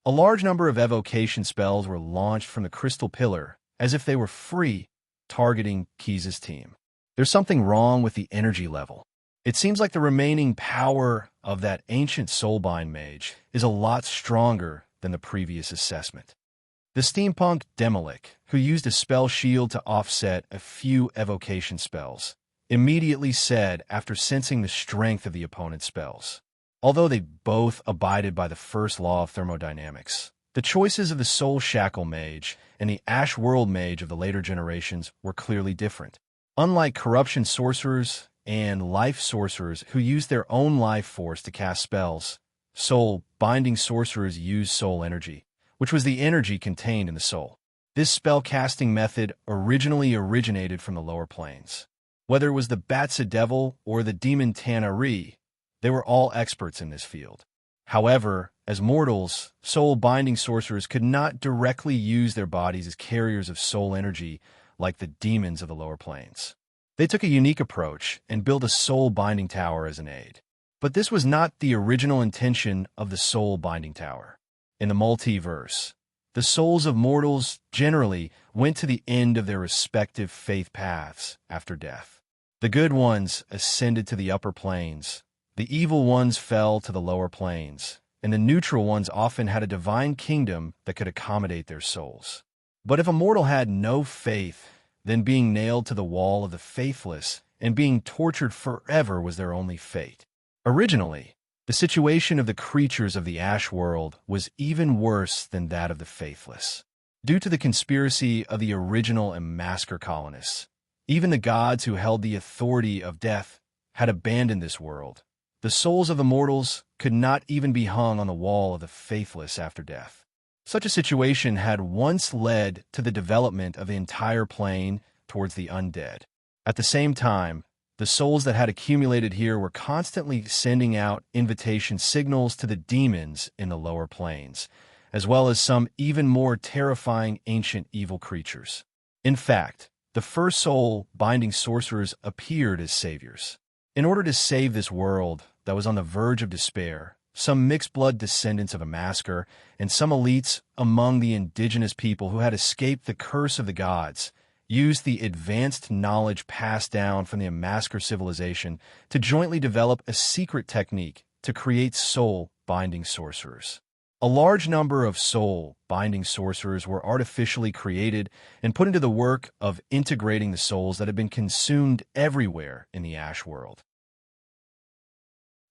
A large number of evocation spells were launched from the crystal pillar, as if they were free, targeting Keys' team. There's something wrong with the energy level. It seems like the remaining power of that ancient soulbind mage is a lot stronger than the previous assessment. The steampunk Demolik, who used a spell shield to offset a few evocation spells, immediately said after sensing the strength of the opponent's spells. Although they both abided by the first law of thermodynamics, the choices of the Soul Shackle Mage and the Ash World Mage of the later generations were clearly different. Unlike corruption sorcerers and life sorcerers who used their own life force to cast spells, soul-binding sorcerers used soul energy, which was the energy contained in the soul. This spell-casting method originally originated from the lower planes. Whether it was the Batsa Devil or the demon Tanari, they were all experts in this field. However, as mortals, soul-binding sorcerers could not directly use their bodies as carriers of soul energy like the demons of the lower planes. They took a unique approach and built a soul-binding tower as an aid. But this was not the original intention of the soul-binding tower. In the multiverse, the souls of mortals generally went to the end of their respective faith paths after death. The good ones ascended to the upper planes, the evil ones fell to the lower planes, and the neutral ones often had a divine kingdom that could accommodate their souls. But if a mortal had no faith, then being nailed to the wall of the faithless and being tortured forever was their only fate. Originally, the situation of the creatures of the Ash world was even worse than that of the faithless. Due to the conspiracy of the original Embark colonists, even the gods who held the authority of death had abandoned this world. The souls of the mortals could not even be hung on the wall of the faithless after death. Such a situation had once led to the development of the entire plane towards the undead. At the same time, the souls that had accumulated here were constantly sending out invitation signals to the demons in the lower planes, as well as some even more terrifying ancient evil creatures. In fact, the first soul-binding sorcerers appeared as saviors. In order to save this world that was on the verge of despair, some mixed-blood descendants of Embark and some elites among the indigenous people who had escaped the curse of the gods used the advanced knowledge passed down from the Embark civilization to jointly develop a secret technique to create soul-binding sorcerers. A large number of soul-binding sorcerers were artificially created and put into the work of integrating the souls that had been consumed everywhere in the Ash world.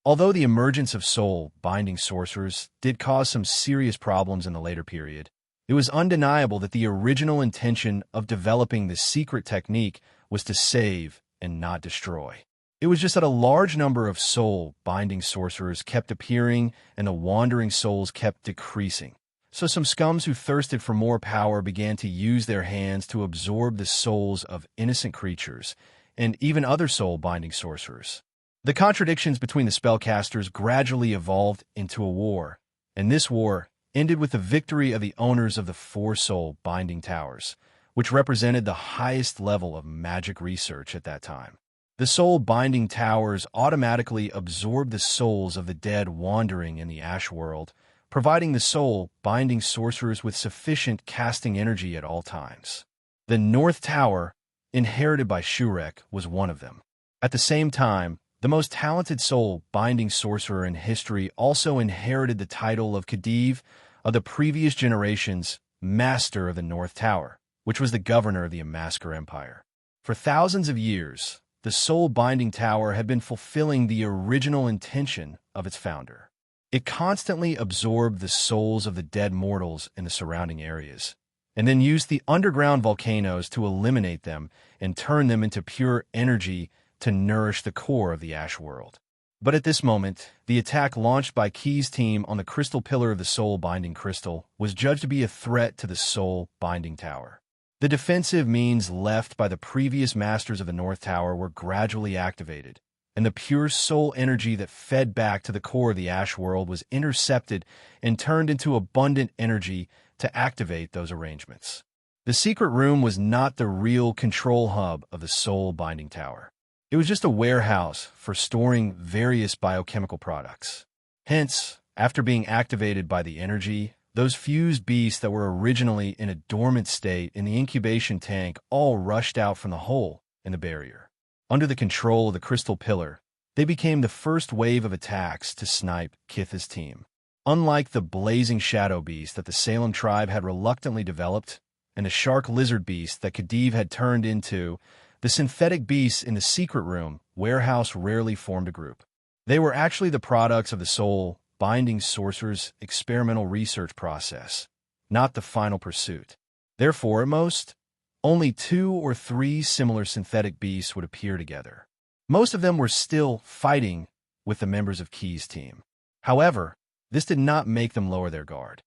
Although the emergence of soul-binding sorcerers did cause some serious problems in the later period, it was undeniable that the original intention of developing this secret technique was to save and not destroy. It was just that a large number of soul-binding sorcerers kept appearing and the wandering souls kept decreasing. So some scums who thirsted for more power began to use their hands to absorb the souls of innocent creatures and even other soul-binding sorcerers. The contradictions between the spellcasters gradually evolved into a war, and this war ended with the victory of the owners of the 4 soul-binding towers, which represented the highest level of magic research at that time. The soul-binding towers automatically absorbed the souls of the dead wandering in the Ash world, providing the soul-binding sorcerers with sufficient casting energy at all times. The North Tower, inherited by Shurek, was one of them. At the same time, the most talented soul-binding sorcerer in history also inherited the title of Khedive of the previous generation's Master of the North Tower, which was the governor of the Embark Empire. For thousands of years, the soul-binding tower had been fulfilling the original intention of its founder. It constantly absorbed the souls of the dead mortals in the surrounding areas, and then used the underground volcanoes to eliminate them and turn them into pure energy to nourish the core of the Ash world. But at this moment, the attack launched by Key's team on the crystal pillar of the soul-binding crystal was judged to be a threat to the soul-binding tower. The defensive means left by the previous masters of the North Tower were gradually activated, and the pure soul energy that fed back to the core of the Ash world was intercepted and turned into abundant energy to activate those arrangements. The secret room was not the real control hub of the soul-binding tower. It was just a warehouse for storing various biochemical products. Hence, after being activated by the energy, those fused beasts that were originally in a dormant state in the incubation tank all rushed out from the hole in the barrier. Under the control of the crystal pillar, they became the first wave of attacks to snipe Kitha's team. Unlike the blazing shadow beast that the Salem tribe had reluctantly developed, and the shark lizard beast that Khedive had turned into, the synthetic beasts in the secret room warehouse rarely formed a group. They were actually the products of the soul-binding sorcerer's experimental research process, not the final pursuit. Therefore, at most, only 2 or 3 similar synthetic beasts would appear together. Most of them were still fighting with the members of Key's team. However, this did not make them lower their guard.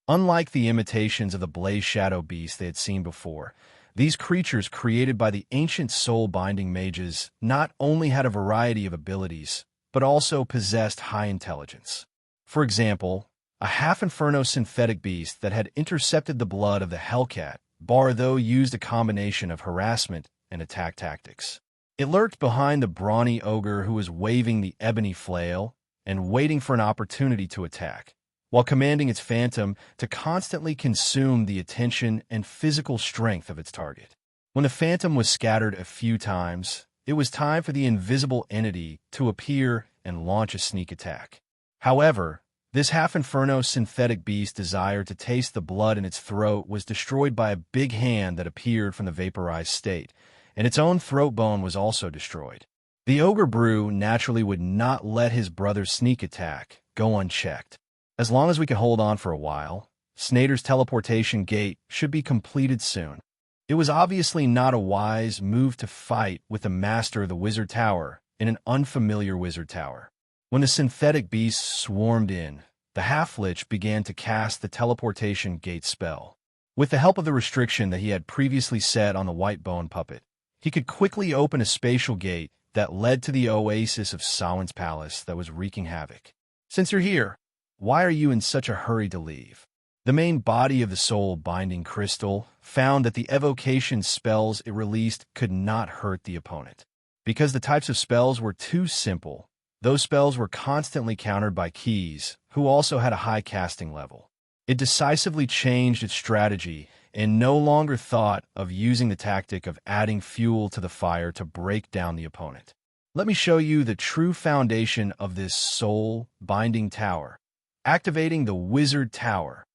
Unlike the imitations of the blaze shadow beast they had seen before, these creatures created by the ancient soul-binding mages not only had a variety of abilities, but also possessed high intelligence. For example, a half-inferno synthetic beast that had intercepted the blood of the Hellcat Bar, though, used a combination of harassment and attack tactics. It lurked behind the brawny ogre who was waving the ebony flail and waiting for an opportunity to attack, while commanding its phantom to constantly consume the attention and physical strength of its target. When the phantom was scattered a few times, it was time for the invisible entity to appear and launch a sneak attack. However, this half-inferno synthetic beast's desire to taste the blood in its throat was destroyed by a big hand that appeared from the vaporized state, and its own throat bone was also destroyed. The ogre brew naturally would not let his brother's sneak attack go unchecked. As long as we can hold on for a while, Snyder's teleportation gate should be completed soon. It was obviously not a wise move to fight with the master of the wizard tower in an unfamiliar wizard tower. When the synthetic beasts swarmed in, the half-lich began to cast the teleportation gate spell. With the help of the restriction that he had previously set on the white bone puppet, he could quickly open a spatial gate that led to the oasis of Samhain's palace that was wreaking havoc. Since you're here, why are you in such a hurry to leave? The main body of the soul-binding crystal found that the evocation spells it released could not hurt the opponent. Because the types of spells were too simple, those spells were constantly countered by keys, who also had a high casting level. It decisively changed its strategy and no longer thought of using the tactic of adding fuel to the fire to break down the opponent. Let me show you the true foundation of this soul-binding tower. Activating the wizard tower.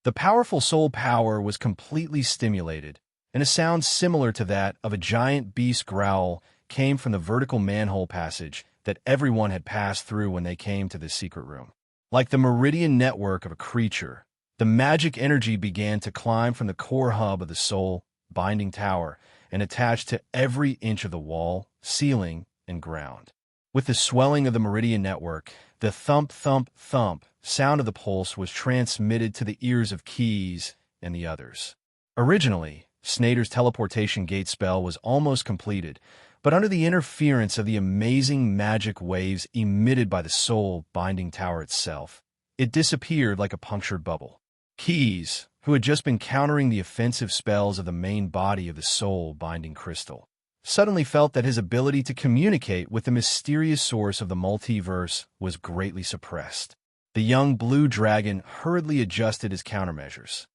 The powerful soul power was completely stimulated, and a sound similar to that of a giant beast growl came from the vertical manhole passage that everyone had passed through when they came to this secret room. Like the meridian network of a creature, the magic energy began to climb from the core hub of the soul-binding tower and attach to every inch of the wall, ceiling, and ground. With the swelling of the meridian network, the thump, thump, thump sound of the pulse was transmitted to the ears of Keys and the others. Originally, Snyder's teleportation gate spell was almost completed, but under the interference of the amazing magic waves emitted by the soul-binding tower itself, it disappeared like a punctured bubble. Keys, who had just been countering the offensive spells of the main body of the soul-binding crystal, suddenly felt that his ability to communicate with the mysterious source of the multiverse was greatly suppressed. The young blue dragon hurriedly adjusted his countermeasures.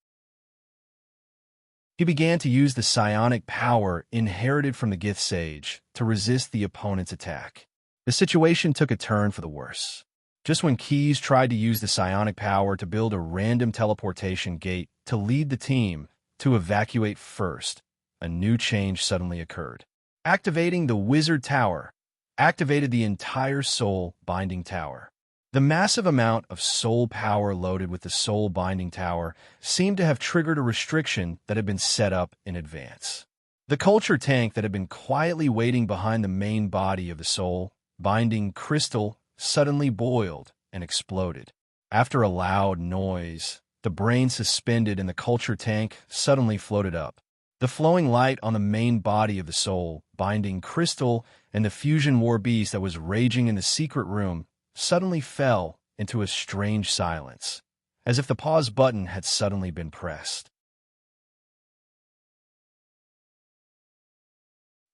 He began to use the psionic power inherited from the Gith Sage to resist the opponent's attack. The situation took a turn for the worse. Just when Keys tried to use the psionic power to build a random teleportation gate to lead the team to evacuate first, a new change suddenly occurred. Activating the Wizard Tower activated the entire soul-binding tower. The massive amount of soul power loaded with the soul-binding tower seemed to have triggered a restriction that had been set up in advance. The culture tank that had been quietly waiting behind the main body of the soul-binding crystal suddenly boiled and exploded. After a loud noise, the brain suspended in the culture tank suddenly floated up. The flowing light on the main body of the soul-binding crystal and the fusion war beast that was raging in the secret room suddenly fell into a strange silence, as if the pause button had suddenly been pressed.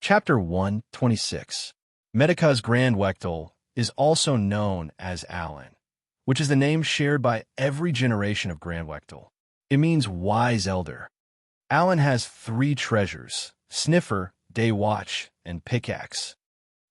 Chapter 126. Medica's Grand Wectal is also known as Alan, which is the name shared by every generation of Grand Wectal. It means wise elder. Alan has 3 treasures: Sniffer, Day Watch, and Pickaxe.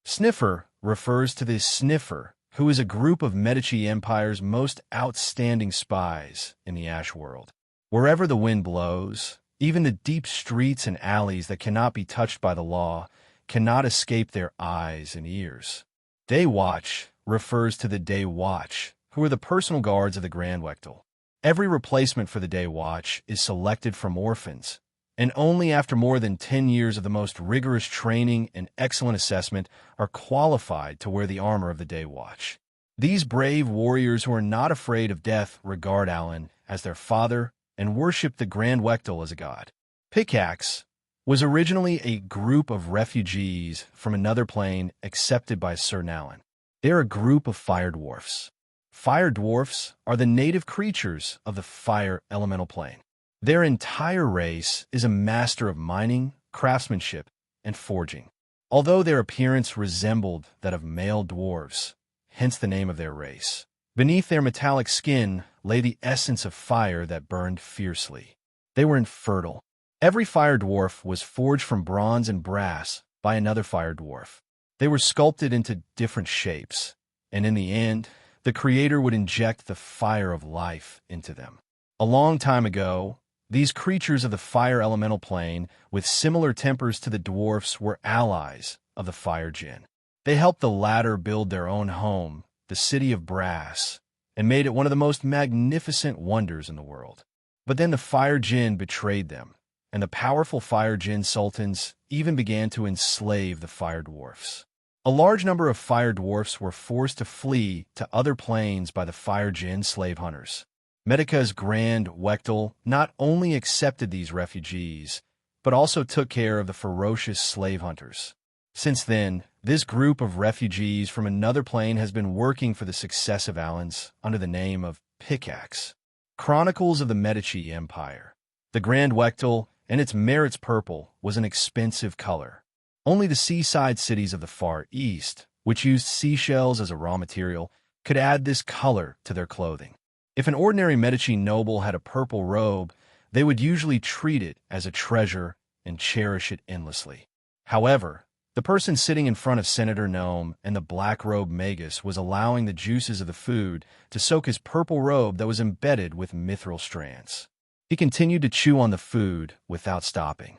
Sniffer refers to the Sniffer, who is a group of Medici Empire's most outstanding spies in the Ash world. Wherever the wind blows, even the deep streets and alleys that cannot be touched by the law cannot escape their eyes and ears. Day Watch refers to the Day Watch, who are the personal guards of the Grand Wectal. Every replacement for the Day Watch is selected from orphans, and only after more than 10 years of the most rigorous training and excellent assessment are qualified to wear the armor of the Day Watch. These brave warriors who are not afraid of death regard Alan as their father and worship the Grand Wectal as a god. Pickaxe was originally a group of refugees from another plane accepted by Sir Alan. They are a group of fire dwarfs. Fire dwarfs are the native creatures of the fire elemental plane. Their entire race is a master of mining, craftsmanship, and forging. Although their appearance resembled that of male dwarves, hence the name of their race, beneath their metallic skin lay the essence of fire that burned fiercely. They were infertile. Every fire dwarf was forged from bronze and brass by another fire dwarf. They were sculpted into different shapes, and in the end, the Creator would inject the fire of life into them. A long time ago, these creatures of the fire elemental plane, with similar tempers to the dwarfs, were allies of the fire djinn. They helped the latter build their own home, the City of Brass, and made it one of the most magnificent wonders in the world. But then the fire djinn betrayed them, and the powerful fire djinn sultans even began to enslave the fire dwarfs. A large number of fire dwarfs were forced to flee to other planes by the fire djinn slave hunters. Medica's Grand Wektel not only accepted these refugees, but also took care of the ferocious slave hunters. Since then, this group of refugees from another plane has been working for the successive Allans under the name of Pickaxe. Chronicles of the Medici Empire. The Grand Wektel, and its merits purple, was an expensive color. Only the seaside cities of the Far East, which used seashells as a raw material, could add this color to their clothing. If an ordinary Medici noble had a purple robe, they would usually treat it as a treasure and cherish it endlessly. However, the person sitting in front of Senator Gnome and the black-robed Magus was allowing the juices of the food to soak his purple robe that was embedded with mithril strands. He continued to chew on the food without stopping.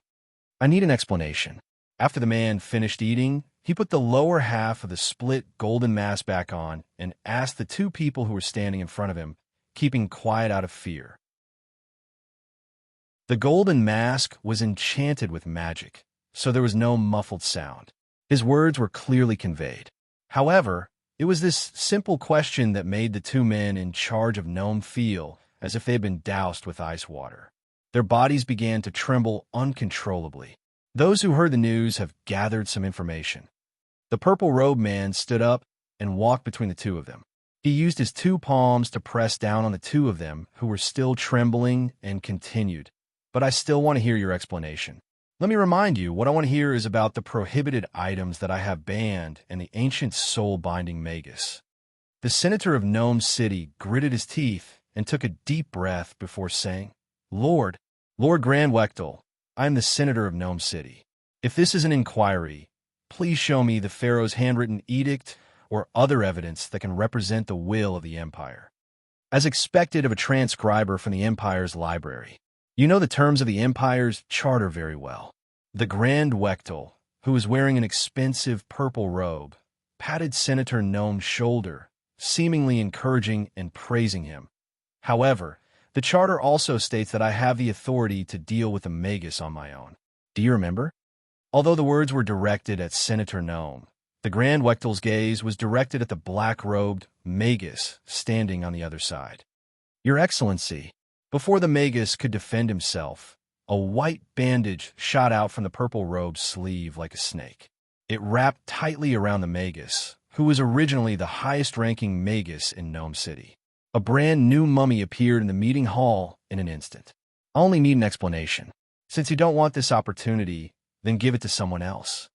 I need an explanation. After the man finished eating, he put the lower half of the split golden mask back on and asked the two people who were standing in front of him, keeping quiet out of fear. The golden mask was enchanted with magic, so there was no muffled sound. His words were clearly conveyed. However, it was this simple question that made the two men in charge of Gnome feel as if they had been doused with ice water. Their bodies began to tremble uncontrollably. Those who heard the news have gathered some information. The purple-robed man stood up and walked between the two of them. He used his two palms to press down on the two of them who were still trembling and continued. But I still want to hear your explanation. Let me remind you, what I want to hear is about the prohibited items that I have banned and the ancient soul-binding Magus. The senator of Gnome City gritted his teeth and took a deep breath before saying, Lord Grand Wektel, I am the senator of Gnome City. If this is an inquiry, please show me the Pharaoh's handwritten edict or other evidence that can represent the will of the Empire. As expected of a transcriber from the Empire's library, you know the terms of the Empire's charter very well. The Grand Wektel, who was wearing an expensive purple robe, patted Senator Gnome's shoulder, seemingly encouraging and praising him. However, the charter also states that I have the authority to deal with the Magus on my own. Do you remember? Although the words were directed at Senator Gnome, the Grand Wektel's gaze was directed at the black-robed Magus standing on the other side. Your Excellency, before the Magus could defend himself, a white bandage shot out from the purple robe's sleeve like a snake. It wrapped tightly around the Magus, who was originally the highest-ranking Magus in Gnome City. A brand new mummy appeared in the meeting hall in an instant. I only need an explanation. Since you don't want this opportunity, then give it to someone else.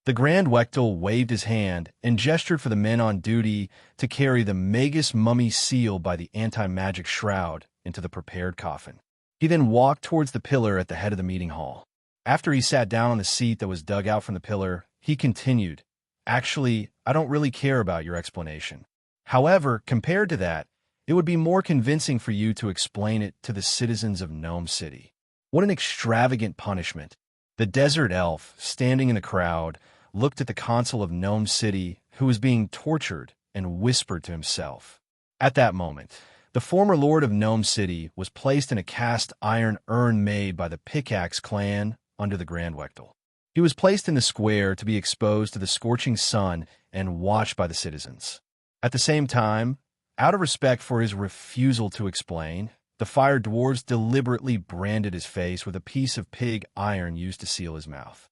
The Grand Wektel waved his hand and gestured for the men on duty to carry the Magus mummy sealed by the anti-magic shroud into the prepared coffin. He then walked towards the pillar at the head of the meeting hall. After he sat down on the seat that was dug out from the pillar, he continued, Actually, I don't really care about your explanation. However, compared to that, it would be more convincing for you to explain it to the citizens of Gnome City. What an extravagant punishment. The desert elf, standing in the crowd, looked at the consul of Gnome City, who was being tortured, and whispered to himself. At that moment, the former lord of Gnome City was placed in a cast-iron urn made by the Pickaxe clan under the Grand Wektel. He was placed in the square to be exposed to the scorching sun and watched by the citizens. At the same time, out of respect for his refusal to explain, the fire dwarves deliberately branded his face with a piece of pig iron used to seal his mouth.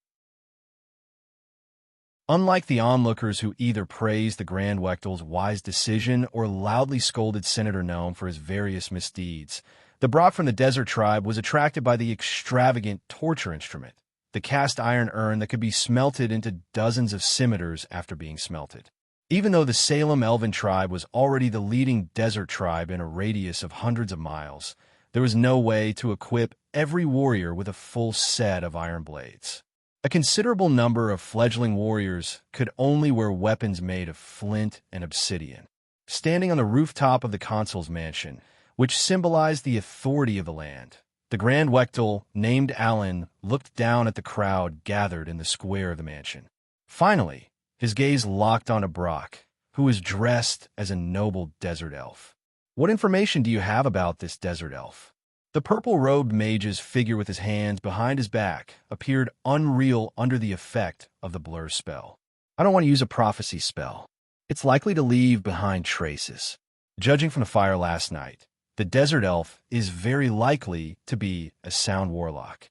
Unlike the onlookers who either praised the Grand Wektel's wise decision or loudly scolded Senator Gnome for his various misdeeds, The Brock from the desert tribe was attracted by the extravagant torture instrument, the cast iron urn that could be smelted into dozens of scimitars after being smelted. Even though the Salem Elven tribe was already the leading desert tribe in a radius of hundreds of miles, there was no way to equip every warrior with a full set of iron blades. A considerable number of fledgling warriors could only wear weapons made of flint and obsidian. Standing on the rooftop of the consul's mansion, which symbolized the authority of the land, the Grand Wektal, named Alan, looked down at the crowd gathered in the square of the mansion. Finally, his gaze locked on Brock, who was dressed as a noble desert elf. "What information do you have about this desert elf?" The purple-robed mage's figure with his hands behind his back appeared unreal under the effect of the blur spell. "I don't want to use a prophecy spell. It's likely to leave behind traces. Judging from the fire last night, the desert elf is very likely to be a sound warlock."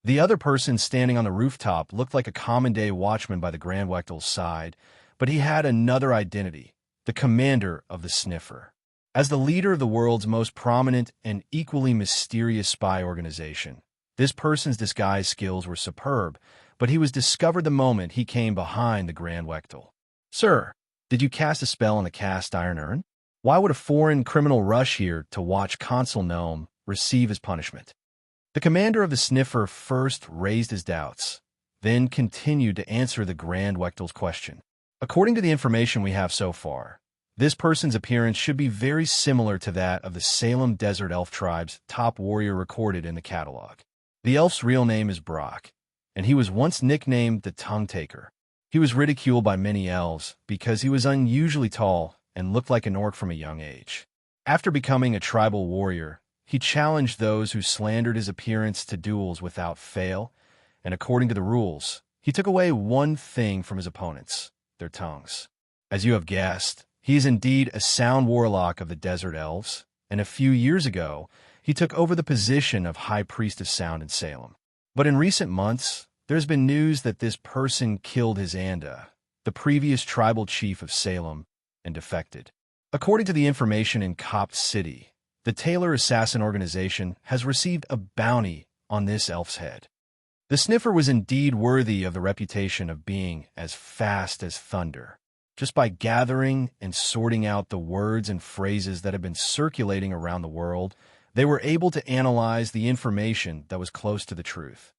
The other person standing on the rooftop looked like a common-day watchman by the Grand Wektal's side, but he had another identity, the commander of the Sniffer. As the leader of the world's most prominent and equally mysterious spy organization, this person's disguise skills were superb, but he was discovered the moment he came behind the Grand Wektal. "Sir, did you cast a spell on the cast iron urn? Why would a foreign criminal rush here to watch Consul Gnome receive his punishment?" The commander of the Sniffer first raised his doubts, then continued to answer the Grand Wektal's question. "According to the information we have so far, this person's appearance should be very similar to that of the Salem Desert Elf tribe's top warrior recorded in the catalog. The elf's real name is Brock, and he was once nicknamed the Tongue Taker. He was ridiculed by many elves because he was unusually tall and looked like an orc from a young age. After becoming a tribal warrior, he challenged those who slandered his appearance to duels without fail, and according to the rules, he took away one thing from his opponents, their tongues. As you have guessed, he is indeed a sound warlock of the Desert Elves, and a few years ago, he took over the position of High Priest of Sound in Salem. But in recent months, there's been news that this person killed his Anda, the previous tribal chief of Salem, and defected. According to the information in Copt City, the Taylor Assassin Organization has received a bounty on this elf's head. The Sniffer was indeed worthy of the reputation of being as fast as thunder. Just by gathering and sorting out the words and phrases that have been circulating around the world, they were able to analyze the information that was close to the truth.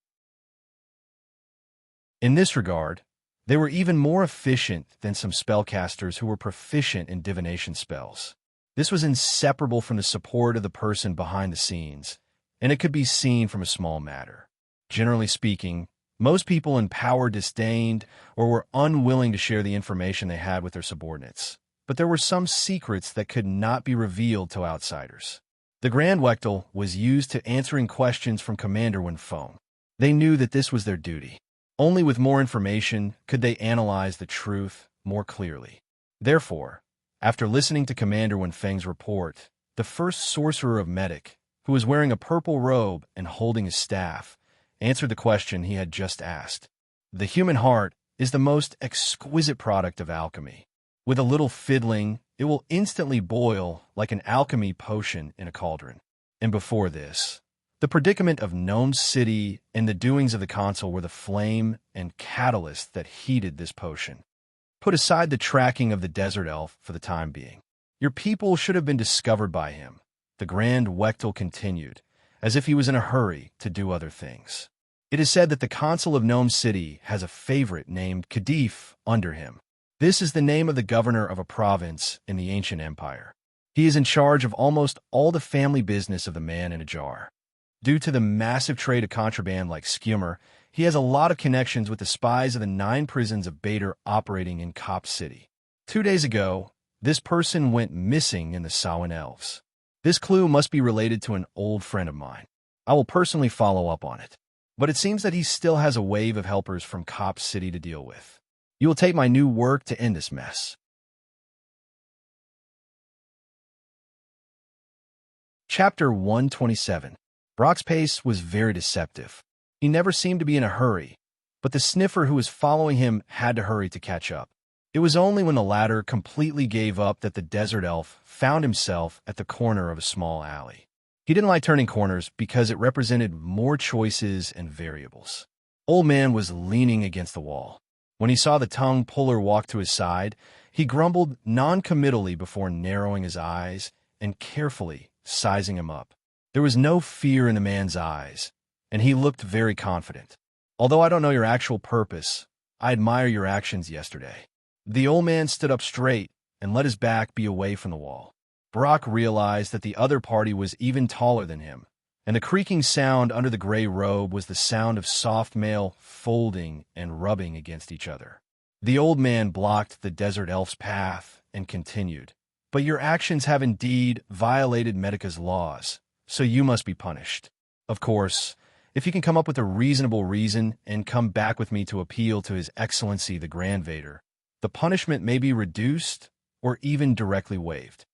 In this regard, they were even more efficient than some spellcasters who were proficient in divination spells. This was inseparable from the support of the person behind the scenes, and it could be seen from a small matter. Generally speaking, most people in power disdained or were unwilling to share the information they had with their subordinates, but there were some secrets that could not be revealed to outsiders. The Grand Wektal was used to answering questions from Commander Winfong. They knew that this was their duty. Only with more information could they analyze the truth more clearly. Therefore, after listening to Commander Winfeng's report, the first sorcerer of Medic, who was wearing a purple robe and holding his staff, answered the question he had just asked. The human heart is the most exquisite product of alchemy. With a little fiddling, it will instantly boil like an alchemy potion in a cauldron. And before this, the predicament of Gnome City and the doings of the consul were the flame and catalyst that heated this potion. Put aside the tracking of the desert elf for the time being. Your people should have been discovered by him, the Grand Wektal continued, as if he was in a hurry to do other things. It is said that the consul of Gnome City has a favorite named Kadif under him. This is the name of the governor of a province in the ancient empire. He is in charge of almost all the family business of the man in a jar. Due to the massive trade of contraband like skummer, he has a lot of connections with the spies of the 9 prisons of Bader operating in Copt City. 2 days ago, this person went missing in the Samhain Elves. This clue must be related to an old friend of mine. I will personally follow up on it. But it seems that he still has a wave of helpers from Copt City to deal with. You will take my new work to end this mess. Chapter 127. Brock's pace was very deceptive. He never seemed to be in a hurry, but the Sniffer who was following him had to hurry to catch up. It was only when the latter completely gave up that the desert elf found himself at the corner of a small alley. He didn't like turning corners because it represented more choices and variables. Old Man was leaning against the wall. When he saw the tongue puller walk to his side, he grumbled non-committally before narrowing his eyes and carefully sizing him up. There was no fear in the man's eyes, and he looked very confident. Although I don't know your actual purpose, I admire your actions yesterday. The old man stood up straight and let his back be away from the wall. Brock realized that the other party was even taller than him, and the creaking sound under the gray robe was the sound of soft mail folding and rubbing against each other. The old man blocked the desert elf's path and continued, "But your actions have indeed violated Medica's laws, so you must be punished. Of course, if you can come up with a reasonable reason and come back with me to appeal to His Excellency the Grand Vader, the punishment may be reduced or even directly waived."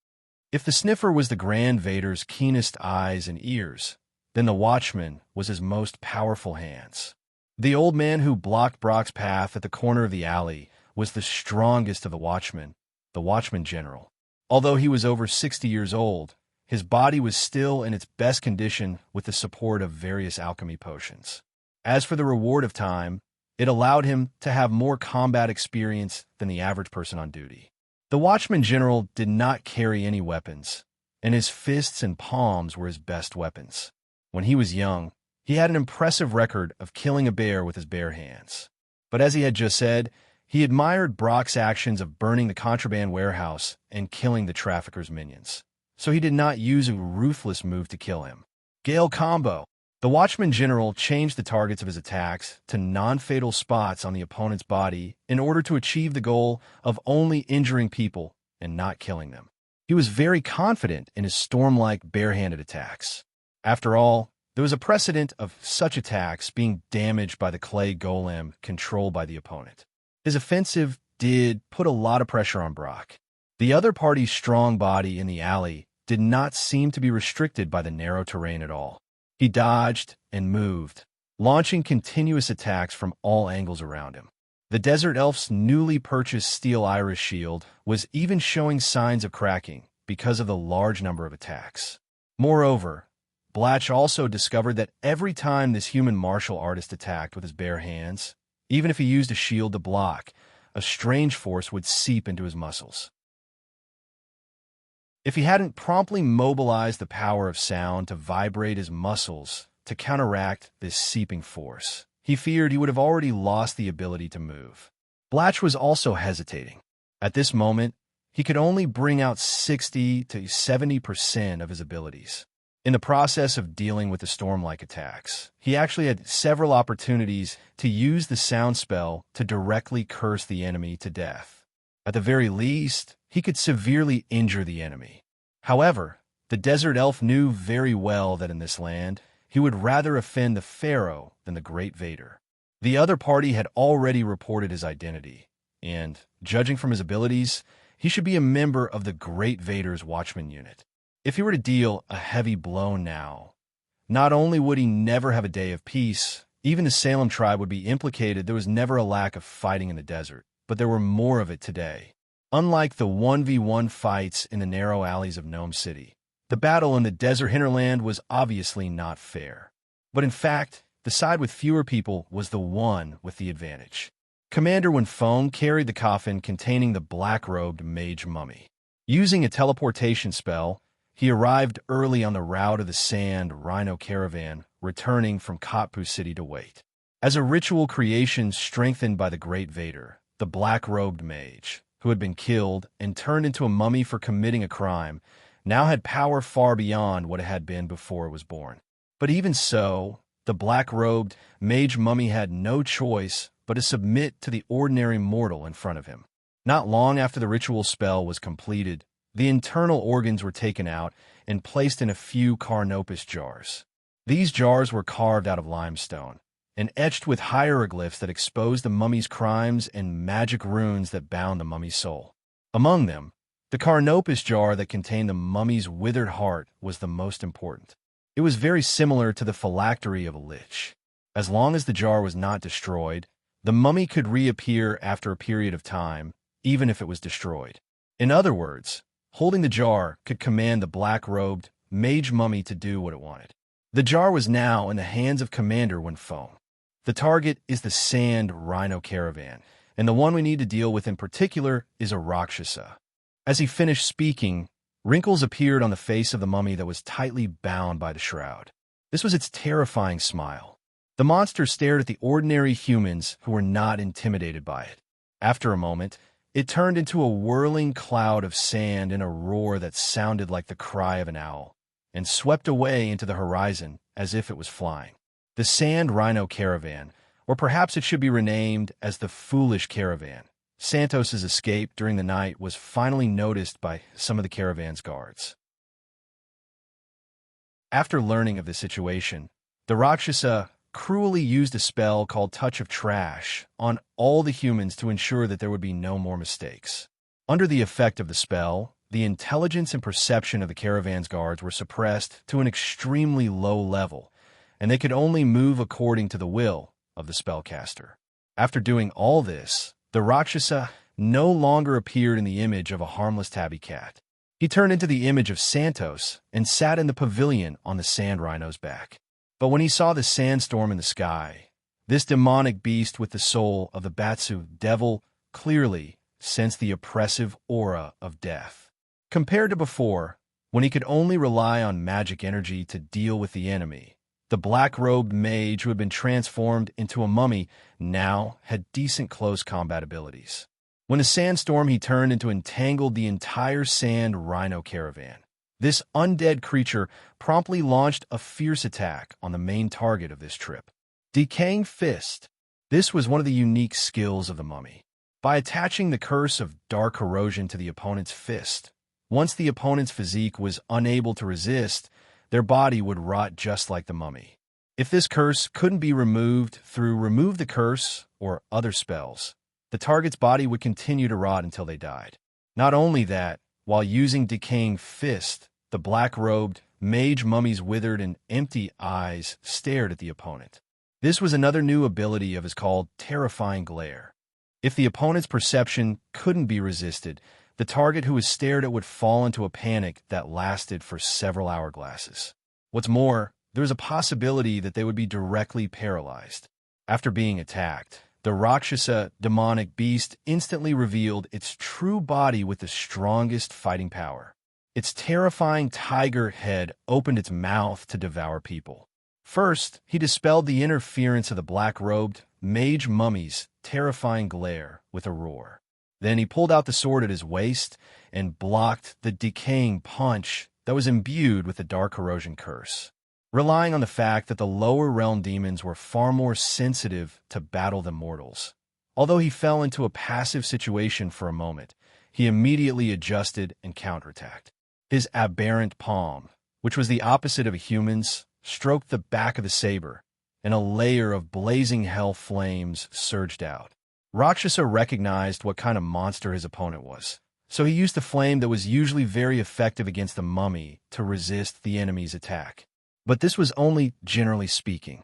If the sniffer was the Grand Vader's keenest eyes and ears, then the watchman was his most powerful hands. The old man who blocked Brock's path at the corner of the alley was the strongest of the watchmen general. Although he was over 60 years old, his body was still in its best condition with the support of various alchemy potions. As for the reward of time, it allowed him to have more combat experience than the average person on duty. The watchman general did not carry any weapons, and his fists and palms were his best weapons. When he was young, he had an impressive record of killing a bear with his bare hands. But as he had just said, he admired Brock's actions of burning the contraband warehouse and killing the trafficker's minions. So he did not use a ruthless move to kill him. Gale combo. The watchman general changed the targets of his attacks to non-fatal spots on the opponent's body in order to achieve the goal of only injuring people and not killing them. He was very confident in his storm-like barehanded attacks. After all, there was a precedent of such attacks being damaged by the clay golem controlled by the opponent. His offensive did put a lot of pressure on Brock. The other party's strong body in the alley did not seem to be restricted by the narrow terrain at all. He dodged and moved, launching continuous attacks from all angles around him. The desert elf's newly purchased steel iris shield was even showing signs of cracking because of the large number of attacks. Moreover, Blatch also discovered that every time this human martial artist attacked with his bare hands, even if he used a shield to block, a strange force would seep into his muscles. If he hadn't promptly mobilized the power of sound to vibrate his muscles to counteract this seeping force, he feared he would have already lost the ability to move. Blatch was also hesitating. At this moment, he could only bring out 60 to 70% of his abilities. In the process of dealing with the storm-like attacks, he actually had several opportunities to use the sound spell to directly curse the enemy to death. At the very least, he could severely injure the enemy. However, the desert elf knew very well that in this land, he would rather offend the pharaoh than the great Vader. The other party had already reported his identity, and, judging from his abilities, he should be a member of the great Vader's watchman unit. If he were to deal a heavy blow now, not only would he never have a day of peace, even the Salem tribe would be implicated. There was never a lack of fighting in the desert, but there were more of it today. Unlike the 1v1 fights in the narrow alleys of Gnome City, the battle in the desert hinterland was obviously not fair. But in fact, the side with fewer people was the one with the advantage. Commander Winfong carried the coffin containing the black-robed mage mummy. Using a teleportation spell, he arrived early on the route of the Sand Rhino caravan, returning from Katpu City to wait. As a ritual creation strengthened by the Great Vader, the black-robed mage, who had been killed and turned into a mummy for committing a crime, now had power far beyond what it had been before it was born. But even so, the black-robed mage mummy had no choice but to submit to the ordinary mortal in front of him. Not long after the ritual spell was completed, the internal organs were taken out and placed in a few carnopus jars. These jars were carved out of limestone and etched with hieroglyphs that exposed the mummy's crimes and magic runes that bound the mummy's soul. Among them, the carnopus jar that contained the mummy's withered heart was the most important. It was very similar to the phylactery of a lich. As long as the jar was not destroyed, the mummy could reappear after a period of time, even if it was destroyed. In other words, holding the jar could command the black-robed mage mummy to do what it wanted. The jar was now in the hands of Commander Winfoam. The target is the sand rhino caravan, and the one we need to deal with in particular is a Rakshasa. As he finished speaking, wrinkles appeared on the face of the mummy that was tightly bound by the shroud. This was its terrifying smile. The monster stared at the ordinary humans who were not intimidated by it. After a moment, it turned into a whirling cloud of sand and a roar that sounded like the cry of an owl, and swept away into the horizon as if it was flying. The Sand Rhino Caravan, or perhaps it should be renamed as the Foolish Caravan. Santos's escape during the night was finally noticed by some of the caravan's guards. After learning of the situation, the Rakshasa cruelly used a spell called Touch of Trash on all the humans to ensure that there would be no more mistakes. Under the effect of the spell, the intelligence and perception of the caravan's guards were suppressed to an extremely low level, and they could only move according to the will of the spellcaster. After doing all this, the Rakshasa no longer appeared in the image of a harmless tabby cat. He turned into the image of Santos and sat in the pavilion on the sand rhino's back. But when he saw the sandstorm in the sky, this demonic beast with the soul of the Batsu devil clearly sensed the oppressive aura of death. Compared to before, when he could only rely on magic energy to deal with the enemy, the black-robed mage who had been transformed into a mummy now had decent close combat abilities. When a sandstorm he turned into entangled the entire sand rhino caravan. This undead creature promptly launched a fierce attack on the main target of this trip. Decaying Fist. This was one of the unique skills of the mummy. By attaching the curse of dark corrosion to the opponent's fist, once the opponent's physique was unable to resist, their body would rot just like the mummy. If this curse couldn't be removed through Remove the Curse or other spells, the target's body would continue to rot until they died. Not only that, while using Decaying Fist, the black-robed mage mummy's withered and empty eyes stared at the opponent. This was another new ability of his called Terrifying Glare. If the opponent's perception couldn't be resisted, the target who was stared at would fall into a panic that lasted for several hourglasses. What's more, there was a possibility that they would be directly paralyzed. After being attacked, the Rakshasa demonic beast instantly revealed its true body with the strongest fighting power. Its terrifying tiger head opened its mouth to devour people. First, he dispelled the interference of the black-robed mage mummy's terrifying glare with a roar. Then he pulled out the sword at his waist and blocked the decaying punch that was imbued with the dark corrosion curse. Relying on the fact that the lower realm demons were far more sensitive to battle than mortals. Although he fell into a passive situation for a moment, he immediately adjusted and counterattacked. His aberrant palm, which was the opposite of a human's, stroked the back of the saber, and a layer of blazing hell flames surged out. Rakshasa recognized what kind of monster his opponent was, so he used a flame that was usually very effective against the mummy to resist the enemy's attack. But this was only generally speaking,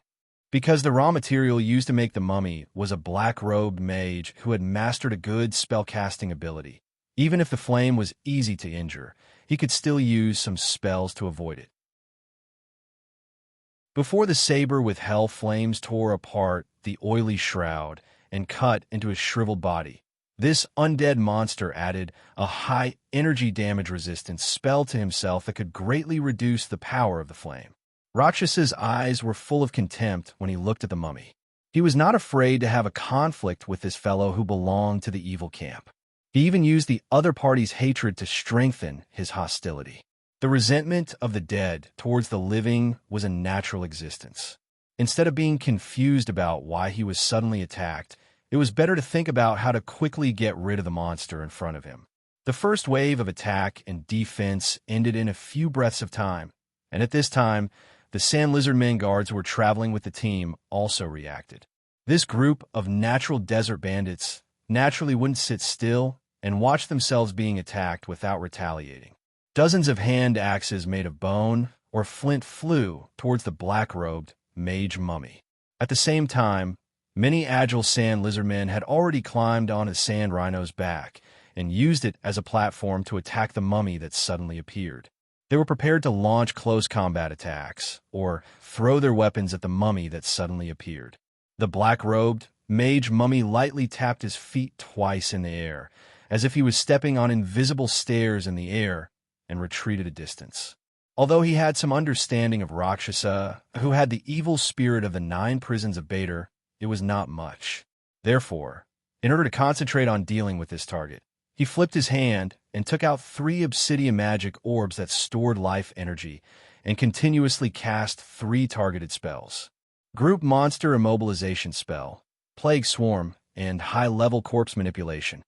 because the raw material used to make the mummy was a black-robed mage who had mastered a good spellcasting ability. Even if the flame was easy to injure, he could still use some spells to avoid it. Before the saber with hell flames tore apart the oily shroud and cut into his shriveled body, this undead monster added a high energy damage resistance spell to himself that could greatly reduce the power of the flame. Rakshasa's eyes were full of contempt when he looked at the mummy. He was not afraid to have a conflict with this fellow who belonged to the evil camp. He even used the other party's hatred to strengthen his hostility. The resentment of the dead towards the living was a natural existence. Instead of being confused about why he was suddenly attacked, it was better to think about how to quickly get rid of the monster in front of him. The first wave of attack and defense ended in a few breaths of time, and at this time, the Sand Lizardmen guards who were traveling with the team also reacted. This group of natural desert bandits naturally wouldn't sit still and watch themselves being attacked without retaliating. Dozens of hand axes made of bone or flint flew towards the black-robed mage mummy. At the same time, many agile sand lizardmen had already climbed on a sand rhino's back and used it as a platform to attack the mummy that suddenly appeared. They were prepared to launch close combat attacks, or throw their weapons at the mummy that suddenly appeared. The black-robed, mage mummy lightly tapped his feet twice in the air, as if he was stepping on invisible stairs in the air, and retreated a distance. Although he had some understanding of Rakshasa, who had the evil spirit of the 9 prisons of Bader, it was not much. Therefore, in order to concentrate on dealing with this target, he flipped his hand and took out 3 obsidian magic orbs that stored life energy and continuously cast 3 targeted spells. Group Monster Immobilization Spell, Plague Swarm, and High-Level Corpse Manipulation.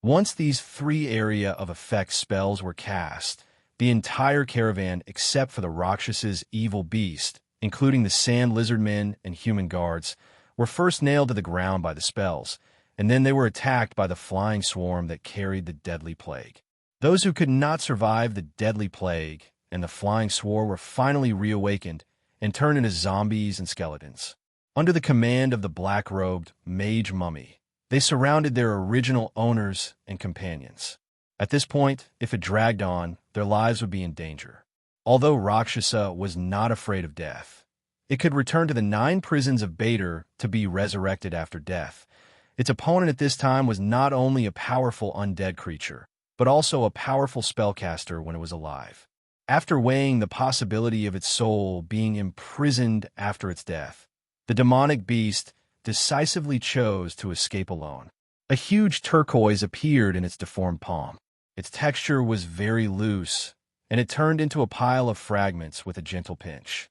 Once these 3 area of effect spells were cast, the entire caravan except for the Rakshas's evil beast, including the sand lizard men and human guards, were first nailed to the ground by the spells, and then they were attacked by the flying swarm that carried the deadly plague. Those who could not survive the deadly plague and the flying swarm were finally reawakened and turned into zombies and skeletons. Under the command of the black-robed mage mummy, they surrounded their original owners and companions. At this point, if it dragged on, their lives would be in danger. Although Rakshasa was not afraid of death, it could return to the 9 prisons of Bader to be resurrected after death. Its opponent at this time was not only a powerful undead creature, but also a powerful spellcaster when it was alive. After weighing the possibility of its soul being imprisoned after its death, the demonic beast decisively chose to escape alone. A huge turquoise appeared in its deformed palm. Its texture was very loose, and it turned into a pile of fragments with a gentle pinch.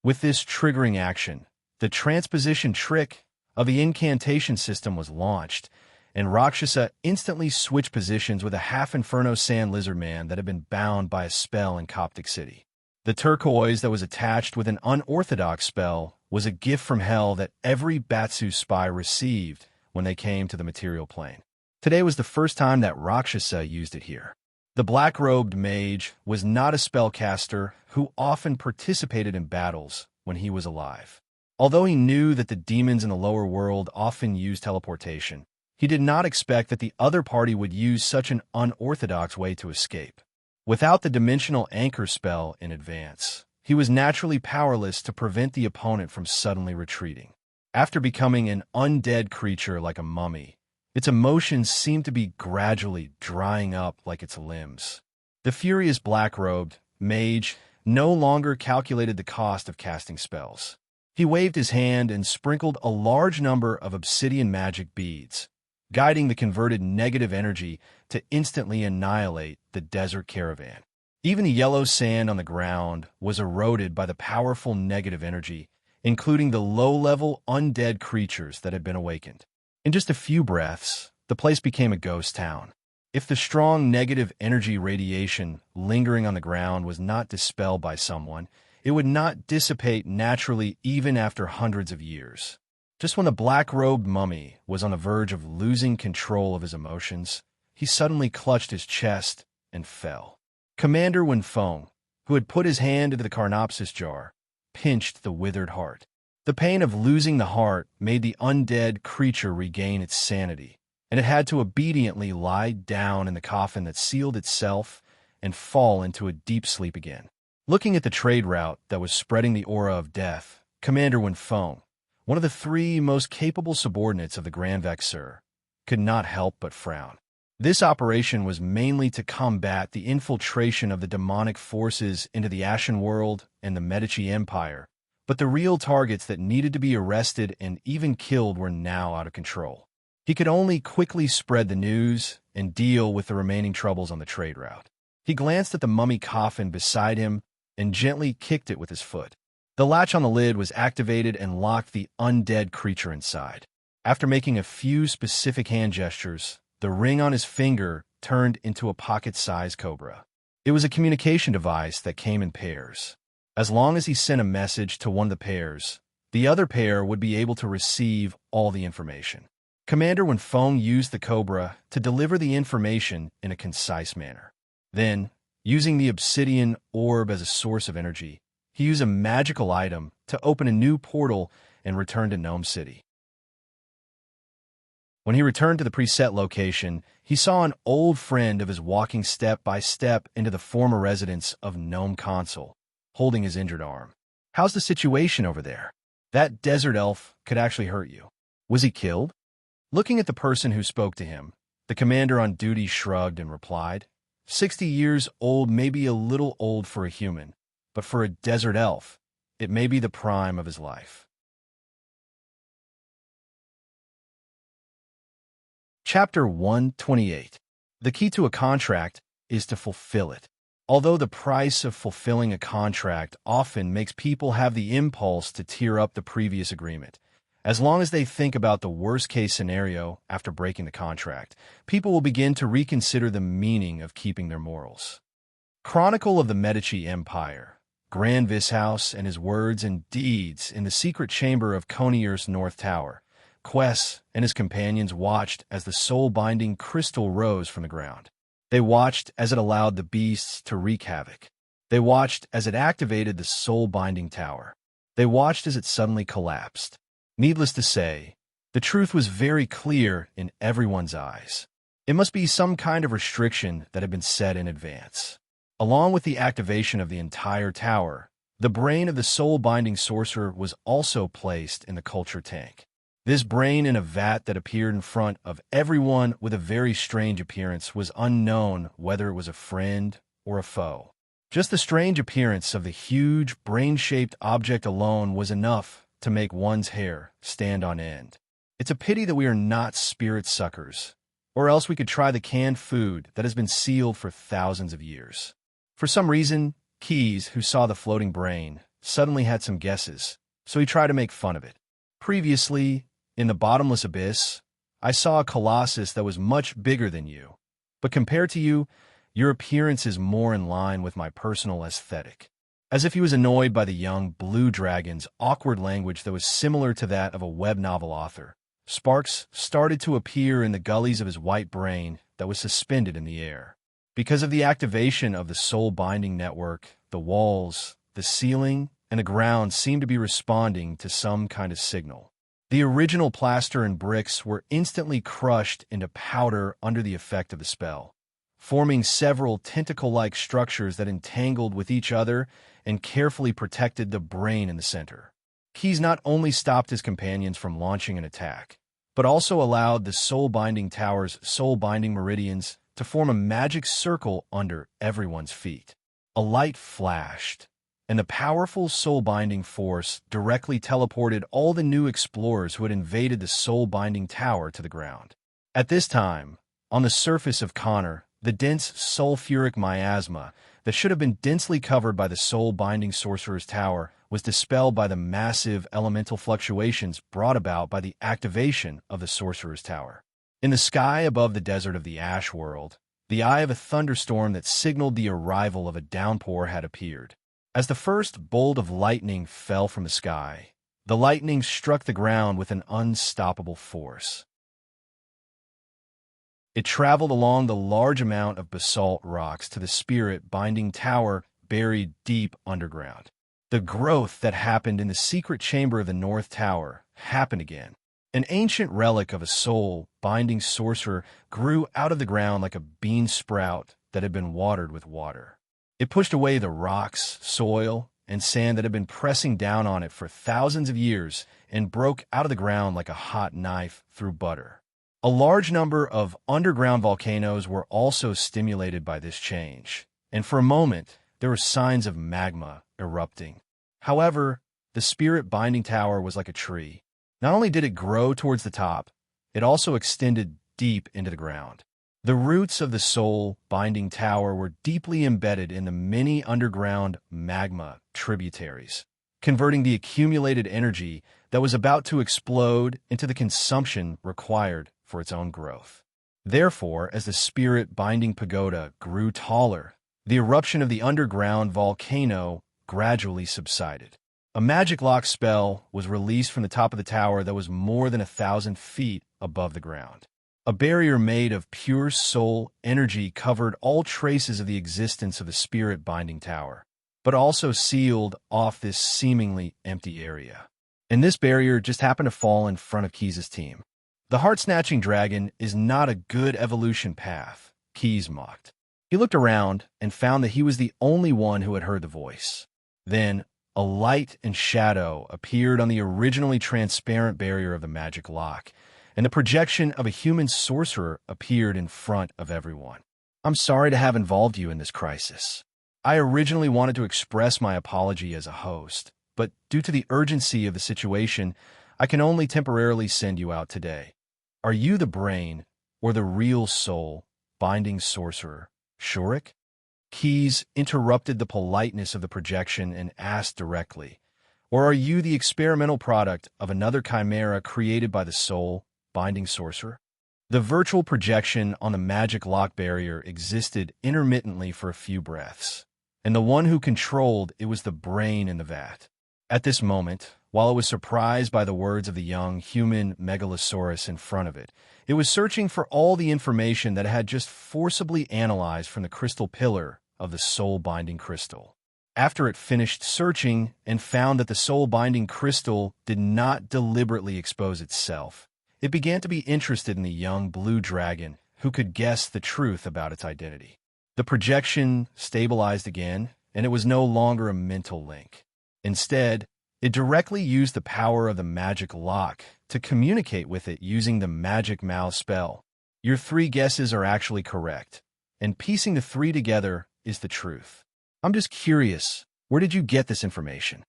With this triggering action, the transposition trick of the incantation system was launched, and Rakshasa instantly switched positions with a half-inferno sand lizard man that had been bound by a spell in Coptic City. The turquoise that was attached with an unorthodox spell was a gift from hell that every Batsu spy received when they came to the material plane. Today was the first time that Rakshasa used it here. The black-robed mage was not a spellcaster who often participated in battles when he was alive. Although he knew that the demons in the lower world often used teleportation, he did not expect that the other party would use such an unorthodox way to escape. Without the dimensional anchor spell in advance, he was naturally powerless to prevent the opponent from suddenly retreating. After becoming an undead creature like a mummy, its emotions seemed to be gradually drying up like its limbs. The furious black-robed mage no longer calculated the cost of casting spells. He waved his hand and sprinkled a large number of obsidian magic beads, guiding the converted negative energy to instantly annihilate the desert caravan. Even the yellow sand on the ground was eroded by the powerful negative energy, including the low-level undead creatures that had been awakened. In just a few breaths, the place became a ghost town. If the strong negative energy radiation lingering on the ground was not dispelled by someone, it would not dissipate naturally even after hundreds of years. Just when the black-robed mummy was on the verge of losing control of his emotions, he suddenly clutched his chest and fell. Commander Wenfeng, who had put his hand into the carnopsis jar, pinched the withered heart. The pain of losing the heart made the undead creature regain its sanity, and it had to obediently lie down in the coffin that sealed itself and fall into a deep sleep again. Looking at the trade route that was spreading the aura of death, Commander Wenfeng, one of the 3 most capable subordinates of the Grand Vexer, could not help but frown. This operation was mainly to combat the infiltration of the demonic forces into the Ashen World and the Medici Empire, but the real targets that needed to be arrested and even killed were now out of control. He could only quickly spread the news and deal with the remaining troubles on the trade route. He glanced at the mummy coffin beside him and gently kicked it with his foot. The latch on the lid was activated and locked the undead creature inside. After making a few specific hand gestures, the ring on his finger turned into a pocket-sized cobra. It was a communication device that came in pairs. As long as he sent a message to one of the pairs, the other pair would be able to receive all the information. Commander Wenfeng used the cobra to deliver the information in a concise manner. Then, using the obsidian orb as a source of energy, he used a magical item to open a new portal and return to Gnome City. When he returned to the preset location, he saw an old friend of his walking step by step into the former residence of Gnome Consul, holding his injured arm. "How's the situation over there? That desert elf could actually hurt you. Was he killed?" Looking at the person who spoke to him, the commander on duty shrugged and replied, 60 years old may be a little old for a human, but for a desert elf, it may be the prime of his life. Chapter 128. The key to a contract is to fulfill it. Although the price of fulfilling a contract often makes people have the impulse to tear up the previous agreement, as long as they think about the worst-case scenario after breaking the contract, people will begin to reconsider the meaning of keeping their morals. Chronicle of the Medici Empire. Grand Vishouse and his words and deeds in the secret chamber of Conier's North Tower. Quess and his companions watched as the soul-binding crystal rose from the ground. They watched as it allowed the beasts to wreak havoc. They watched as it activated the soul-binding tower. They watched as it suddenly collapsed. Needless to say, the truth was very clear in everyone's eyes. It must be some kind of restriction that had been set in advance. Along with the activation of the entire tower, the brain of the soul-binding sorcerer was also placed in the culture tank. This brain in a vat that appeared in front of everyone with a very strange appearance was unknown whether it was a friend or a foe. Just the strange appearance of the huge brain-shaped object alone was enough to make one's hair stand on end. It's a pity that we are not spirit suckers, or else we could try the canned food that has been sealed for thousands of years. For some reason, Keyes, who saw the floating brain, suddenly had some guesses, so he tried to make fun of it. Previously, in the bottomless abyss, I saw a colossus that was much bigger than you, but compared to you, your appearance is more in line with my personal aesthetic. As if he was annoyed by the young blue dragon's awkward language that was similar to that of a web novel author, sparks started to appear in the gullies of his white brain that was suspended in the air. Because of the activation of the soul-binding network, the walls, the ceiling, and the ground seemed to be responding to some kind of signal. The original plaster and bricks were instantly crushed into powder under the effect of the spell, forming several tentacle-like structures that entangled with each other and carefully protected the brain in the center. Keyes not only stopped his companions from launching an attack, but also allowed the soul-binding tower's soul-binding meridians to form a magic circle under everyone's feet. A light flashed, and the powerful soul-binding force directly teleported all the new explorers who had invaded the soul-binding tower to the ground. At this time, on the surface of Connor, the dense sulfuric miasma that should have been densely covered by the soul-binding sorcerer's tower was dispelled by the massive elemental fluctuations brought about by the activation of the sorcerer's tower. In the sky above the desert of the Ash World, the eye of a thunderstorm that signaled the arrival of a downpour had appeared. As the first bolt of lightning fell from the sky, the lightning struck the ground with an unstoppable force. It traveled along the large amount of basalt rocks to the spirit-binding tower buried deep underground. The growth that happened in the secret chamber of the North Tower happened again. An ancient relic of a soul-binding sorcerer grew out of the ground like a bean sprout that had been watered with water. It pushed away the rocks, soil, and sand that had been pressing down on it for thousands of years and broke out of the ground like a hot knife through butter. A large number of underground volcanoes were also stimulated by this change, and for a moment, there were signs of magma erupting. However, the spirit-binding tower was like a tree. Not only did it grow towards the top, it also extended deep into the ground. The roots of the soul-binding tower were deeply embedded in the many underground magma tributaries, converting the accumulated energy that was about to explode into the consumption required for its own growth. Therefore, as the spirit-binding pagoda grew taller, the eruption of the underground volcano gradually subsided. A magic lock spell was released from the top of the tower that was more than 1,000 feet above the ground. A barrier made of pure soul energy covered all traces of the existence of the spirit-binding tower, but also sealed off this seemingly empty area. And this barrier just happened to fall in front of Keyes' team. The heart-snatching dragon is not a good evolution path, Keys mocked. He looked around and found that he was the only one who had heard the voice. Then, a light and shadow appeared on the originally transparent barrier of the magic lock, and the projection of a human sorcerer appeared in front of everyone. I'm sorry to have involved you in this crisis. I originally wanted to express my apology as a host, but due to the urgency of the situation, I can only temporarily send you out today. Are you the brain, or the real soul, binding sorcerer, Shurik? Keys interrupted the politeness of the projection and asked directly, or are you the experimental product of another chimera created by the soul, binding sorcerer? The virtual projection on the magic lock barrier existed intermittently for a few breaths, and the one who controlled it was the brain in the vat. At this moment, while it was surprised by the words of the young human megalosaurus in front of it, it was searching for all the information that it had just forcibly analyzed from the crystal pillar of the soul-binding crystal. After it finished searching and found that the soul-binding crystal did not deliberately expose itself, it began to be interested in the young blue dragon who could guess the truth about its identity. The projection stabilized again, and it was no longer a mental link. Instead, it directly used the power of the magic lock to communicate with it using the magic mouth spell. Your 3 guesses are actually correct, and piecing the 3 together is the truth. I'm just curious, where did you get this information?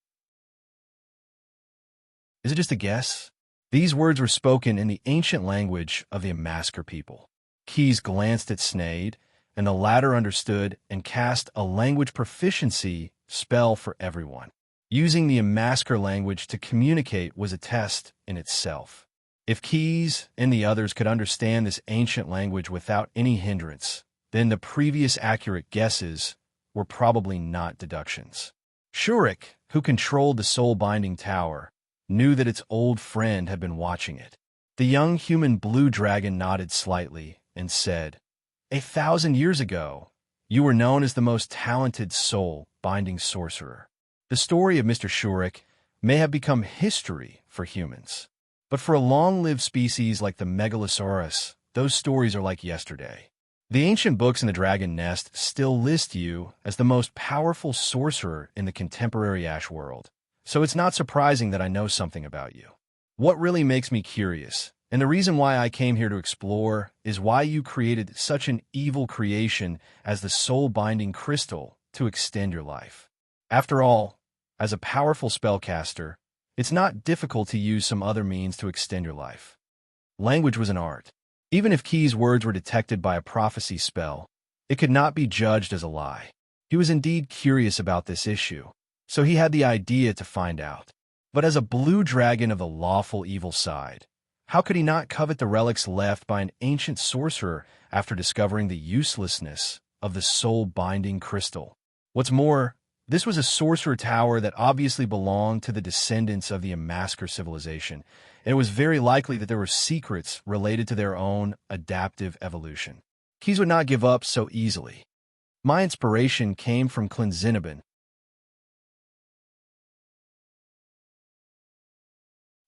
Is it just a guess? These words were spoken in the ancient language of the Embark people. Keys glanced at Snade, and the latter understood and cast a language proficiency spell for everyone. Using the Embark language to communicate was a test in itself. If Keys and the others could understand this ancient language without any hindrance, then the previous accurate guesses were probably not deductions. Shurik, who controlled the soul-binding tower, knew that its old friend had been watching it. The young human blue dragon nodded slightly and said, 1,000 years ago, you were known as the most talented soul-binding sorcerer. The story of Mr. Shurik may have become history for humans, but for a long-lived species like the Megalosaurus, those stories are like yesterday. The ancient books in the Dragon Nest still list you as the most powerful sorcerer in the contemporary Ash world, so it's not surprising that I know something about you. What really makes me curious, and the reason why I came here to explore, is why you created such an evil creation as the soul-binding crystal to extend your life. After all, as a powerful spellcaster, it's not difficult to use some other means to extend your life. Language was an art. Even if Key's words were detected by a prophecy spell, it could not be judged as a lie. He was indeed curious about this issue, so he had the idea to find out. But as a blue dragon of the lawful evil side, how could he not covet the relics left by an ancient sorcerer after discovering the uselessness of the soul-binding crystal? What's more, this was a sorcerer tower that obviously belonged to the descendants of the Embark civilization, and it was very likely that there were secrets related to their own adaptive evolution. Keys would not give up so easily. My inspiration came from Clinzinabin.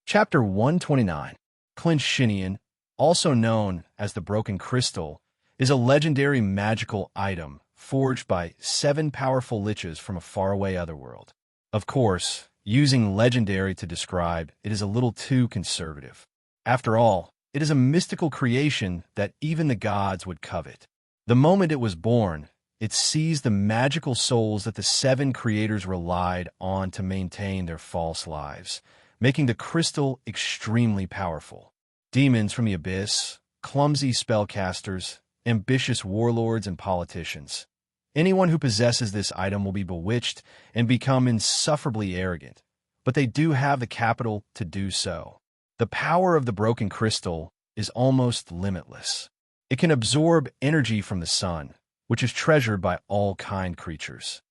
Chapter 129. Clinshinian, also known as the Broken Crystal, is a legendary magical item forged by 7 powerful liches from a faraway otherworld. Of course, using legendary to describe it is a little too conservative. After all, it is a mystical creation that even the gods would covet. The moment it was born, it seized the magical souls that the 7 creators relied on to maintain their false lives, making the crystal extremely powerful. Demons from the abyss, clumsy spellcasters, ambitious warlords, and politicians. Anyone who possesses this item will be bewitched and become insufferably arrogant, but they do have the capital to do so. The power of the broken crystal is almost limitless. It can absorb energy from the sun, which is treasured by all kind creatures.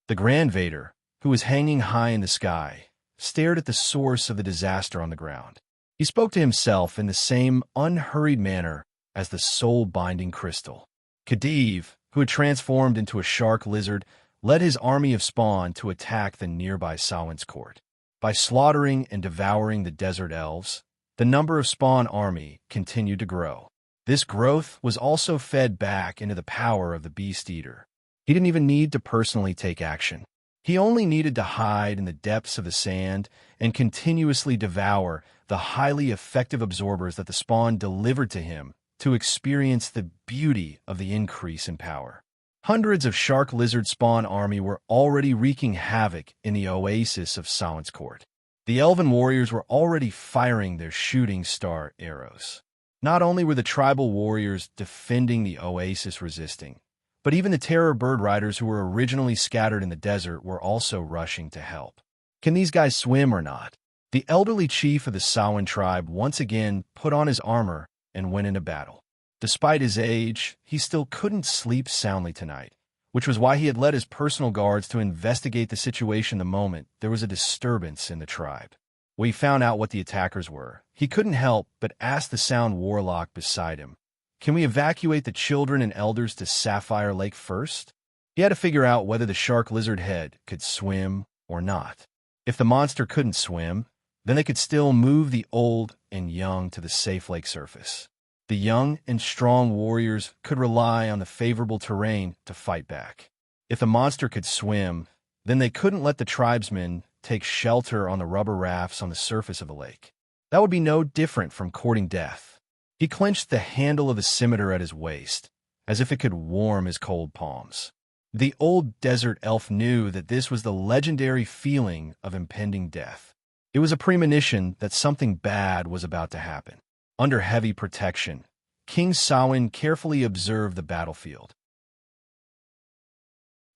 The Grand Vader, who was hanging high in the sky, stared at the source of the disaster on the ground. He spoke to himself in the same unhurried manner as the soul-binding crystal. Khedive, who had transformed into a shark lizard, led his army of spawn to attack the nearby Sawin's court. By slaughtering and devouring the desert elves, the number of spawn army continued to grow. This growth was also fed back into the power of the Beast Eater. He didn't even need to personally take action. He only needed to hide in the depths of the sand and continuously devour the highly effective absorbers that the spawn delivered to him to experience the beauty of the increase in power. Hundreds of shark lizard spawn army were already wreaking havoc in the oasis of Samhain's court. The elven warriors were already firing their shooting star arrows. Not only were the tribal warriors defending the oasis resisting, but even the terror bird riders who were originally scattered in the desert were also rushing to help. Can these guys swim or not? The elderly chief of the Samhain tribe once again put on his armor and went into battle. Despite his age, he still couldn't sleep soundly tonight, which was why he had led his personal guards to investigate the situation the moment there was a disturbance in the tribe. When he found out what the attackers were, he couldn't help but ask the sound warlock beside him, "Can we evacuate the children and elders to Sapphire Lake first?" He had to figure out whether the shark lizard head could swim or not. If the monster couldn't swim, then they could still move the old and young to the safe lake surface. The young and strong warriors could rely on the favorable terrain to fight back. If the monster could swim, then they couldn't let the tribesmen take shelter on the rubber rafts on the surface of the lake. That would be no different from courting death. He clenched the handle of the scimitar at his waist, as if it could warm his cold palms. The old desert elf knew that this was the legendary feeling of impending death. It was a premonition that something bad was about to happen. Under heavy protection, King Samhain carefully observed the battlefield.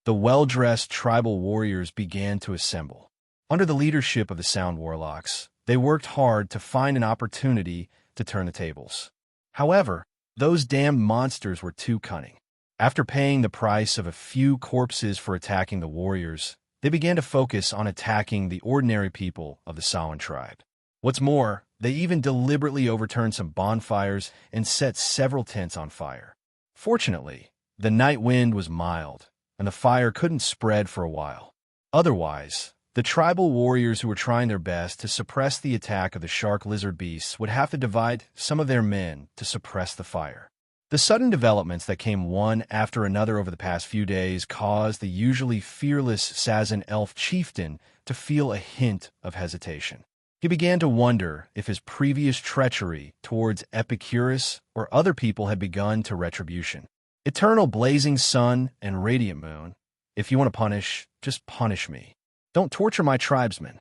The well-dressed tribal warriors began to assemble. Under the leadership of the Sound Warlocks, they worked hard to find an opportunity to turn the tables. However, those damned monsters were too cunning. After paying the price of a few corpses for attacking the warriors, they began to focus on attacking the ordinary people of the Samhain tribe. What's more, they even deliberately overturned some bonfires and set several tents on fire. Fortunately, the night wind was mild, and the fire couldn't spread for a while. Otherwise, the tribal warriors who were trying their best to suppress the attack of the shark lizard beasts would have to divide some of their men to suppress the fire. The sudden developments that came one after another over the past few days caused the usually fearless Sazan elf chieftain to feel a hint of hesitation. He began to wonder if his previous treachery towards Epicurus or other people had begun to retribution. Eternal blazing sun and radiant moon, if you want to punish, just punish me. Don't torture my tribesmen.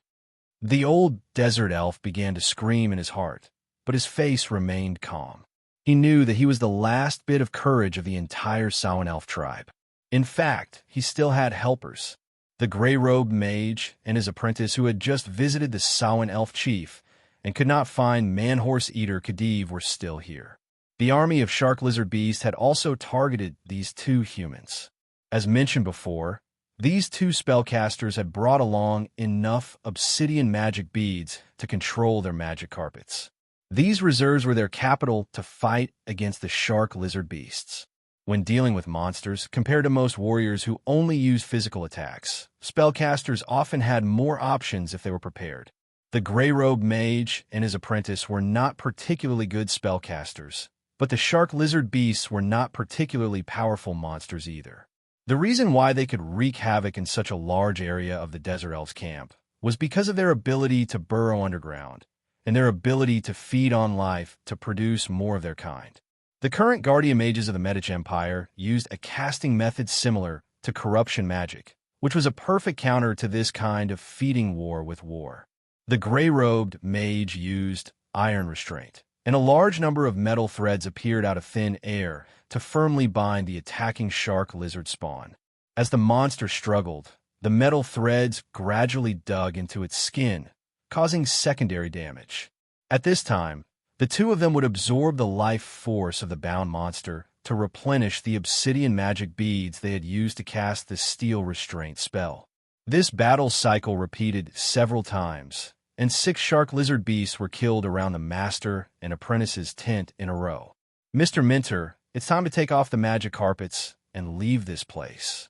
The old desert elf began to scream in his heart, but his face remained calm. He knew that he was the last bit of courage of the entire Samhain elf tribe. In fact, he still had helpers. The gray-robed mage and his apprentice who had just visited the Samhain elf chief and could not find man-horse eater Khedive were still here. The army of shark lizard beast had also targeted these two humans. As mentioned before, these two spellcasters had brought along enough obsidian magic beads to control their magic carpets. These reserves were their capital to fight against the shark lizard beasts. When dealing with monsters, compared to most warriors who only use physical attacks, spellcasters often had more options if they were prepared. The gray-robed mage and his apprentice were not particularly good spellcasters, but the shark lizard beasts were not particularly powerful monsters either. The reason why they could wreak havoc in such a large area of the Desert Elves' camp was because of their ability to burrow underground and their ability to feed on life to produce more of their kind. The current guardian mages of the Medici Empire used a casting method similar to corruption magic, which was a perfect counter to this kind of feeding war with war. The gray-robed mage used iron restraint, and a large number of metal threads appeared out of thin air to firmly bind the attacking shark lizard spawn. As the monster struggled, the metal threads gradually dug into its skin, causing secondary damage. At this time, the two of them would absorb the life force of the bound monster to replenish the obsidian magic beads they had used to cast the steel restraint spell. This battle cycle repeated several times, and 6 shark lizard beasts were killed around the master and apprentice's tent in a row. "Mr. Mentor, it's time to take off the magic carpets and leave this place."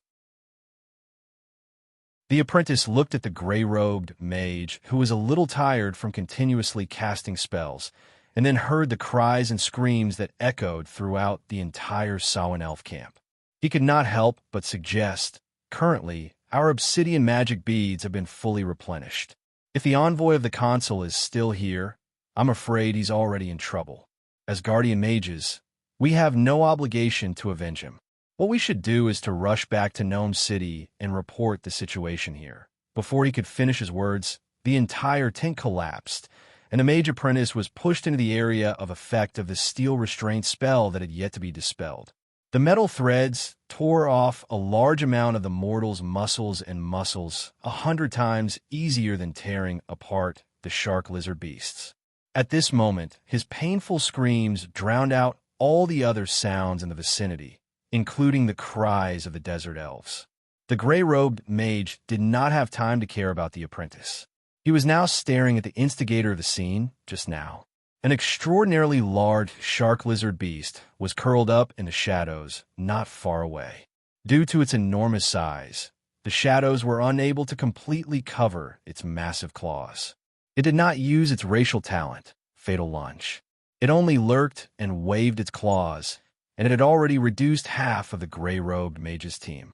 The apprentice looked at the gray-robed mage, who was a little tired from continuously casting spells, and then heard the cries and screams that echoed throughout the entire Samhain elf camp. He could not help but suggest, currently, our obsidian magic beads have been fully replenished. If the envoy of the consul is still here, I'm afraid he's already in trouble. As guardian mages, we have no obligation to avenge him. What we should do is to rush back to Gnome City and report the situation here. Before he could finish his words, the entire tent collapsed, and the mage apprentice was pushed into the area of effect of the steel restraint spell that had yet to be dispelled. The metal threads tore off a large amount of the mortal's muscles and muscles, 100 times easier than tearing apart the shark lizard beasts. At this moment, his painful screams drowned out all the other sounds in the vicinity, including the cries of the desert elves. The gray-robed mage did not have time to care about the apprentice. He was now staring at the instigator of the scene, just now. An extraordinarily large shark lizard beast was curled up in the shadows not far away. Due to its enormous size, the shadows were unable to completely cover its massive claws. It did not use its racial talent, Fatal Lunge. It only lurked and waved its claws, and it had already reduced half of the gray-robed mage's team.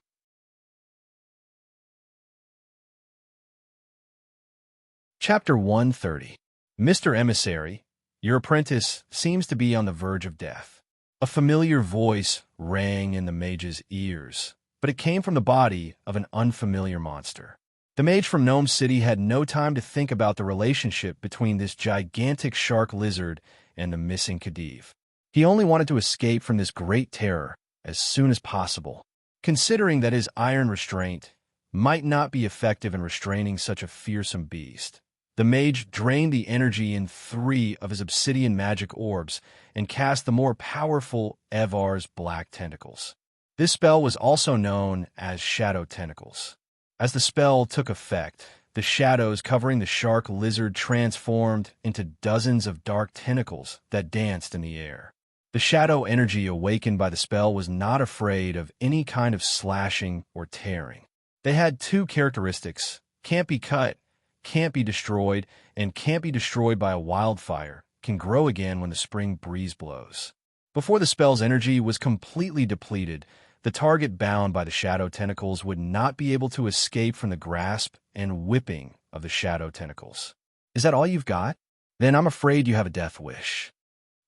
Chapter 130. Mr. Emissary, your apprentice seems to be on the verge of death. A familiar voice rang in the mage's ears, but it came from the body of an unfamiliar monster. The mage from Gnome City had no time to think about the relationship between this gigantic shark lizard and the missing Khedive. He only wanted to escape from this great terror as soon as possible, considering that his iron restraint might not be effective in restraining such a fearsome beast. The mage drained the energy in 3 of his obsidian magic orbs and cast the more powerful Evar's black tentacles. This spell was also known as Shadow Tentacles. As the spell took effect, the shadows covering the shark lizard transformed into dozens of dark tentacles that danced in the air. The shadow energy awakened by the spell was not afraid of any kind of slashing or tearing. They had 2 characteristics: can't be cut, can't be destroyed, and can't be destroyed by a wildfire, can grow again when the spring breeze blows. Before the spell's energy was completely depleted, the target bound by the shadow tentacles would not be able to escape from the grasp and whipping of the shadow tentacles. Is that all you've got? Then I'm afraid you have a death wish.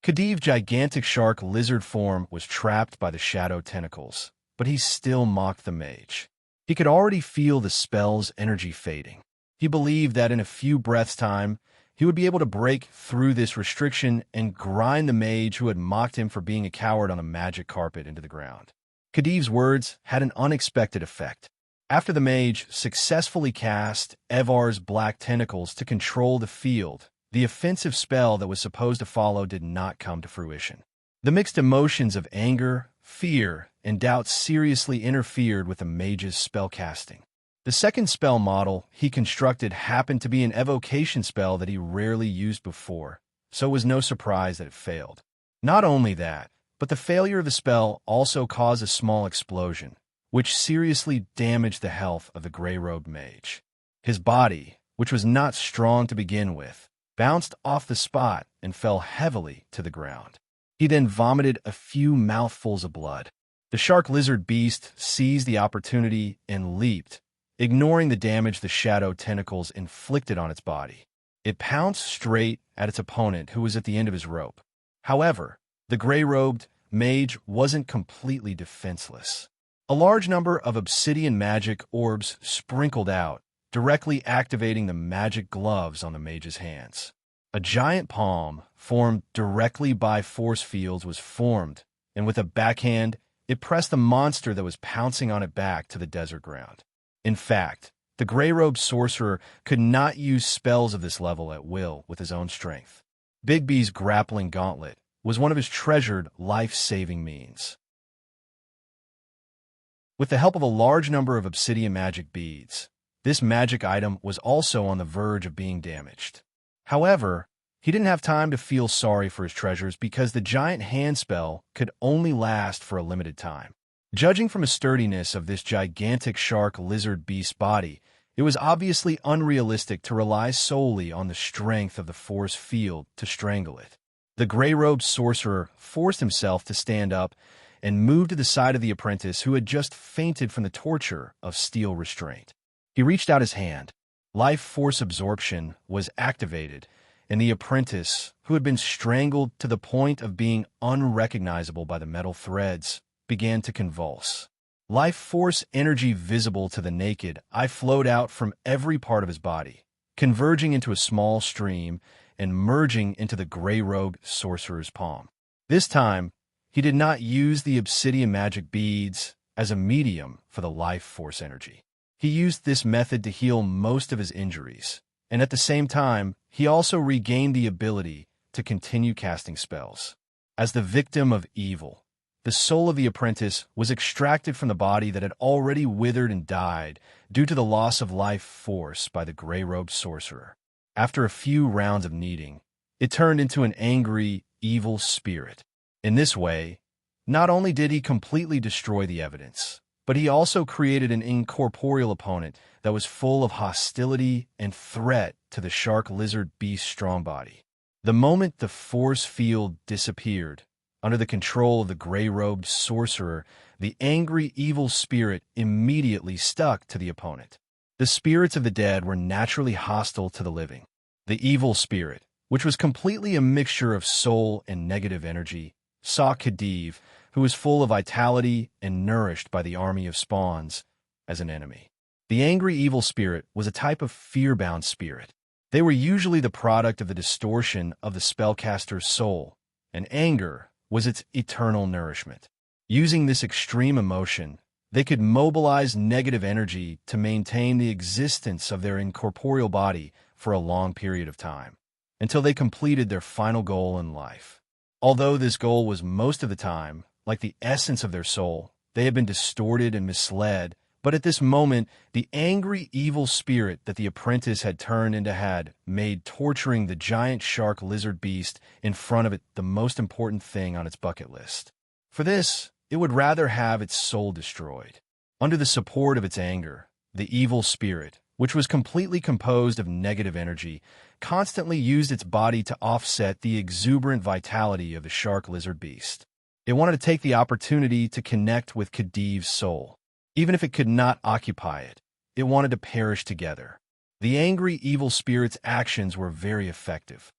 Khedive's gigantic shark lizard form was trapped by the shadow tentacles, but he still mocked the mage. He could already feel the spell's energy fading. He believed that in a few breaths' time, he would be able to break through this restriction and grind the mage who had mocked him for being a coward on a magic carpet into the ground. Khedive's words had an unexpected effect. After the mage successfully cast Evar's black tentacles to control the field, the offensive spell that was supposed to follow did not come to fruition. The mixed emotions of anger, fear, and doubt seriously interfered with the mage's spellcasting. The second spell model he constructed happened to be an evocation spell that he rarely used before, so it was no surprise that it failed. Not only that, but the failure of the spell also caused a small explosion, which seriously damaged the health of the gray-robed mage. His body, which was not strong to begin with, bounced off the spot and fell heavily to the ground. He then vomited a few mouthfuls of blood. The shark lizard beast seized the opportunity and leaped, ignoring the damage the shadow tentacles inflicted on its body. It pounced straight at its opponent, who was at the end of his rope. However, the gray-robed mage wasn't completely defenseless. A large number of obsidian magic orbs sprinkled out, directly activating the magic gloves on the mage's hands. A giant palm, formed directly by force fields, was formed, and with a backhand, it pressed the monster that was pouncing on it back to the desert ground. In fact, the gray-robed sorcerer could not use spells of this level at will with his own strength. Bigby's grappling gauntlet was one of his treasured life-saving means. With the help of a large number of obsidian magic beads, this magic item was also on the verge of being damaged. However, he didn't have time to feel sorry for his treasures because the giant hand spell could only last for a limited time. Judging from the sturdiness of this gigantic shark lizard beast's body, It was obviously unrealistic to rely solely on the strength of the force field to strangle it. The gray-robed sorcerer forced himself to stand up and move to the side of the apprentice who had just fainted from the torture of steel restraint. He reached out his hand. Life force absorption was activated, and the apprentice, who had been strangled to the point of being unrecognizable by the metal threads, began to convulse. Life force energy visible to the naked eye flowed out from every part of his body, converging into a small stream and merging into the gray-robed sorcerer's palm. This time, he did not use the obsidian magic beads as a medium for the life force energy. He used this method to heal most of his injuries, and at the same time, he also regained the ability to continue casting spells. As the victim of evil, the soul of the apprentice was extracted from the body that had already withered and died due to the loss of life force by the gray-robed sorcerer. After a few rounds of kneading, it turned into an angry, evil spirit. In this way, not only did he completely destroy the evidence, but he also created an incorporeal opponent that was full of hostility and threat to the shark lizard beast's strong body. The moment the force field disappeared, under the control of the gray-robed sorcerer, the angry evil spirit immediately stuck to the opponent. The spirits of the dead were naturally hostile to the living. The evil spirit, which was completely a mixture of soul and negative energy, saw Khedive, who was full of vitality and nourished by the army of spawns, as an enemy. The angry evil spirit was a type of fear-bound spirit. They were usually the product of the distortion of the spellcaster's soul, and anger was its eternal nourishment. Using this extreme emotion, they could mobilize negative energy to maintain the existence of their incorporeal body for a long period of time, until they completed their final goal in life. Although this goal was most of the time, like the essence of their soul, they had been distorted and misled, but at this moment, the angry evil spirit that the apprentice had turned into had made torturing the giant shark lizard beast in front of it the most important thing on its bucket list. For this, it would rather have its soul destroyed. Under the support of its anger, the evil spirit, which was completely composed of negative energy, constantly used its body to offset the exuberant vitality of the shark lizard beast. It wanted to take the opportunity to connect with Khedive's soul. Even if it could not occupy it, it wanted to perish together. The angry evil spirit's actions were very effective.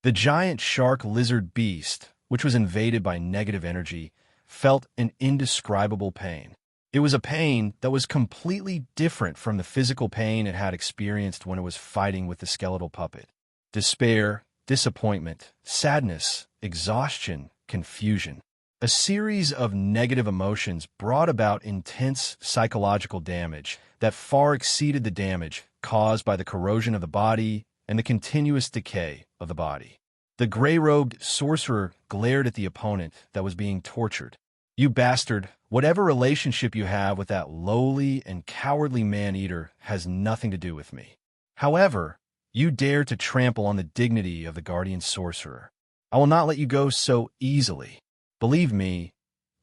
The giant shark lizard beast, which was invaded by negative energy, felt an indescribable pain. It was a pain that was completely different from the physical pain it had experienced when it was fighting with the skeletal puppet. Despair, disappointment, sadness, exhaustion, confusion. A series of negative emotions brought about intense psychological damage that far exceeded the damage caused by the corrosion of the body and the continuous decay of the body. The gray-robed sorcerer glared at the opponent that was being tortured. "You bastard, whatever relationship you have with that lowly and cowardly man-eater has nothing to do with me. However, you dare to trample on the dignity of the guardian sorcerer. I will not let you go so easily. Believe me,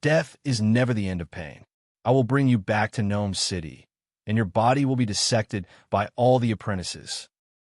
death is never the end of pain. I will bring you back to Gnome City, and your body will be dissected by all the apprentices."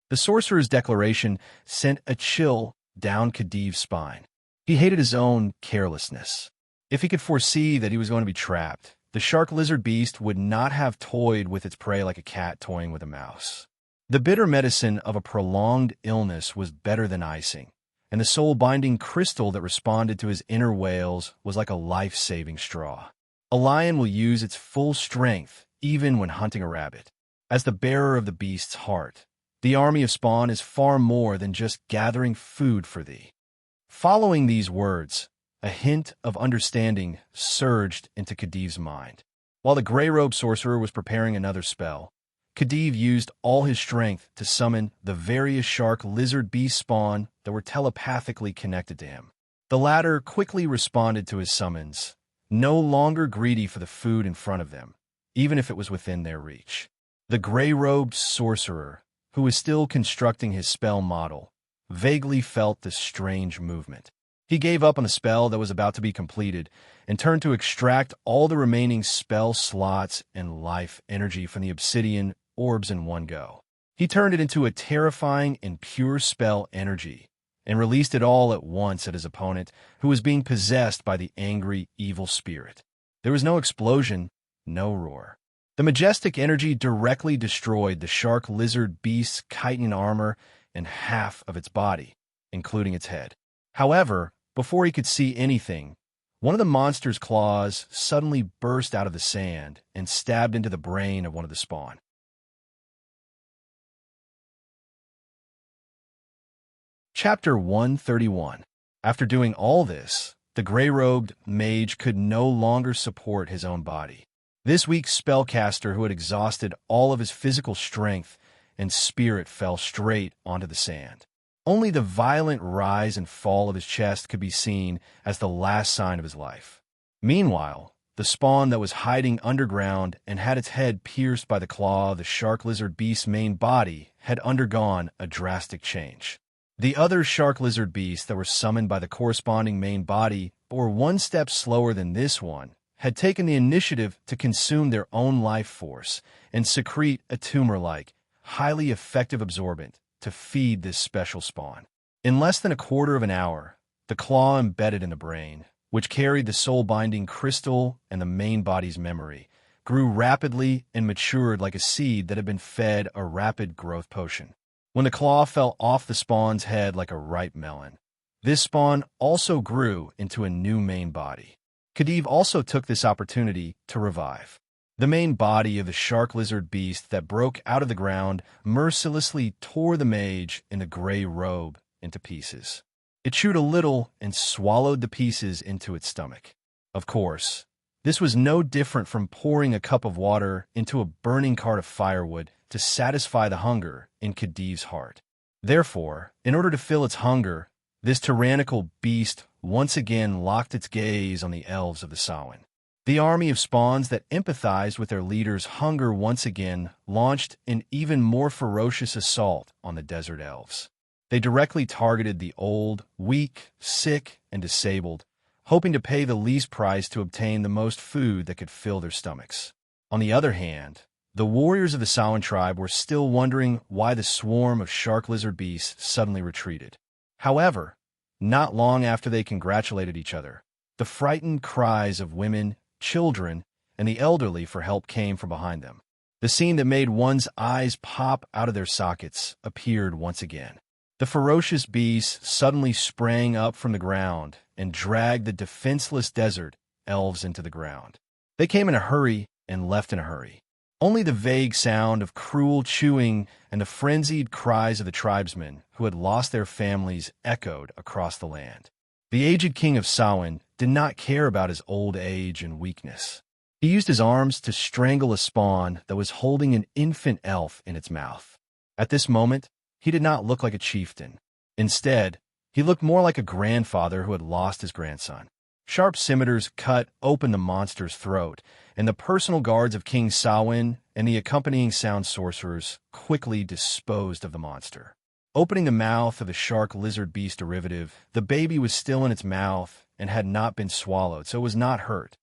The sorcerer's declaration sent a chill down Khedive's spine. He hated his own carelessness. If he could foresee that he was going to be trapped, the shark lizard beast would not have toyed with its prey like a cat toying with a mouse. The bitter medicine of a prolonged illness was better than icing, and the soul-binding crystal that responded to his inner wails was like a life-saving straw. A lion will use its full strength even when hunting a rabbit. As the bearer of the beast's heart, the army of Spawn is far more than just gathering food for thee. Following these words, a hint of understanding surged into Khedive's mind. While the gray-robed sorcerer was preparing another spell, Khedive used all his strength to summon the various shark lizard beast spawn that were telepathically connected to him. The latter quickly responded to his summons, no longer greedy for the food in front of them, even if it was within their reach. The gray-robed sorcerer, who was still constructing his spell model, vaguely felt this strange movement. He gave up on the spell that was about to be completed and turned to extract all the remaining spell slots and life energy from the obsidian orbs in one go. He turned it into a terrifying and pure spell energy and released it all at once at his opponent, who was being possessed by the angry, evil spirit. There was no explosion, no roar. The majestic energy directly destroyed the shark lizard beast's chitin armor and half of its body, including its head. However, before he could see anything, one of the monster's claws suddenly burst out of the sand and stabbed into the brain of one of the spawn. Chapter 131. After doing all this, the gray-robed mage could no longer support his own body. This weak spellcaster who had exhausted all of his physical strength and spirit fell straight onto the sand. Only the violent rise and fall of his chest could be seen as the last sign of his life. Meanwhile, the spawn that was hiding underground and had its head pierced by the claw of the shark lizard beast's main body had undergone a drastic change. The other shark lizard beasts that were summoned by the corresponding main body, but were one step slower than this one, had taken the initiative to consume their own life force and secrete a tumor-like, highly effective absorbent to feed this special spawn. In less than a quarter of an hour, the claw embedded in the brain, which carried the soul-binding crystal and the main body's memory, grew rapidly and matured like a seed that had been fed a rapid growth potion. When the claw fell off the spawn's head like a ripe melon, this spawn also grew into a new main body. Khedive also took this opportunity to revive. The main body of the shark lizard beast that broke out of the ground mercilessly tore the mage in the gray robe into pieces. It chewed a little and swallowed the pieces into its stomach. Of course, this was no different from pouring a cup of water into a burning cart of firewood to satisfy the hunger in Khedive's heart. Therefore, in order to fill its hunger, this tyrannical beast once again locked its gaze on the elves of the Samhain. The army of spawns that empathized with their leader's hunger once again launched an even more ferocious assault on the desert elves. They directly targeted the old, weak, sick, and disabled, hoping to pay the least price to obtain the most food that could fill their stomachs. On the other hand, the warriors of the Samhain tribe were still wondering why the swarm of shark lizard beasts suddenly retreated. However, not long after they congratulated each other, the frightened cries of women, children, and the elderly for help came from behind them. The scene that made one's eyes pop out of their sockets appeared once again. The ferocious beasts suddenly sprang up from the ground and dragged the defenseless desert elves into the ground. They came in a hurry and left in a hurry. Only the vague sound of cruel chewing and the frenzied cries of the tribesmen who had lost their families echoed across the land. The aged king of Samhain did not care about his old age and weakness. He used his arms to strangle a spawn that was holding an infant elf in its mouth. At this moment, he did not look like a chieftain. Instead, he looked more like a grandfather who had lost his grandson. Sharp scimitars cut open the monster's throat, and the personal guards of King Samhain and the accompanying sound sorcerers quickly disposed of the monster. Opening the mouth of the shark lizard beast derivative, the baby was still in its mouth and had not been swallowed, so it was not hurt.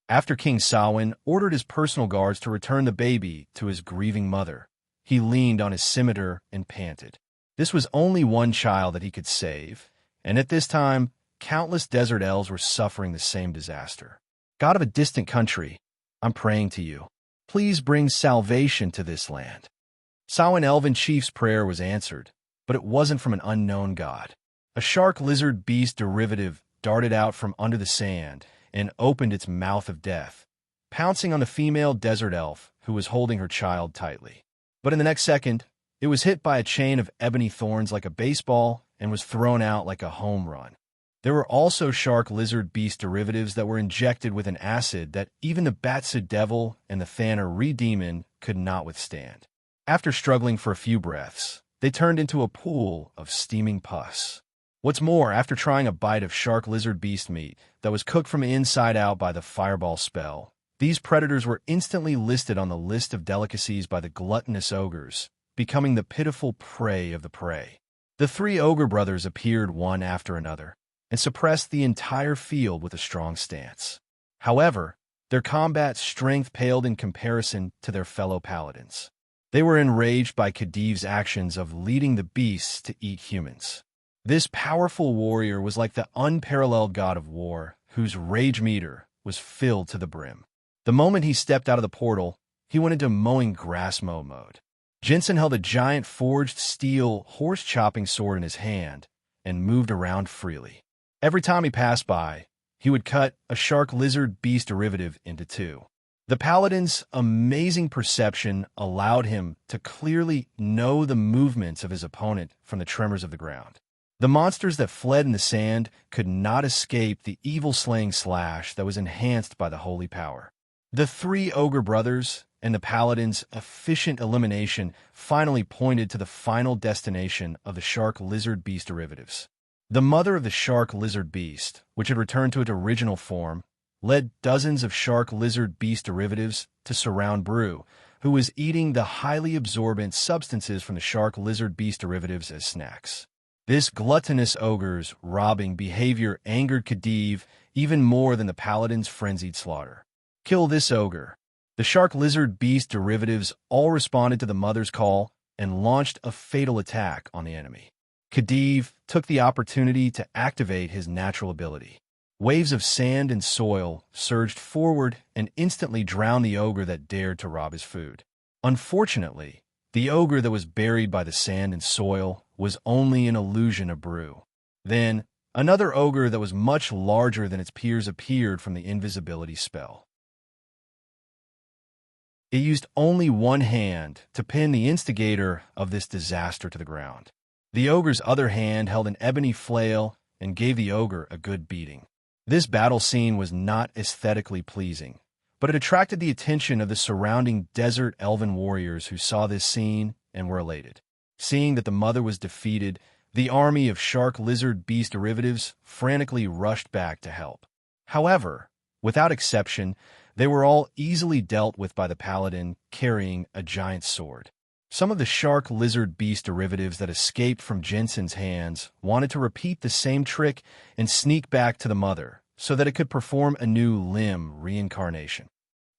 After King Samhain ordered his personal guards to return the baby to his grieving mother, he leaned on his scimitar and panted. This was only one child that he could save, and at this time, countless desert elves were suffering the same disaster. God of a distant country, I'm praying to you. Please bring salvation to this land. Samhain elven chief's prayer was answered, but it wasn't from an unknown god. A shark lizard beast derivative darted out from under the sand and opened its mouth of death, pouncing on the female desert elf who was holding her child tightly. But in the next second, it was hit by a chain of ebony thorns like a baseball and was thrown out like a home run. There were also shark lizard beast derivatives that were injected with an acid that even the Batsid Devil and the Thanner Re-Demon could not withstand. After struggling for a few breaths, they turned into a pool of steaming pus. What's more, after trying a bite of shark lizard beast meat that was cooked from inside out by the fireball spell, these predators were instantly listed on the list of delicacies by the gluttonous ogres, becoming the pitiful prey of the prey. The three ogre brothers appeared one after another and suppressed the entire field with a strong stance. However, their combat strength paled in comparison to their fellow paladins. They were enraged by Khadiv's actions of leading the beasts to eat humans. This powerful warrior was like the unparalleled god of war, whose rage meter was filled to the brim. The moment he stepped out of the portal, he went into mowing grass mow mode. Jensen held a giant forged steel horse-chopping sword in his hand and moved around freely. Every time he passed by, he would cut a shark-lizard beast derivative into two. The paladin's amazing perception allowed him to clearly know the movements of his opponent from the tremors of the ground. The monsters that fled in the sand could not escape the evil-slaying slash that was enhanced by the holy power. The three ogre brothers and the paladin's efficient elimination finally pointed to the final destination of the shark-lizard beast derivatives. The mother of the shark-lizard beast, which had returned to its original form, led dozens of shark-lizard beast derivatives to surround Brew, who was eating the highly absorbent substances from the shark-lizard beast derivatives as snacks. This gluttonous ogre's robbing behavior angered Khadiv even more than the paladin's frenzied slaughter. Kill this ogre. The shark-lizard beast derivatives all responded to the mother's call and launched a fatal attack on the enemy. Khadiv took the opportunity to activate his natural ability. Waves of sand and soil surged forward and instantly drowned the ogre that dared to rob his food. Unfortunately, the ogre that was buried by the sand and soil was only an illusion of Brew. Then, another ogre that was much larger than its peers appeared from the invisibility spell. It used only one hand to pin the instigator of this disaster to the ground. The ogre's other hand held an ebony flail and gave the ogre a good beating. This battle scene was not aesthetically pleasing, but it attracted the attention of the surrounding desert elven warriors who saw this scene and were elated. Seeing that the mother was defeated, the army of shark-lizard beast derivatives frantically rushed back to help. However, without exception, they were all easily dealt with by the paladin carrying a giant sword. Some of the shark-lizard beast derivatives that escaped from Jensen's hands wanted to repeat the same trick and sneak back to the mother so that it could perform a new limb reincarnation.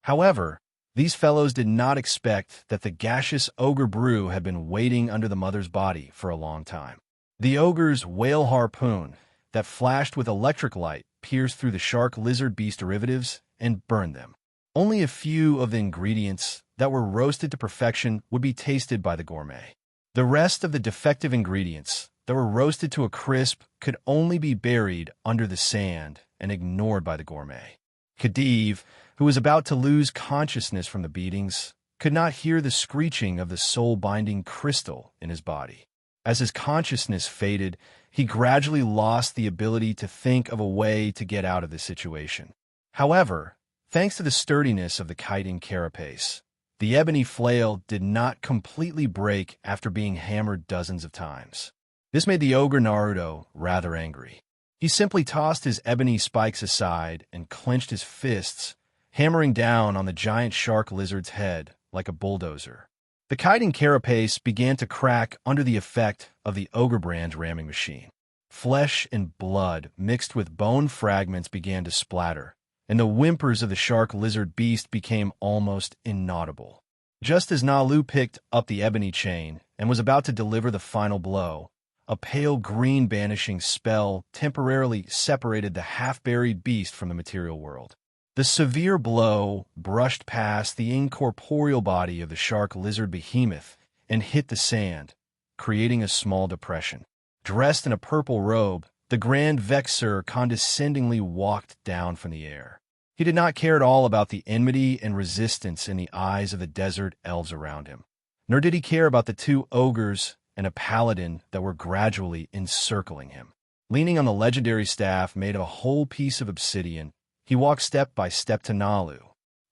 However, these fellows did not expect that the gaseous ogre Brew had been waiting under the mother's body for a long time. The ogre's whale harpoon that flashed with electric light pierced through the shark-lizard beast derivatives and burned them. Only a few of the ingredients that were roasted to perfection would be tasted by the gourmet. The rest of the defective ingredients that were roasted to a crisp could only be buried under the sand and ignored by the gourmet. Khadiv, who was about to lose consciousness from the beatings, could not hear the screeching of the soul-binding crystal in his body. As his consciousness faded, he gradually lost the ability to think of a way to get out of the situation. However, thanks to the sturdiness of the chitin carapace, the ebony flail did not completely break after being hammered dozens of times. This made the ogre Naruto rather angry. He simply tossed his ebony spikes aside and clenched his fists, hammering down on the giant shark lizard's head like a bulldozer. The chitin carapace began to crack under the effect of the ogre brand's ramming machine. Flesh and blood mixed with bone fragments began to splatter, and the whimpers of the shark-lizard beast became almost inaudible. Just as Nalu picked up the ebony chain and was about to deliver the final blow, a pale green banishing spell temporarily separated the half-buried beast from the material world. The severe blow brushed past the incorporeal body of the shark-lizard behemoth and hit the sand, creating a small depression. Dressed in a purple robe, the Grand Vexer condescendingly walked down from the air. He did not care at all about the enmity and resistance in the eyes of the desert elves around him, nor did he care about the two ogres and a paladin that were gradually encircling him. Leaning on the legendary staff made of a whole piece of obsidian, he walked step by step to Nalu.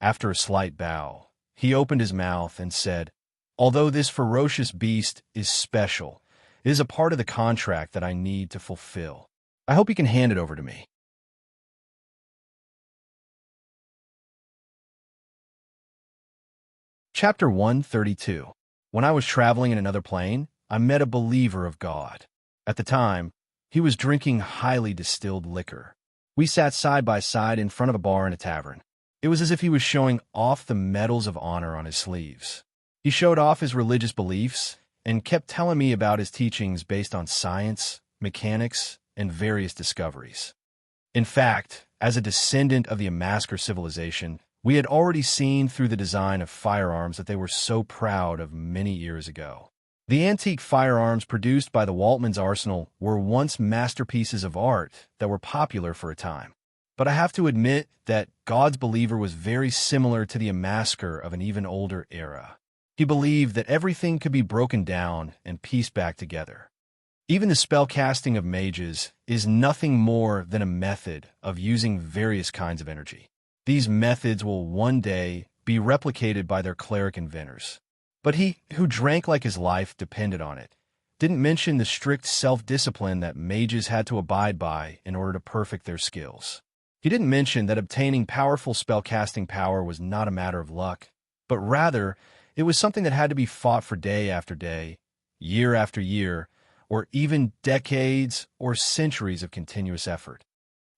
After a slight bow, he opened his mouth and said, "Although this ferocious beast is special, it is a part of the contract that I need to fulfill. I hope you can hand it over to me." Chapter 132. When I was traveling in another plane, I met a believer of God. At the time, he was drinking highly distilled liquor. We sat side by side in front of a bar in a tavern. It was as if he was showing off the medals of honor on his sleeves. He showed off his religious beliefs and kept telling me about his teachings based on science, mechanics, and various discoveries. In fact, as a descendant of the Embark civilization, we had already seen through the design of firearms that they were so proud of many years ago. The antique firearms produced by the Waltman's arsenal were once masterpieces of art that were popular for a time. But I have to admit that God's believer was very similar to the Embarker of an even older era. He believed that everything could be broken down and pieced back together. Even the spellcasting of mages is nothing more than a method of using various kinds of energy. These methods will one day be replicated by their cleric inventors. But he who drank like his life depended on it didn't mention the strict self-discipline that mages had to abide by in order to perfect their skills. He didn't mention that obtaining powerful spellcasting power was not a matter of luck, but rather it was something that had to be fought for day after day, year after year, or even decades or centuries of continuous effort.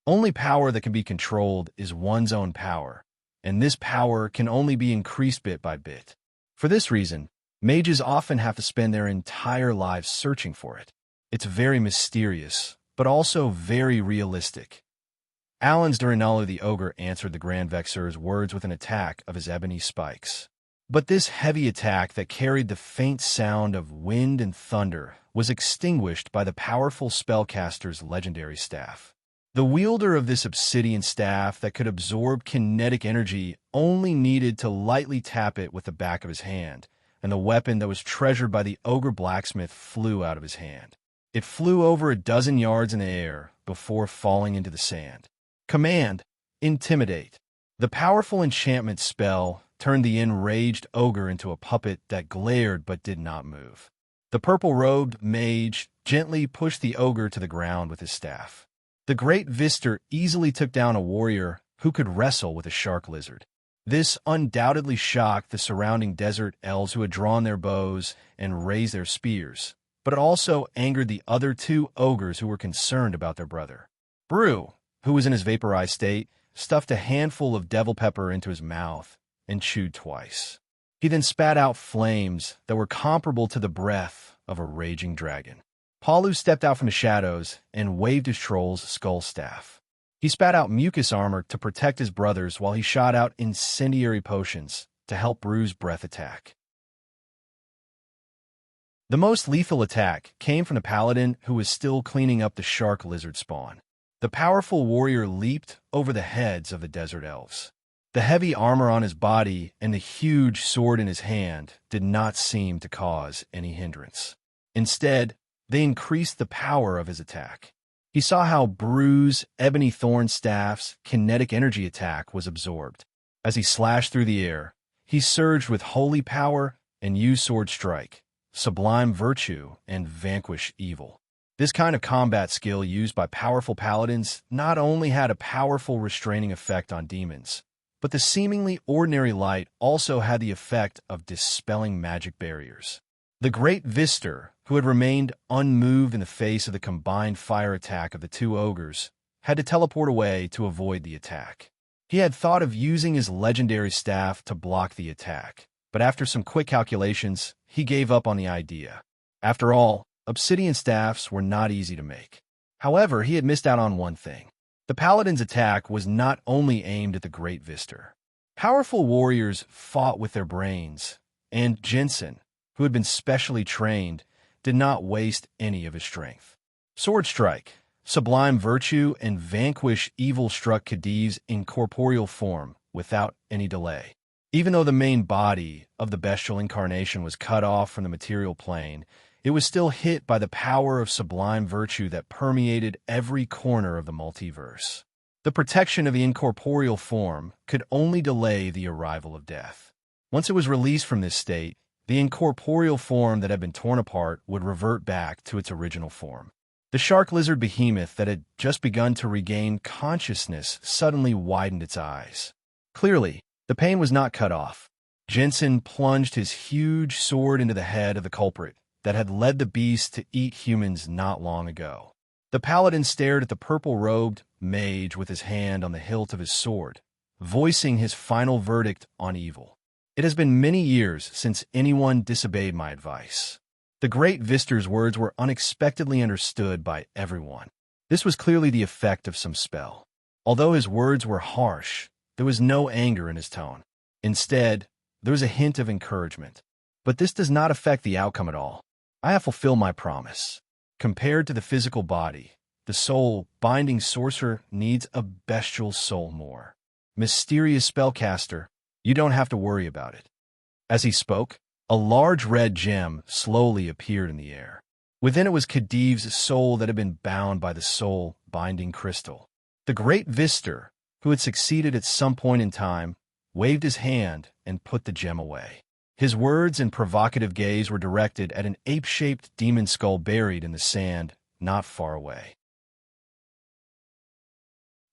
Only power that can be controlled is one's own power, and this power can only be increased bit by bit. For this reason, mages often have to spend their entire lives searching for it. It's very mysterious, but also very realistic. Alan's Durinala the ogre answered the Grand Vexer's words with an attack of his ebony spikes. But this heavy attack that carried the faint sound of wind and thunder was extinguished by the powerful spellcaster's legendary staff. The wielder of this obsidian staff that could absorb kinetic energy only needed to lightly tap it with the back of his hand, and the weapon that was treasured by the ogre blacksmith flew out of his hand. It flew over a dozen yards in the air before falling into the sand. Command: Intimidate. The powerful enchantment spell turned the enraged ogre into a puppet that glared but did not move. The purple-robed mage gently pushed the ogre to the ground with his staff. The great Vister easily took down a warrior who could wrestle with a shark lizard. This undoubtedly shocked the surrounding desert elves who had drawn their bows and raised their spears, but it also angered the other two ogres who were concerned about their brother. Brew, who was in his vaporized state, stuffed a handful of devil pepper into his mouth and chewed twice. He then spat out flames that were comparable to the breath of a raging dragon. Palu stepped out from the shadows and waved his troll's skull staff. He spat out mucus armor to protect his brothers while he shot out incendiary potions to help Brew's breath attack. The most lethal attack came from the paladin who was still cleaning up the shark lizard spawn. The powerful warrior leaped over the heads of the desert elves. The heavy armor on his body and the huge sword in his hand did not seem to cause any hindrance. Instead, they increased the power of his attack. He saw how Brew's ebony thorn staff's kinetic energy attack was absorbed. As he slashed through the air, he surged with holy power and used sword strike, sublime virtue, and vanquish evil. This kind of combat skill used by powerful paladins not only had a powerful restraining effect on demons, but the seemingly ordinary light also had the effect of dispelling magic barriers. The great Vister, who had remained unmoved in the face of the combined fire attack of the two ogres, had to teleport away to avoid the attack. He had thought of using his legendary staff to block the attack, but after some quick calculations, he gave up on the idea. After all, obsidian staffs were not easy to make. However, he had missed out on one thing. The paladin's attack was not only aimed at the great Vister. Powerful warriors fought with their brains, and Jensen, who had been specially trained, did not waste any of his strength. Sword strike, sublime virtue, and vanquish evil struck Khadiv's incorporeal form without any delay. Even though the main body of the bestial incarnation was cut off from the material plane, it was still hit by the power of sublime virtue that permeated every corner of the multiverse. The protection of the incorporeal form could only delay the arrival of death. Once it was released from this state, the incorporeal form that had been torn apart would revert back to its original form. The shark lizard behemoth that had just begun to regain consciousness suddenly widened its eyes. Clearly, the pain was not cut off. Jensen plunged his huge sword into the head of the culprit that had led the beasts to eat humans not long ago. The paladin stared at the purple-robed mage with his hand on the hilt of his sword, voicing his final verdict on evil. It has been many years since anyone disobeyed my advice. The great Vister's words were unexpectedly understood by everyone. This was clearly the effect of some spell. Although his words were harsh, there was no anger in his tone. Instead, there was a hint of encouragement. But this does not affect the outcome at all. I have fulfilled my promise. Compared to the physical body, the soul-binding sorcerer needs a bestial soul more. Mysterious spellcaster, you don't have to worry about it. As he spoke, a large red gem slowly appeared in the air. Within it was Khadiv's soul that had been bound by the soul-binding crystal. The great Vister, who had succeeded at some point in time, waved his hand and put the gem away. His words and provocative gaze were directed at an ape-shaped demon skull buried in the sand not far away.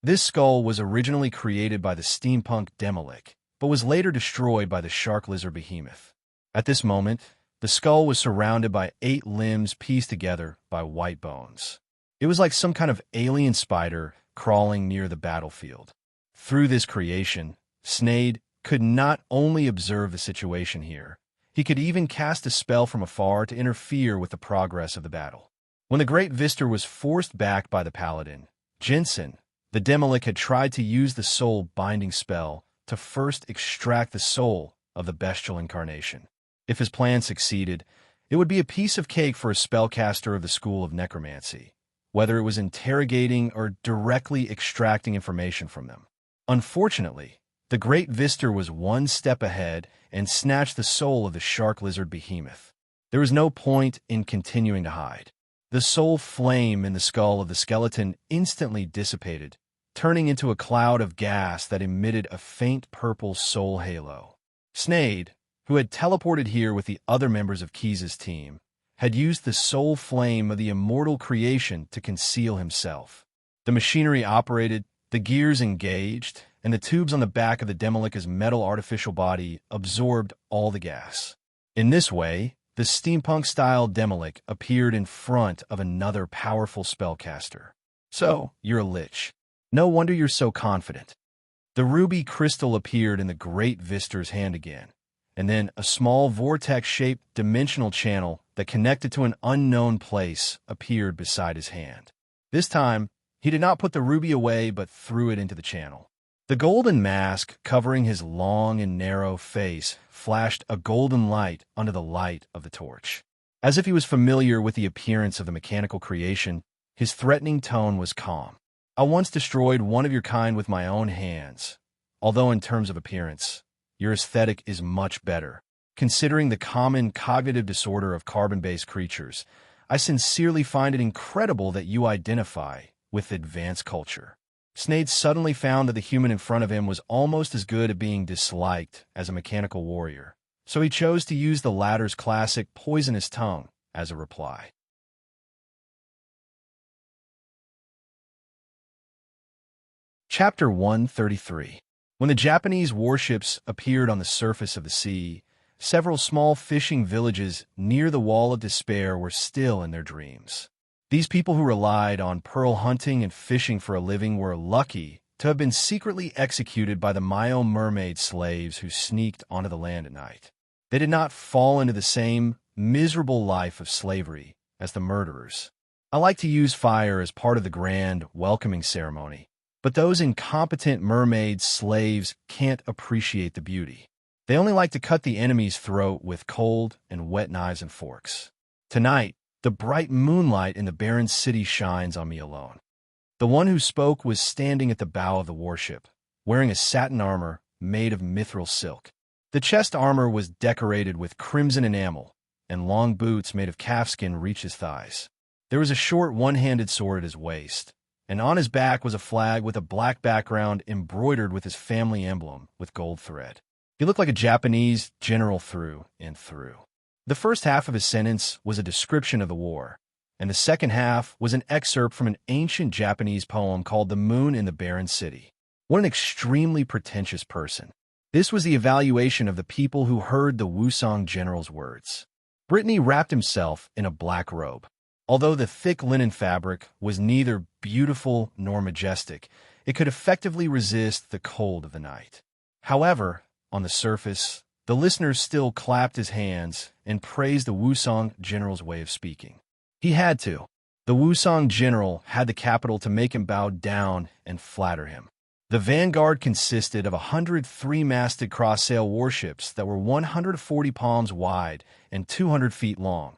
This skull was originally created by the steampunk Demolic, but was later destroyed by the shark lizard behemoth. At this moment, the skull was surrounded by 8 limbs pieced together by white bones. It was like some kind of alien spider crawling near the battlefield. Through this creation, Snade could not only observe the situation here, he could even cast a spell from afar to interfere with the progress of the battle. When the great Vister was forced back by the paladin, Jensen, the Demolic, had tried to use the soul-binding spell to first extract the soul of the bestial incarnation. If his plan succeeded, it would be a piece of cake for a spellcaster of the school of necromancy, whether it was interrogating or directly extracting information from them. Unfortunately, the great Vister was one step ahead and snatched the soul of the shark lizard behemoth. There was no point in continuing to hide. The soul flame in the skull of the skeleton instantly dissipated, turning into a cloud of gas that emitted a faint purple soul halo. Snade, who had teleported here with the other members of Keys's team, had used the soul flame of the immortal creation to conceal himself. The machinery operated, the gears engaged, and the tubes on the back of the Demolica's metal artificial body absorbed all the gas. In this way, the steampunk-style Demolic appeared in front of another powerful spellcaster. So, you're a lich. No wonder you're so confident. The ruby crystal appeared in the great Vister's hand again, and then a small vortex-shaped dimensional channel that connected to an unknown place appeared beside his hand. This time, he did not put the ruby away but threw it into the channel. The golden mask covering his long and narrow face flashed a golden light under the light of the torch. As if he was familiar with the appearance of the mechanical creation, his threatening tone was calm. I once destroyed one of your kind with my own hands, although in terms of appearance, your aesthetic is much better. Considering the common cognitive disorder of carbon-based creatures, I sincerely find it incredible that you identify with advanced culture. Snade suddenly found that the human in front of him was almost as good at being disliked as a mechanical warrior, so he chose to use the latter's classic poisonous tongue as a reply. Chapter 133. When the Japanese warships appeared on the surface of the sea, several small fishing villages near the Wall of Despair were still in their dreams. These people who relied on pearl hunting and fishing for a living were lucky to have been secretly executed by the Mayo mermaid slaves who sneaked onto the land at night. They did not fall into the same miserable life of slavery as the murderers. I like to use fire as part of the grand welcoming ceremony, but those incompetent mermaid slaves can't appreciate the beauty. They only like to cut the enemy's throat with cold and wet knives and forks. Tonight, the bright moonlight in the barren city shines on me alone. The one who spoke was standing at the bow of the warship, wearing a satin armor made of mithril silk. The chest armor was decorated with crimson enamel, and long boots made of calfskin reached his thighs. There was a short one-handed sword at his waist, and on his back was a flag with a black background embroidered with his family emblem with gold thread. He looked like a Japanese general through and through. The first half of his sentence was a description of the war, and the second half was an excerpt from an ancient Japanese poem called The Moon in the Barren City. What an extremely pretentious person. This was the evaluation of the people who heard the Wusong general's words. Brittany wrapped himself in a black robe. Although the thick linen fabric was neither beautiful nor majestic, it could effectively resist the cold of the night. However, on the surface, the listeners still clapped his hands and praised the Wusong general's way of speaking. He had to. The Wusong general had the capital to make him bow down and flatter him. The vanguard consisted of 100 three-masted cross-sail warships that were 140 palms wide and 200 feet long,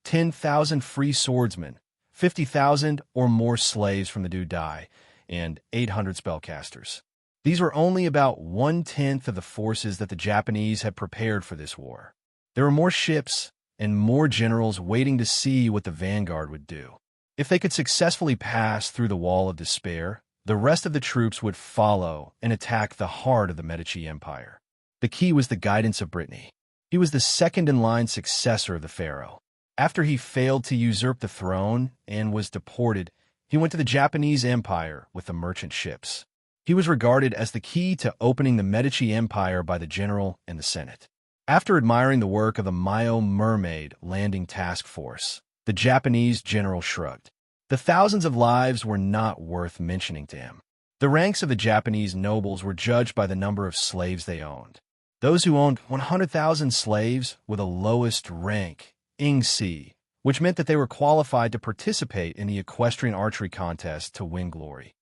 10,000 free swordsmen, 50,000 or more slaves from the Du Dai, and 800 spellcasters. These were only about 1/10 of the forces that the Japanese had prepared for this war. There were more ships and more generals waiting to see what the vanguard would do. If they could successfully pass through the Wall of Despair, the rest of the troops would follow and attack the heart of the Medici Empire. The key was the guidance of Brittany. He was the second-in-line successor of the pharaoh. After he failed to usurp the throne and was deported, he went to the Japanese Empire with the merchant ships. He was regarded as the key to opening the Medici Empire by the general and the Senate. After admiring the work of the Mayo Mermaid Landing Task Force, the Japanese general shrugged. The thousands of lives were not worth mentioning to him. The ranks of the Japanese nobles were judged by the number of slaves they owned. Those who owned 100,000 slaves were the lowest rank, ingsi, which meant that they were qualified to participate in the equestrian archery contest to win glory.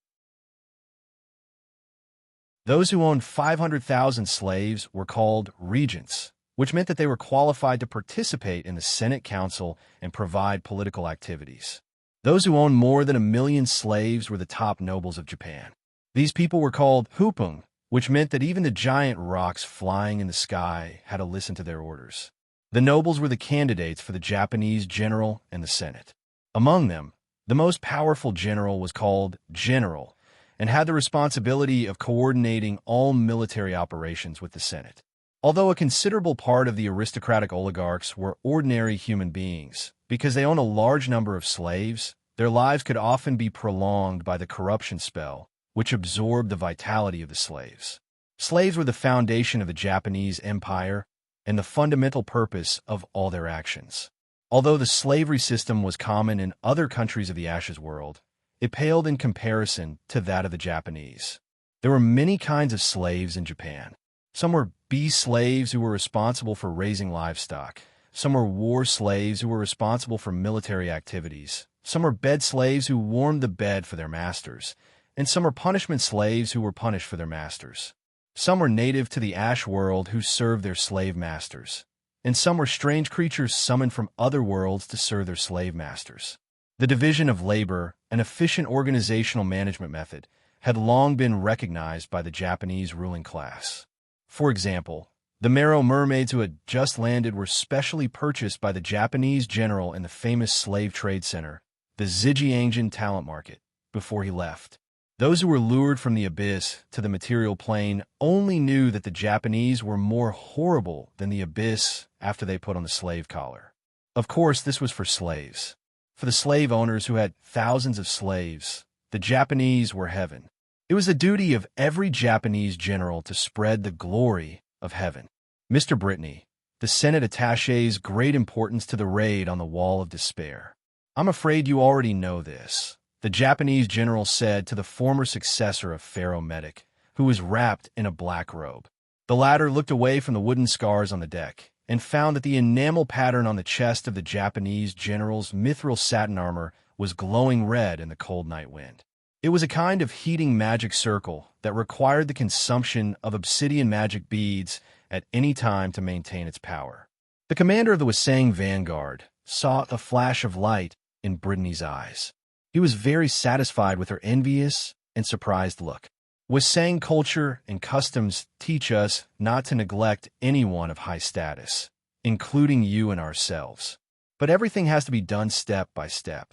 Those who owned 500,000 slaves were called regents, which meant that they were qualified to participate in the Senate Council and provide political activities. Those who owned more than 1,000,000 slaves were the top nobles of Japan. These people were called hupung, which meant that even the giant rocks flying in the sky had to listen to their orders. The nobles were the candidates for the Japanese general and the Senate. Among them, the most powerful general was called general and had the responsibility of coordinating all military operations with the Senate. Although a considerable part of the aristocratic oligarchs were ordinary human beings, because they owned a large number of slaves, their lives could often be prolonged by the corruption spell, which absorbed the vitality of the slaves. Slaves were the foundation of the Japanese Empire and the fundamental purpose of all their actions. Although the slavery system was common in other countries of the Ashes world, it paled in comparison to that of the Japanese. There were many kinds of slaves in Japan. Some were bee slaves who were responsible for raising livestock. Some were war slaves who were responsible for military activities. Some were bed slaves who warmed the bed for their masters. And some were punishment slaves who were punished for their masters. Some were native to the Ash world who served their slave masters. And some were strange creatures summoned from other worlds to serve their slave masters. The division of labor, an efficient organizational management method, had long been recognized by the Japanese ruling class. For example, the Mayo mermaids who had just landed were specially purchased by the Japanese general in the famous slave trade center, the Zhejiangjian talent market, before he left. Those who were lured from the abyss to the material plane only knew that the Japanese were more horrible than the abyss after they put on the slave collar. Of course, this was for slaves. For the slave owners who had thousands of slaves, the Japanese were heaven. It was the duty of every Japanese general to spread the glory of heaven. Mr. Brittany, the Senate attaché's great importance to the raid on the Wall of Despair. I'm afraid you already know this, the Japanese general said to the former successor of Pharaoh Metic, who was wrapped in a black robe. The latter looked away from the wooden scars on the deck and found that the enamel pattern on the chest of the Japanese general's mithril satin armor was glowing red in the cold night wind. It was a kind of heating magic circle that required the consumption of obsidian magic beads at any time to maintain its power. The commander of the Wusang vanguard saw a flash of light in Brittany's eyes. He was very satisfied with her envious and surprised look. Wusang culture and customs teach us not to neglect anyone of high status, including you and ourselves. But everything has to be done step by step.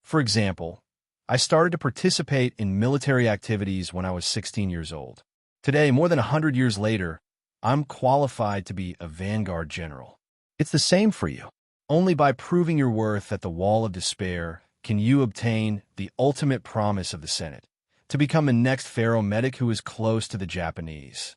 For example, I started to participate in military activities when I was 16 years old. Today, more than 100 years later, I'm qualified to be a vanguard general. It's the same for you. Only by proving your worth at the Wall of Despair can you obtain the ultimate promise of the Senate, to become the next Pharaoh Metic who is close to the Japanese.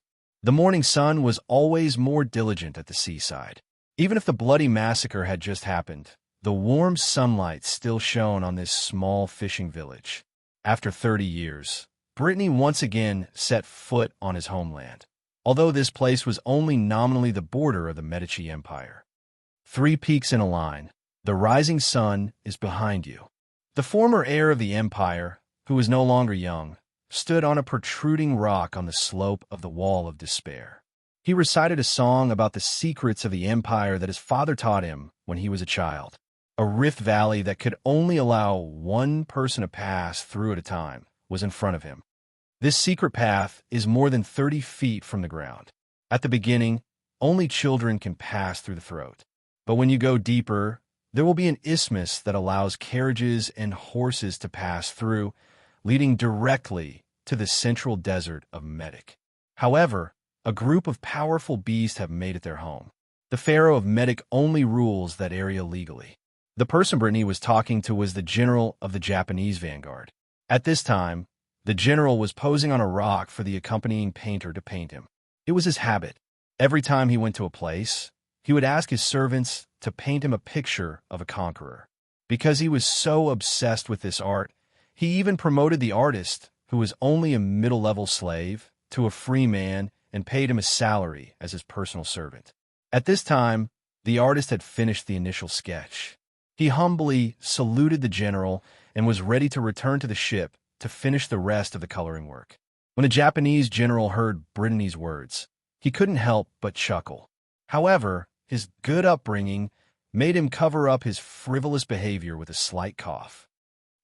The morning sun was always more diligent at the seaside. Even if the bloody massacre had just happened, the warm sunlight still shone on this small fishing village. After 30 years, Brittany once again set foot on his homeland, although this place was only nominally the border of the Medici Empire. 3 peaks in a line. The rising sun is behind you. The former heir of the empire, who was no longer young, stood on a protruding rock on the slope of the Wall of Despair. He recited a song about the secrets of the empire that his father taught him when he was a child. A rift valley that could only allow one person to pass through at a time was in front of him. This secret path is more than 30 feet from the ground. At the beginning, only children can pass through the throat. But when you go deeper, there will be an isthmus that allows carriages and horses to pass through, leading directly to the central desert of Medic. However, a group of powerful beasts have made it their home. The Pharaoh of Medic only rules that area legally. The person Brittany was talking to was the general of the Japanese vanguard. At this time, the general was posing on a rock for the accompanying painter to paint him. It was his habit. Every time he went to a place, he would ask his servants to paint him a picture of a conqueror. Because he was so obsessed with this art, he even promoted the artist, who was only a middle-level slave, to a free man and paid him a salary as his personal servant. At this time, the artist had finished the initial sketch. He humbly saluted the general and was ready to return to the ship to finish the rest of the coloring work. When the Japanese general heard Brittany's words, he couldn't help but chuckle. However, his good upbringing made him cover up his frivolous behavior with a slight cough.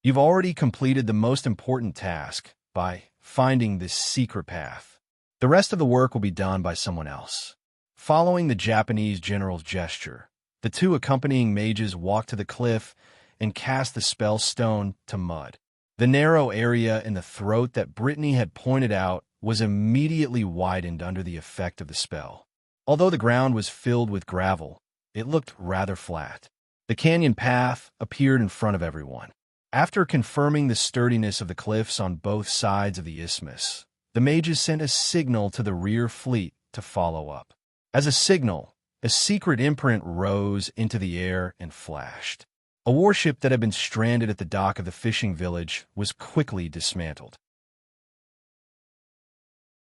You've already completed the most important task by finding this secret path. The rest of the work will be done by someone else. Following the Japanese general's gesture, the 2 accompanying mages walked to the cliff and cast the spell stone to mud. The narrow area in the throat that Brittany had pointed out was immediately widened under the effect of the spell. Although the ground was filled with gravel, it looked rather flat. The canyon path appeared in front of everyone. After confirming the sturdiness of the cliffs on both sides of the isthmus, the mages sent a signal to the rear fleet to follow up. As a signal, a secret imprint rose into the air and flashed. A warship that had been stranded at the dock of the fishing village was quickly dismantled.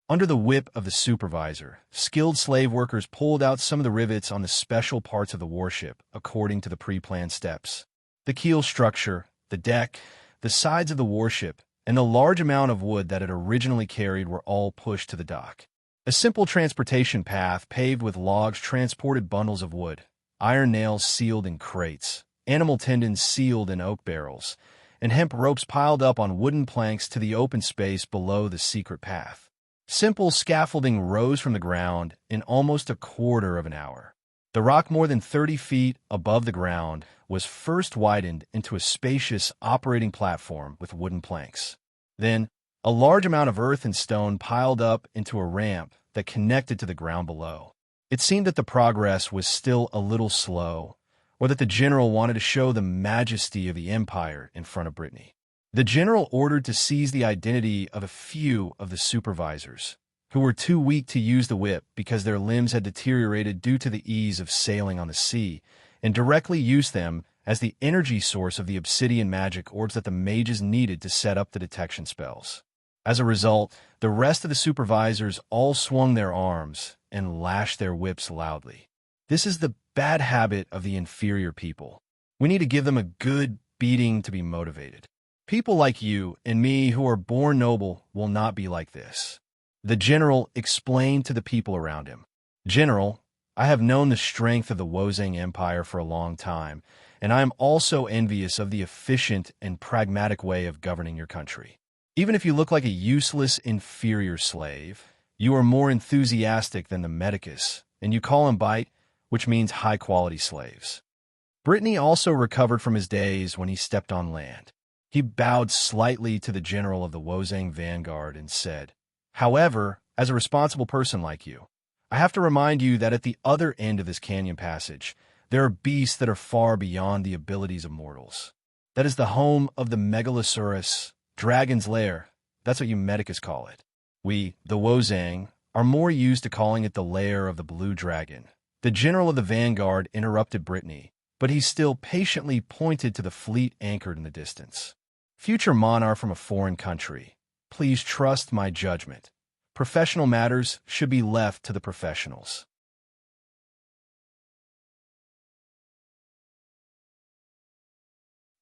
Under the whip of the supervisor, skilled slave workers pulled out some of the rivets on the special parts of the warship according to the pre-planned steps. The keel structure, the deck, the sides of the warship, and the large amount of wood that it originally carried were all pushed to the dock. A simple transportation path paved with logs transported bundles of wood, iron nails sealed in crates, animal tendons sealed in oak barrels, and hemp ropes piled up on wooden planks to the open space below the secret path. Simple scaffolding rose from the ground in almost a quarter of an hour. The rock more than 30 feet above the ground was first widened into a spacious operating platform with wooden planks. Then, a large amount of earth and stone piled up into a ramp that connected to the ground below. It seemed that the progress was still a little slow, or that the general wanted to show the majesty of the empire in front of Brittany. The general ordered to seize the identity of a few of the supervisors, who were too weak to use the whip because their limbs had deteriorated due to the ease of sailing on the sea, and directly use them as the energy source of the obsidian magic orbs that the mages needed to set up the detection spells. As a result, the rest of the supervisors all swung their arms and lashed their whips loudly. This is the bad habit of the inferior people. We need to give them a good beating to be motivated. People like you and me who are born noble will not be like this. The general explained to the people around him. General, I have known the strength of the Wozang Empire for a long time, and I am also envious of the efficient and pragmatic way of governing your country. Even if you look like a useless, inferior slave, you are more enthusiastic than the medicus, and you call them bite, which means high-quality slaves. Brittany also recovered from his days when he stepped on land. He bowed slightly to the general of the Wozang vanguard and said, However, as a responsible person like you, I have to remind you that at the other end of this canyon passage, there are beasts that are far beyond the abilities of mortals. That is the home of the Megalosaurus, Dragon's Lair. That's what you medicus call it. We, the Wozang, are more used to calling it the lair of the blue dragon. The general of the vanguard interrupted Brittany, but he still patiently pointed to the fleet anchored in the distance. Future monarch from a foreign country, please trust my judgment. Professional matters should be left to the professionals.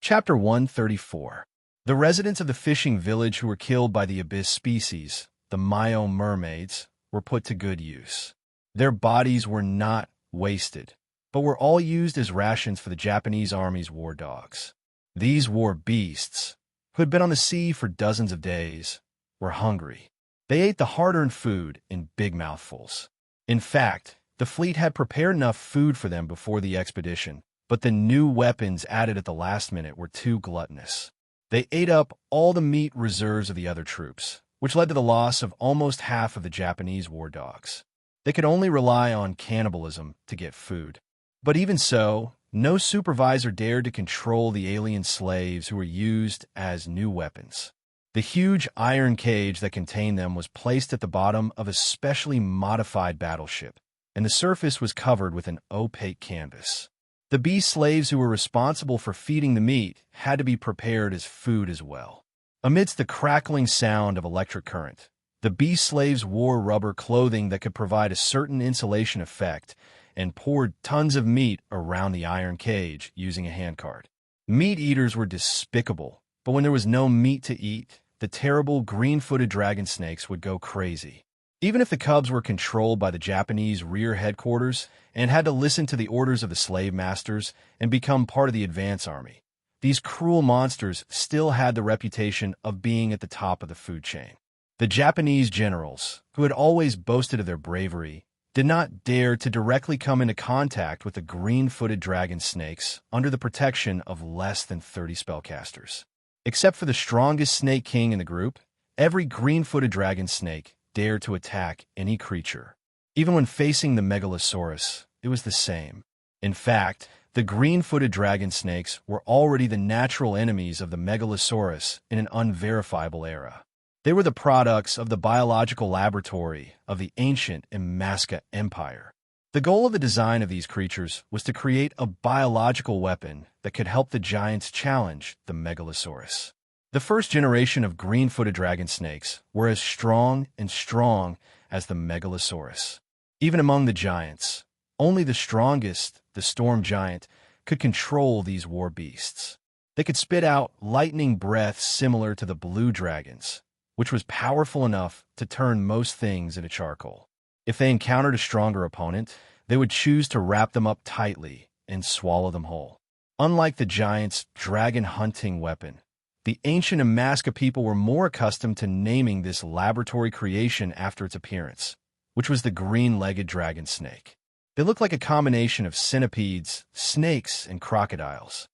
Chapter 134. The residents of the fishing village who were killed by the abyss species, the Mayo mermaids, were put to good use. Their bodies were not wasted, but were all used as rations for the Japanese army's war dogs. These war beasts, who had been on the sea for dozens of days, were hungry. They ate the hard-earned food in big mouthfuls. In fact, the fleet had prepared enough food for them before the expedition, but the new weapons added at the last minute were too gluttonous. They ate up all the meat reserves of the other troops, which led to the loss of almost half of the Japanese war dogs. They could only rely on cannibalism to get food. But even so, no supervisor dared to control the alien slaves who were used as new weapons. The huge iron cage that contained them was placed at the bottom of a specially modified battleship, and the surface was covered with an opaque canvas. The beast slaves who were responsible for feeding the meat had to be prepared as food as well. Amidst the crackling sound of electric current, the beast slaves wore rubber clothing that could provide a certain insulation effect and poured tons of meat around the iron cage using a handcart. Meat eaters were despicable, but when there was no meat to eat, the terrible green-footed dragon snakes would go crazy. Even if the cubs were controlled by the Japanese rear headquarters and had to listen to the orders of the slave masters and become part of the advance army, these cruel monsters still had the reputation of being at the top of the food chain. The Japanese generals, who had always boasted of their bravery, did not dare to directly come into contact with the green-footed dragon snakes under the protection of less than 30 spellcasters. Except for the strongest snake king in the group, every green-footed dragon snake dared to attack any creature. Even when facing the megalosaurus, it was the same. In fact, the green-footed dragon snakes were already the natural enemies of the megalosaurus in an unverifiable era. They were the products of the biological laboratory of the ancient Embark Empire. The goal of the design of these creatures was to create a biological weapon that could help the giants challenge the megalosaurus. The first generation of green-footed dragon snakes were as strong as the megalosaurus. Even among the giants, only the strongest, the storm giant, could control these war beasts. They could spit out lightning breaths similar to the blue dragons, which was powerful enough to turn most things into charcoal. If they encountered a stronger opponent, they would choose to wrap them up tightly and swallow them whole. Unlike the giant's dragon-hunting weapon, the ancient Embark people were more accustomed to naming this laboratory creation after its appearance, which was the green-legged dragon snake. They looked like a combination of centipedes, snakes, and crocodiles.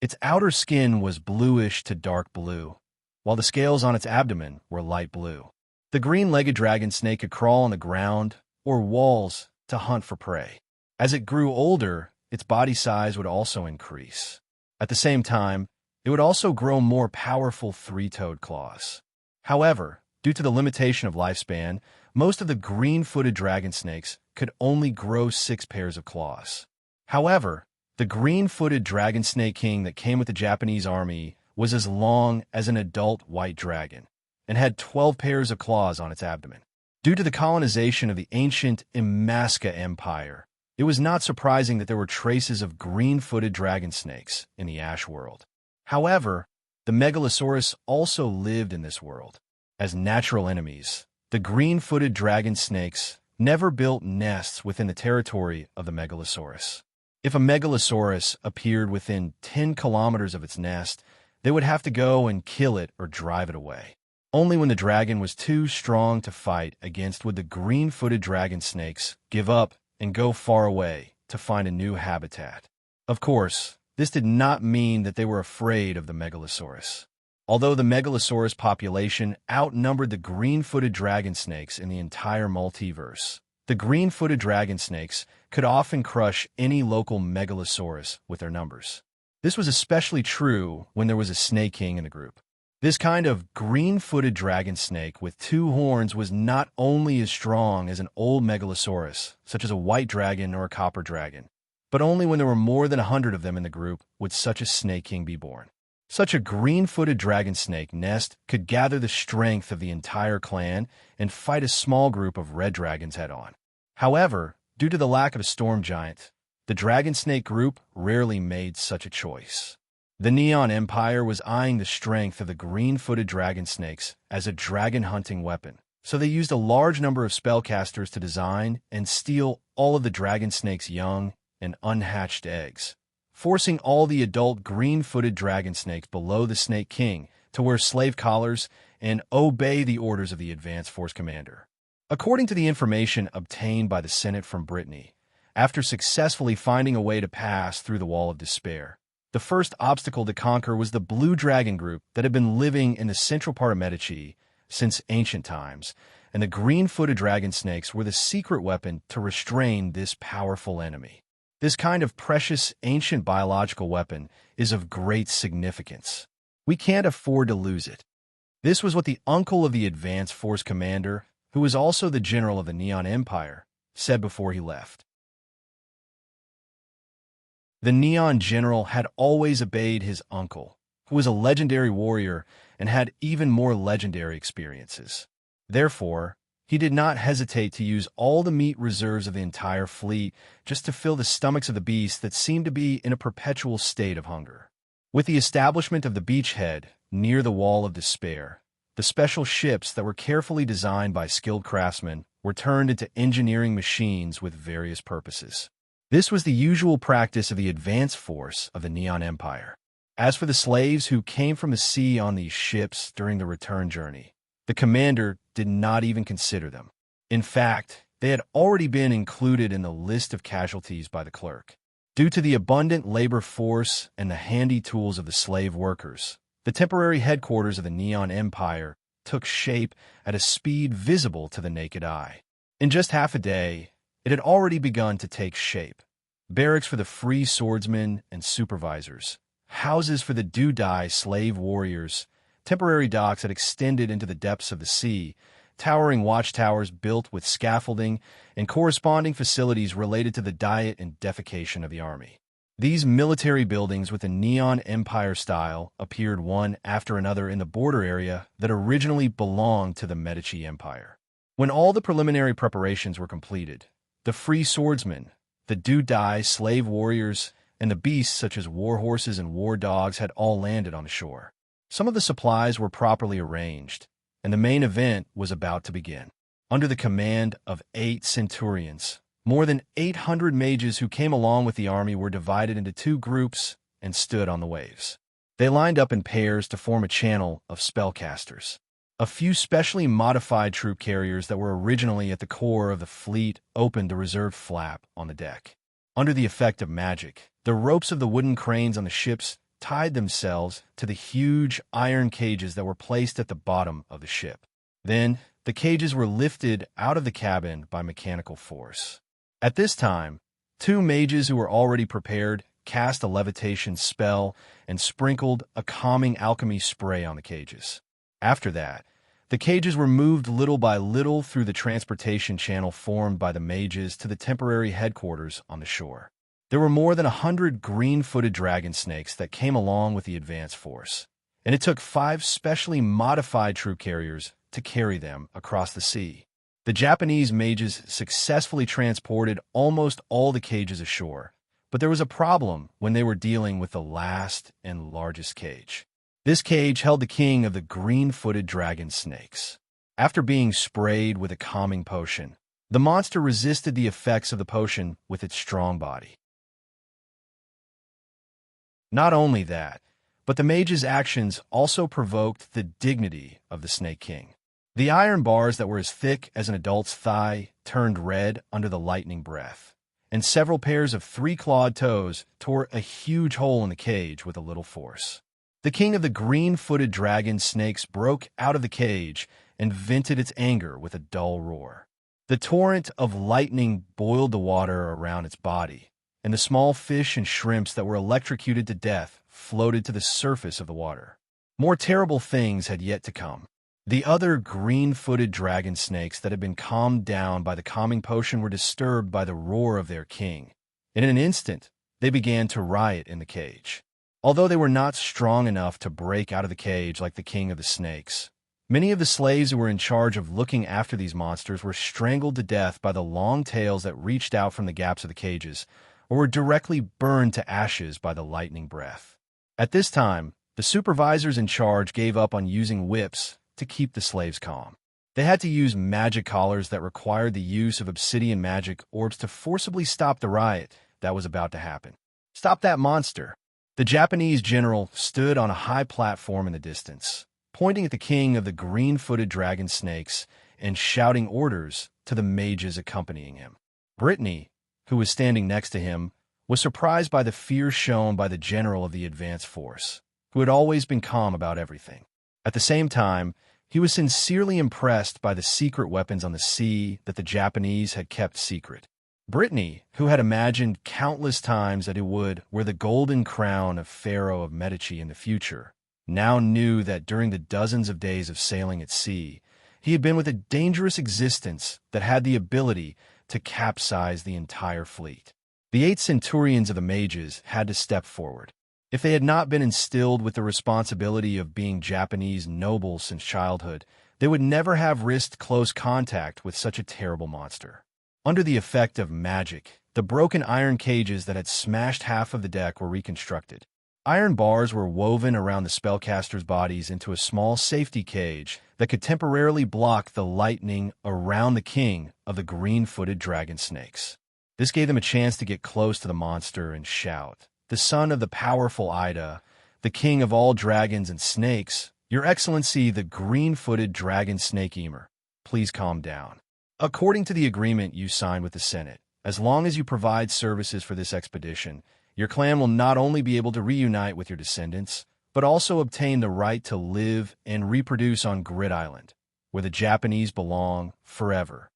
Its outer skin was bluish to dark blue, while the scales on its abdomen were light blue. The green-legged dragon snake could crawl on the ground or walls to hunt for prey. As it grew older, its body size would also increase. At the same time, it would also grow more powerful three-toed claws. However, due to the limitation of lifespan, most of the green-footed dragon snakes could only grow 6 pairs of claws. However, the green-footed dragon snake king that came with the Japanese army was as long as an adult white dragon and had 12 pairs of claws on its abdomen. Due to the colonization of the ancient Embark Empire, it was not surprising that there were traces of green-footed dragon snakes in the Ash world. However, the megalosaurus also lived in this world. As natural enemies, the green-footed dragon snakes never built nests within the territory of the megalosaurus. If a megalosaurus appeared within 10 kilometers of its nest, they would have to go and kill it or drive it away. Only when the dragon was too strong to fight against would the green-footed dragon snakes give up and go far away to find a new habitat. Of course, this did not mean that they were afraid of the megalosaurus. Although the megalosaurus population outnumbered the green-footed dragon snakes in the entire multiverse, the green-footed dragon snakes could often crush any local megalosaurus with their numbers. This was especially true when there was a snake king in the group. This kind of green-footed dragon snake with two horns was not only as strong as an old megalosaurus, such as a white dragon or a copper dragon, but only when there were more than 100 of them in the group would such a snake king be born. Such a green-footed dragon snake nest could gather the strength of the entire clan and fight a small group of red dragons head-on. However, due to the lack of a storm giant, the dragon snake group rarely made such a choice. The Neon Empire was eyeing the strength of the green-footed dragon snakes as a dragon-hunting weapon, so they used a large number of spellcasters to design and steal all of the dragon snake's young and unhatched eggs, forcing all the adult green-footed dragon snakes below the Snake King to wear slave collars and obey the orders of the Advance Force Commander. According to the information obtained by the Senate from Brittany, after successfully finding a way to pass through the Wall of Despair, the first obstacle to conquer was the Blue Dragon group that had been living in the central part of Medici since ancient times, and the green-footed dragon snakes were the secret weapon to restrain this powerful enemy. This kind of precious ancient biological weapon is of great significance. We can't afford to lose it. This was what the uncle of the Advance Force Commander, who was also the general of the Neon Empire, said before he left. The Neon General had always obeyed his uncle, who was a legendary warrior and had even more legendary experiences. Therefore, he did not hesitate to use all the meat reserves of the entire fleet just to fill the stomachs of the beasts that seemed to be in a perpetual state of hunger. With the establishment of the beachhead near the Wall of Despair, the special ships that were carefully designed by skilled craftsmen were turned into engineering machines with various purposes. This was the usual practice of the advance force of the Neon Empire. As for the slaves who came from the sea on these ships during the return journey, the commander did not even consider them. In fact, they had already been included in the list of casualties by the clerk. Due to the abundant labor force and the handy tools of the slave workers, the temporary headquarters of the Neon Empire took shape at a speed visible to the naked eye. In just half a day, it had already begun to take shape. Barracks for the free swordsmen and supervisors, houses for the Dudai slave warriors, temporary docks that extended into the depths of the sea, towering watchtowers built with scaffolding, and corresponding facilities related to the diet and defecation of the army. These military buildings with a Neon Empire style appeared one after another in the border area that originally belonged to the Medici Empire. When all the preliminary preparations were completed, the free swordsmen, the Dudai slave warriors, and the beasts such as war horses and war dogs had all landed on the shore. Some of the supplies were properly arranged, and the main event was about to begin. Under the command of 8 centurions, more than 800 mages who came along with the army were divided into 2 groups and stood on the waves. They lined up in pairs to form a channel of spellcasters. A few specially modified troop carriers that were originally at the core of the fleet opened the reserved flap on the deck. Under the effect of magic, the ropes of the wooden cranes on the ships tied themselves to the huge iron cages that were placed at the bottom of the ship. Then, the cages were lifted out of the cabin by mechanical force. At this time, 2 mages who were already prepared cast a levitation spell and sprinkled a calming alchemy spray on the cages. After that, the cages were moved little by little through the transportation channel formed by the mages to the temporary headquarters on the shore. There were more than 100 green-footed dragon snakes that came along with the advance force, and it took 5 specially modified troop carriers to carry them across the sea. The Japanese mages successfully transported almost all the cages ashore, but there was a problem when they were dealing with the last and largest cage. This cage held the king of the green-footed dragon snakes. After being sprayed with a calming potion, the monster resisted the effects of the potion with its strong body. Not only that, but the mage's actions also provoked the dignity of the Snake King. The iron bars that were as thick as an adult's thigh turned red under the lightning breath, and several pairs of 3-clawed toes tore a huge hole in the cage with a little force. The king of the green-footed dragon snakes broke out of the cage and vented its anger with a dull roar. The torrent of lightning boiled the water around its body, and the small fish and shrimps that were electrocuted to death floated to the surface of the water. More terrible things had yet to come. The other green-footed dragon snakes that had been calmed down by the calming potion were disturbed by the roar of their king. In an instant, they began to riot in the cage. Although they were not strong enough to break out of the cage like the king of the snakes, many of the slaves who were in charge of looking after these monsters were strangled to death by the long tails that reached out from the gaps of the cages, or were directly burned to ashes by the lightning breath. At this time, the supervisors in charge gave up on using whips to keep the slaves calm. They had to use magic collars that required the use of obsidian magic orbs to forcibly stop the riot that was about to happen. Stop that monster! The Japanese general stood on a high platform in the distance, pointing at the king of the green-footed dragon snakes and shouting orders to the mages accompanying him. Brittany, who was standing next to him, was surprised by the fear shown by the general of the advance force, who had always been calm about everything. At the same time, he was sincerely impressed by the secret weapons on the sea that the Japanese had kept secret. Brittany, who had imagined countless times that he would wear the golden crown of Pharaoh of Medici in the future, now knew that during the dozens of days of sailing at sea, he had been with a dangerous existence that had the ability to capsize the entire fleet. The 8 centurions of the mages had to step forward. If they had not been instilled with the responsibility of being Japanese nobles since childhood, they would never have risked close contact with such a terrible monster. Under the effect of magic, the broken iron cages that had smashed half of the deck were reconstructed. Iron bars were woven around the spellcasters' bodies into a small safety cage that could temporarily block the lightning around the king of the green-footed dragon snakes. This gave them a chance to get close to the monster and shout, "The son of the powerful Ida, the king of all dragons and snakes, Your Excellency, the green-footed dragon snake Emer, please calm down. According to the agreement you signed with the Senate, as long as you provide services for this expedition, your clan will not only be able to reunite with your descendants, but also obtain the right to live and reproduce on Grid Island, where the Japanese belong forever."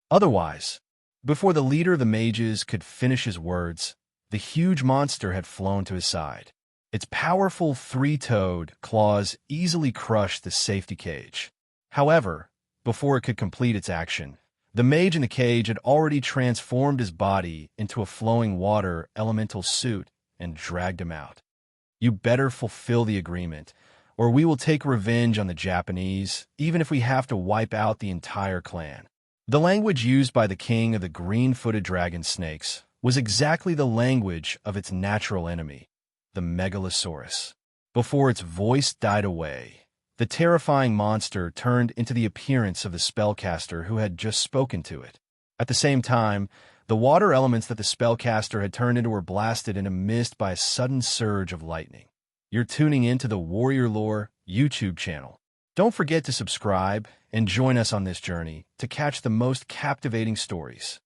Otherwise, before the leader of the mages could finish his words, the huge monster had flown to his side. Its powerful 3-toed claws easily crushed the safety cage. However, before it could complete its action, the mage in the cage had already transformed his body into a flowing water elemental suit and dragged him out. "You better fulfill the agreement, or we will take revenge on the Japanese, even if we have to wipe out the entire clan." The language used by the king of the green-footed dragon snakes was exactly the language of its natural enemy, the Megalosaurus. Before its voice died away, the terrifying monster turned into the appearance of the spellcaster who had just spoken to it. At the same time, the water elements that the spellcaster had turned into were blasted into mist by a sudden surge of lightning. You're tuning into the Warrior Lore YouTube channel. Don't forget to subscribe and join us on this journey to catch the most captivating stories.